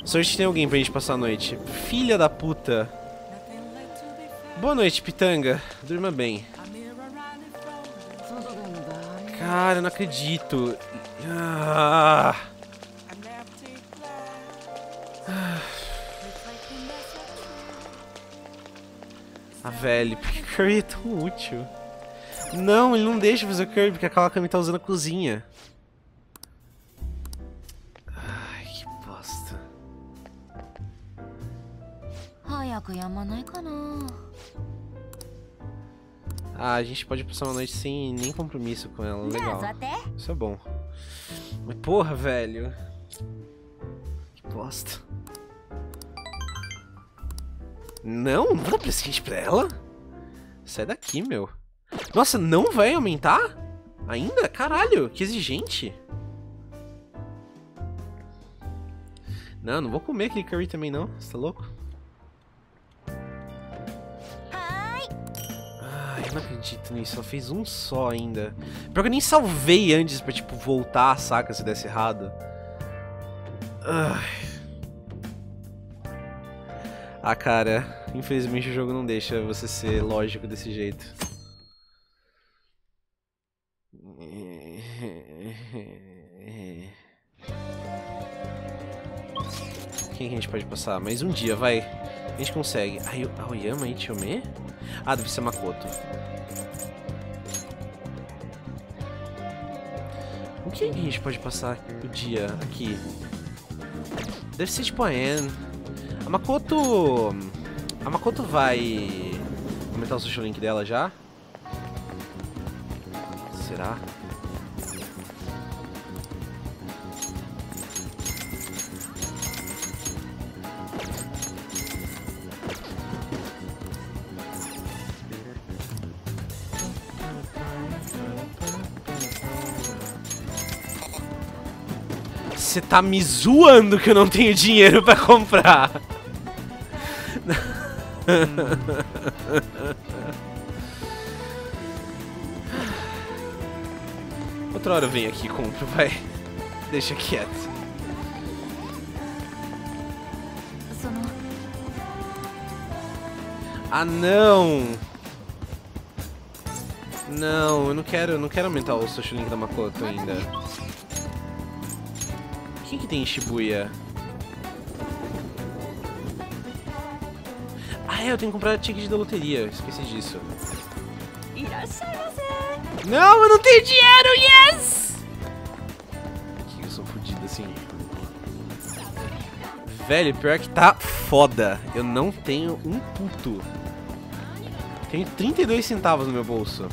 Sorte tem alguém pra gente passar a noite. Filha da puta. Boa noite, Pitanga. Durma bem. Cara, eu não acredito. Ah, velho, porque curry é tão útil. Não, ele não deixa fazer o curry porque a Kawakami tá usando a cozinha. Ai, que bosta. 早くやまないかな。 Ah, a gente pode passar uma noite sem nem compromisso com ela, legal. Isso é bom. Mas porra, velho. Que bosta. Não, não vou dar presente pra ela. Sai daqui, meu. Nossa, não vai aumentar? Ainda? Caralho, que exigente. Não, não vou comer aquele curry também não, você tá louco? Eu não acredito nisso, ela fez um só ainda. Pior que eu nem salvei antes pra, tipo, voltar, saca, se desse errado. Ah, cara, infelizmente o jogo não deixa você ser lógico desse jeito. Quem que a gente pode passar? Mais um dia, vai. A gente consegue. Aoyama Ichome? Ah, deve ser Makoto. Com quem que a gente pode passar o dia aqui? Deve ser tipo a Anne. A Makoto... A Makoto vai... aumentar o social link dela já? Será? Você tá me zoando que eu não tenho dinheiro pra comprar. Outra hora eu venho aqui e compro, vai. Deixa quieto. Ah, não! Não, eu não quero aumentar o social link da Makoto ainda. Quem que tem em Shibuya? Ah, eu tenho que comprar ticket da loteria. Esqueci disso. Não, eu não tenho dinheiro, yes! Que eu sou fodido assim. Velho, pior que tá foda. Eu não tenho um puto. Tenho 32 centavos no meu bolso.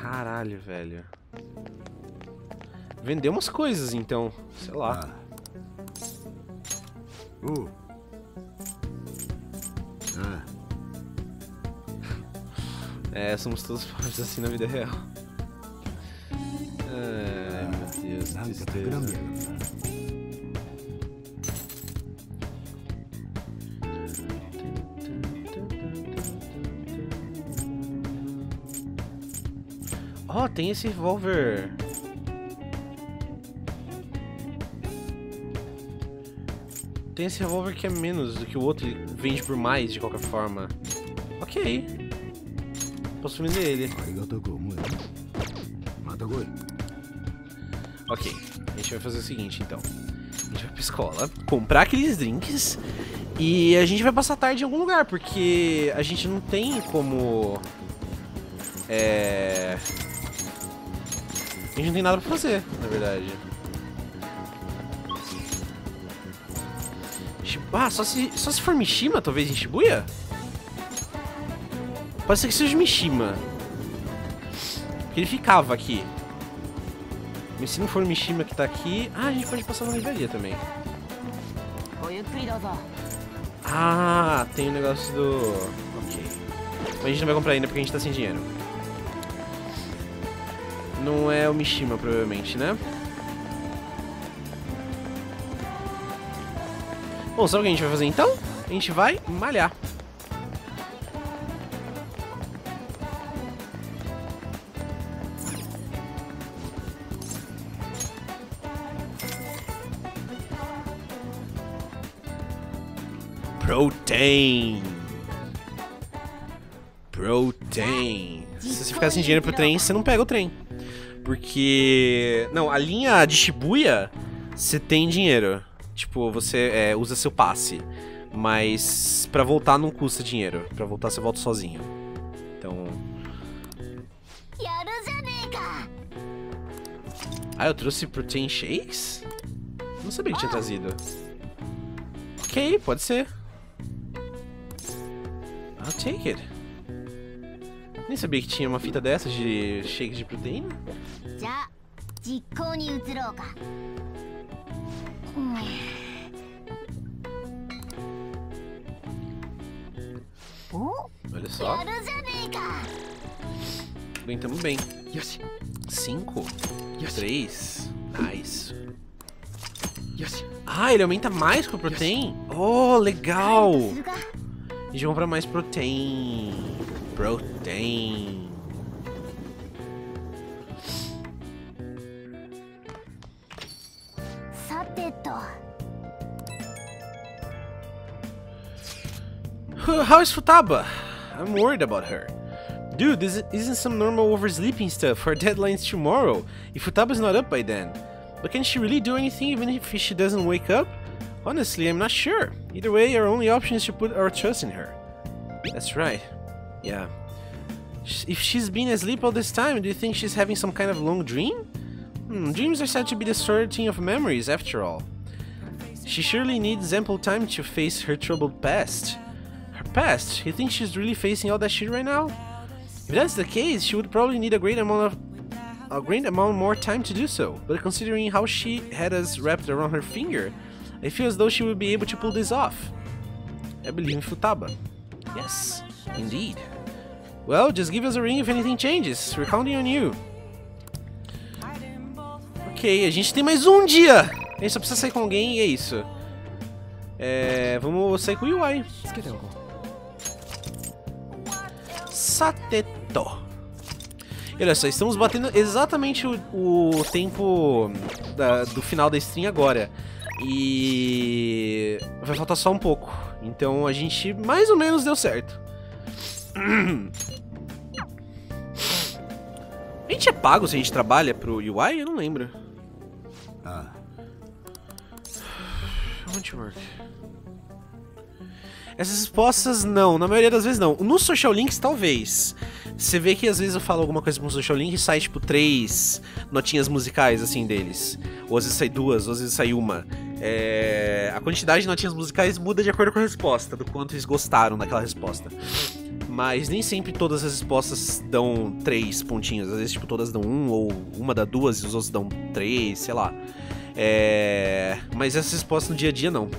Caralho, velho. Vender umas coisas, então. Sei lá. É, somos todos pobres assim na vida real. Ai, meu Deus, que tristeza. Oh, tem esse revólver. tem esse revólver que é menos do que o outro, ele vende por mais de qualquer forma. Ok. Posso vender ele. Ok, a gente vai fazer o seguinte então. A gente vai pra escola, comprar aqueles drinks e a gente vai passar a tarde em algum lugar, porque a gente não tem como... A gente não tem nada pra fazer, na verdade. Ah, só se for Mishima, talvez em Shibuya? Pode ser que seja Mishima. Porque ele ficava aqui. Mas se não for Mishima que tá aqui... Ah, a gente pode passar na livraria também. Ah, tem o negócio do... Ok. Mas a gente não vai comprar ainda porque a gente tá sem dinheiro. Não é o Mishima, provavelmente, né? Bom, sabe o que a gente vai fazer então? A gente vai malhar. Protein. Se você ficar sem dinheiro pro trem, você não pega o trem. Porque... Não, a linha de Shibuya, você tem dinheiro. Tipo, você usa seu passe. Mas pra voltar não custa dinheiro. Pra voltar você volta sozinho. Então... Ah, eu trouxe protein shakes? Não sabia que tinha trazido. Ok, pode ser. I'll take it. Nem sabia que tinha uma fita dessas de shakes de proteína. Olha só. Aguentamos bem. 5, 3. Nice. Ah, ele aumenta mais com o protein? Oh, legal. A gente vai comprar mais protein. How is Futaba? I'm worried about her. Dude, this isn't some normal oversleeping stuff. Her deadline's tomorrow. If Futaba's not up by then. But can she really do anything even if she doesn't wake up? Honestly, I'm not sure. Either way, our only option is to put our trust in her. That's right. Yeah. If she's been asleep all this time, do you think she's having some kind of long dream? Dreams are said to be the sorting of memories, after all. She surely needs ample time to face her troubled past. Her past? You think she's really facing all that shit right now? If that's the case, she would probably need a great amount more time to do so. But considering how she had us wrapped around her finger, I feel as though she would be able to pull this off. I believe in Futaba. Yes, indeed. Well, just give us a ring if anything changes. We're counting on you. Ok, a gente tem mais um dia. A gente só precisa sair com alguém e é isso. Vamos sair com o UI. Sateto. E olha só, estamos batendo exatamente o tempo do final da stream agora. E vai faltar só um pouco. Então a gente mais ou menos deu certo. A gente é pago se a gente trabalha pro UI? Eu não lembro. Essas respostas não, na maioria das vezes não. No Social Links talvez. Você vê que às vezes eu falo alguma coisa com o Social Link e sai tipo 3 notinhas musicais assim deles. Ou às vezes sai 2, ou às vezes sai uma. A quantidade de notinhas musicais muda de acordo com a resposta, do quanto eles gostaram daquela resposta. Mas nem sempre todas as respostas dão 3 pontinhos. Às vezes tipo todas dão 1, ou uma dá 2 e os outros dão 3, sei lá. Mas essas respostas no dia a dia não.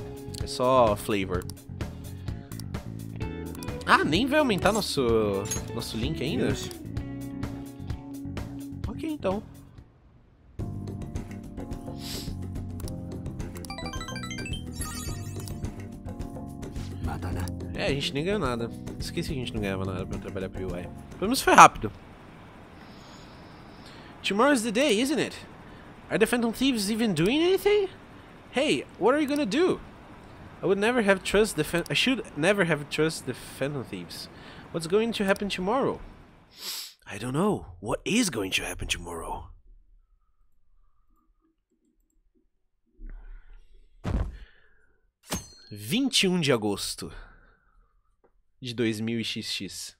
É só flavor. Ah, nem vai aumentar nosso link ainda? Yes. Ok, então. A gente nem ganhou nada. Esqueci que a gente não ganhava nada pra trabalhar pro UI. Pelo menos foi rápido. Tomorrow's the day, isn't it? Are the Phantom Thieves even doing anything? Hey, what are you gonna do? I would never have trust the I should never have trust the Phantom Thieves. What's going to happen tomorrow? I don't know. What is going to happen tomorrow? (21 de agosto de 2000XX).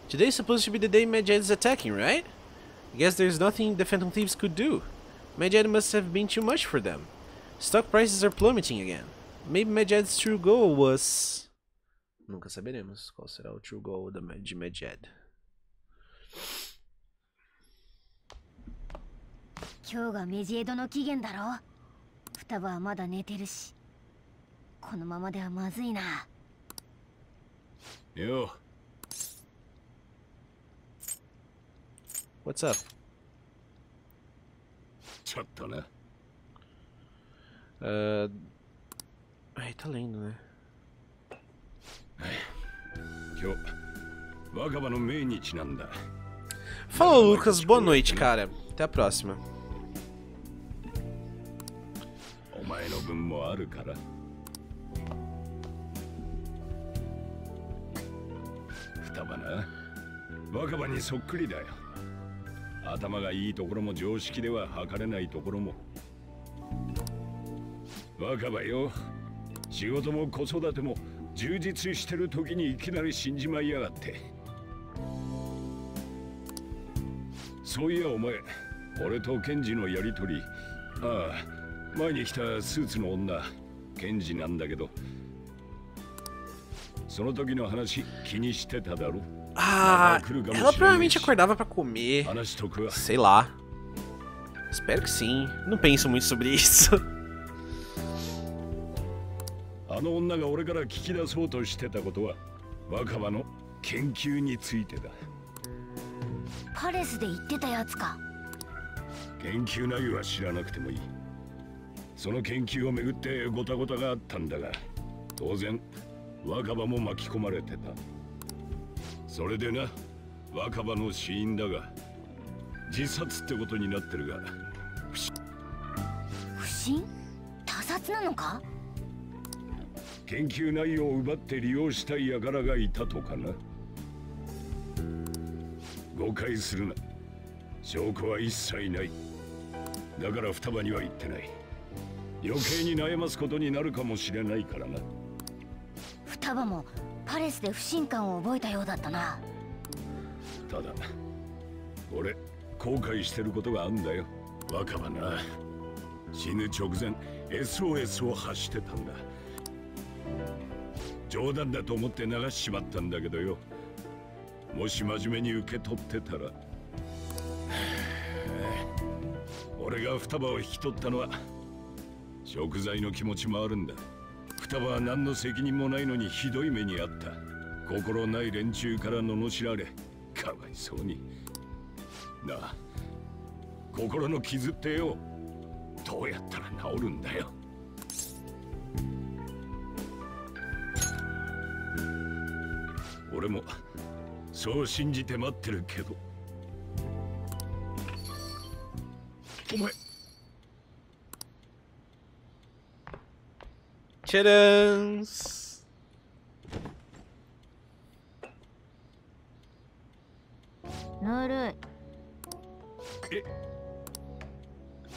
Today's supposed to be the day Medjed is attacking, right? I guess there's nothing the Phantom Thieves could do. Medjed must have been too much for them. Stock prices are plummeting again. Maybe Medjed's true goal was... Nunca saberemos qual será o true goal de Medjed. 今日がメジエドの期限だろ。双葉はまだ寝てるし、このままではまずいな。よ。What's up? ちょっとな。Ai, tá lendo, né? 今日、若葉の命日なんだ。Falou, Lucas. Boa noite, cara. Até a próxima. お前の分もあるから。双葉な、若葉にそっくりだよ。頭がいいところも常識では測れないところも。若葉よ、仕事も子育ても充実してる時にいきなり死んじまいやがって。そういやお前、俺とケンジのやりとり、ああ、前に来たスーツの女、ケンジなんだけど、その時の話気にしてただろ。Ah, ela provavelmente acordava pra comer. Sei lá. Espero que sim. Não penso muito sobre isso. あの女が俺から聞き出そうとしてたことは、若葉の研究についてだ。パレスで言ってたやつか。研究内容は知らなくてもいい。その研究をめぐってゴタゴタがあったんだが、当然若葉も巻き込まれてた。それでな、若葉の死因だが、自殺ってことになってるが。不審？他殺なのか？研究内容を奪って利用したい輩がいたとかな。誤解するな。証拠は一切ない。だから双葉には言ってない。余計に悩ますことになるかもしれないからな。双葉もパレスで不信感を覚えたようだったな。ただ俺後悔してることがあんだよ。若葉な、死ぬ直前 SOS を発してたんだ。冗談だと思って流しちまったんだけどよ。もし真面目に受け取ってたら俺が双葉を引き取ったのは贖罪の気持ちもあるんだ。双葉は何の責任もないのにひどい目にあった。心ない連中から罵られ、かわいそうに。なあ、心の傷ってよ、どうやったら治るんだよ。俺もそう信じて待ってるけど。お前。Tcharam! ぬるい。え、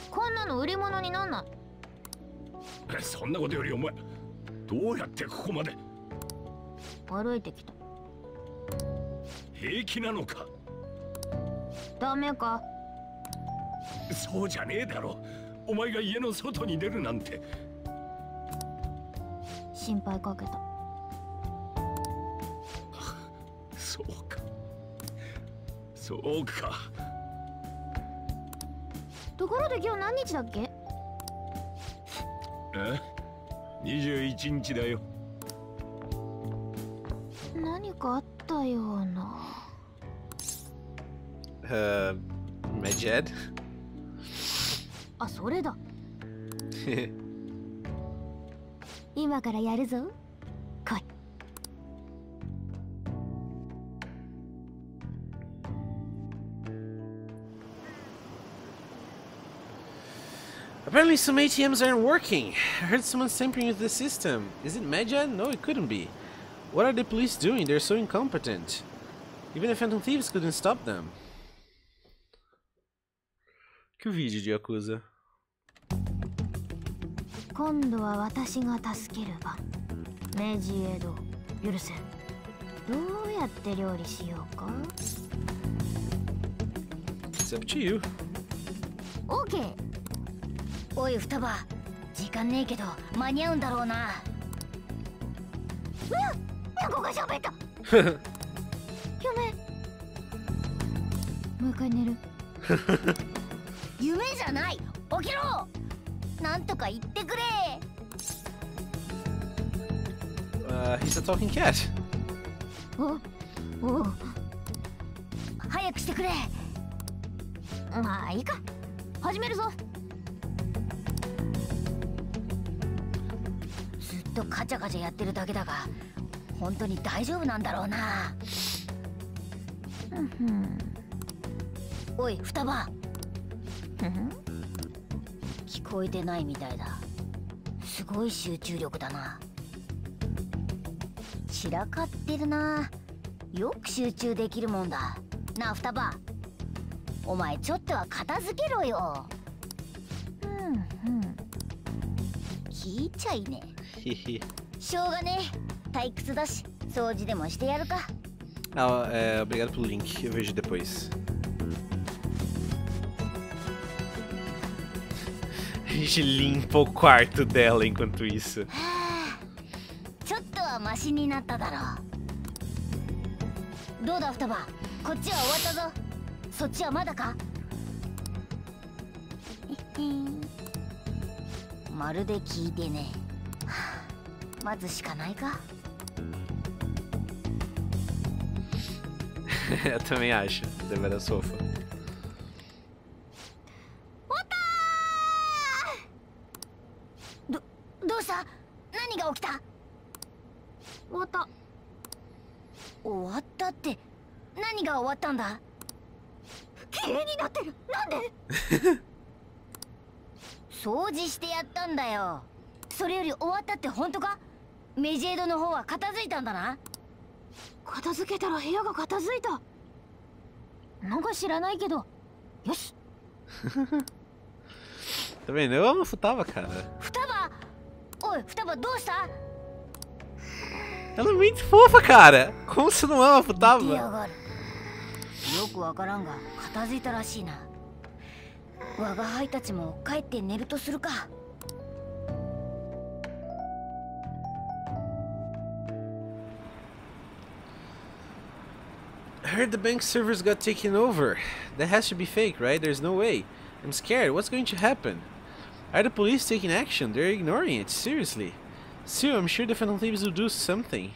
こんなの売り物になんない。そんなことよりお前、どうやってここまで。歩いてきた。平気なのか。ダメか。そうじゃねえだろ。お前が家の外に出るなんて。心配かけた。そうか。そうか。ところで今日何日だっけ？え？21日だよ。何かあったような。Medjed? あ、それだ。今からやるぞ。来い。Apparently some ATMs aren't working. I heard someone tampering with the system. Is it Medjed? No, it couldn't be. What are the police doing? They're so incompetent. Even the Phantom Thieves couldn't stop them. Que vídeo de Yakuza. 今度は私が助ける番。メジエド、許せ。どうやって料理しようか。It's up to you. オーケー。おい双葉、時間ねえけど間に合うんだろうな。猫が喋った。夢。もう一回寝る。夢じゃない。起きろ。なんとか言ってくれ。He's a talking cat. お早くしてくれ。まあいいか。始めるぞ。ずっとカチャカチャやってるだけだが、本当に大丈夫なんだろうな。おい双葉。聞こえてないみたいだ。すごい集中力だな。散らかってるな。よく集中できるもんだな。双葉、お前ちょっとは片付けろよ。聞いちゃいね。しょうがねえ。退屈だし掃除でもしてやるか。Obrigado pelo link. Eu vejo depois. A gente limpa o quarto dela enquanto isso. ちょっとはマシになっただろう。どうだ双葉、こっちは終わったぞ。そっちはまだか。まるで聞いてねえ。待つしかないか。Eu também acho. Deveras sofa. どうした？何が起きた？終わった。終わったって何が終わったんだ？綺麗になってる。なんで？掃除してやったんだよ。それより終わったって本当か？メジエドの方は片付いたんだな。片付けたら部屋が片付いた。なんか知らないけど。よし。Tá vendo? Eu amo Futaba, cara. 双葉、おい双葉どうした？ Ela é muito fofa, cara. Como você não ama Futaba? よくわからんが片付いたらしいな。我が輩たちも帰って寝るとするか。I heard the bank servers got taken over. That has to be fake, right? There's no way. I'm scared. What's going to happen? Are the police taking action? They're ignoring it. Seriously. Still, I'm sure the Phantom Thieves will do something.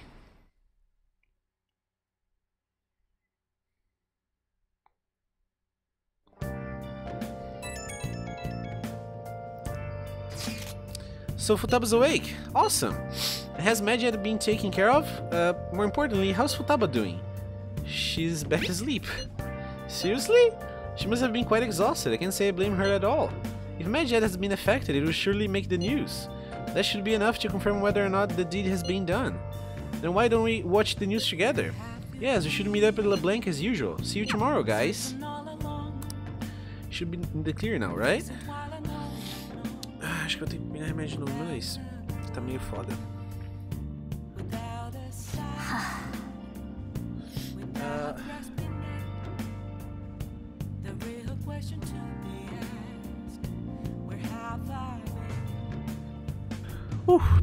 So Futaba's awake. Awesome. Has Medjed been taken care of? More importantly, how's Futaba doing? She's back asleep. Seriously? She must have been quite exhausted. I can't say I blame her at all. If Medjed has been affected, it will surely make the news. That should be enough to confirm whether or not the deed has been done. Then why don't we watch the news together? Yes, we should meet up at LeBlanc as usual. See you tomorrow, guys. Should be in the clear now, right? Acho que eu tenho que pegar remédio de novo, mas tá meio foda.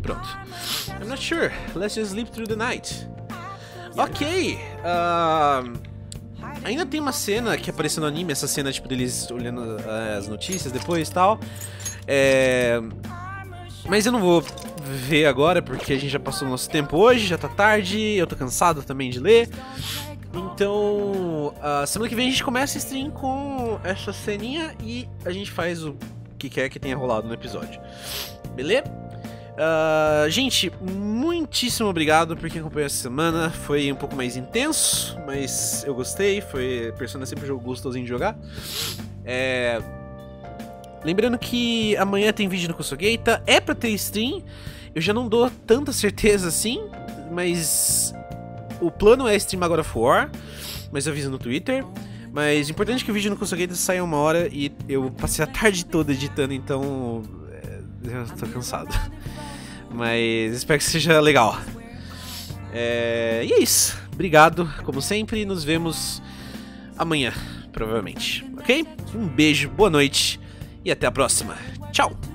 Pronto. I'm not sure. Let's just sleep through the night. Ok. Ainda tem uma cena que apareceu no anime, essa cena tipo deles olhando as notícias depois e tal. Mas eu não vou ver agora porque a gente já passou o nosso tempo hoje, já tá tarde, eu tô cansado também de ler. Então, semana que vem a gente começa a stream com essa ceninha e a gente faz o que quer que tenha rolado no episódio. Beleza? Gente, muitíssimo obrigado por quem acompanhou essa semana. Foi um pouco mais intenso, mas eu gostei. Persona é sempre um jogo gostosinho de jogar. Lembrando que amanhã tem vídeo no Kosogeita, é pra ter stream. Eu já não dou tanta certeza assim, mas o plano é streamar God of War, mas eu aviso no Twitter. Mas o importante é que o vídeo no Kosogeita saia 1 hora e eu passei a tarde toda editando, então eu tô cansado. Mas espero que seja legal. E é isso. Obrigado, como sempre. Nos vemos amanhã, provavelmente. Ok? Um beijo, boa noite e até a próxima. Tchau!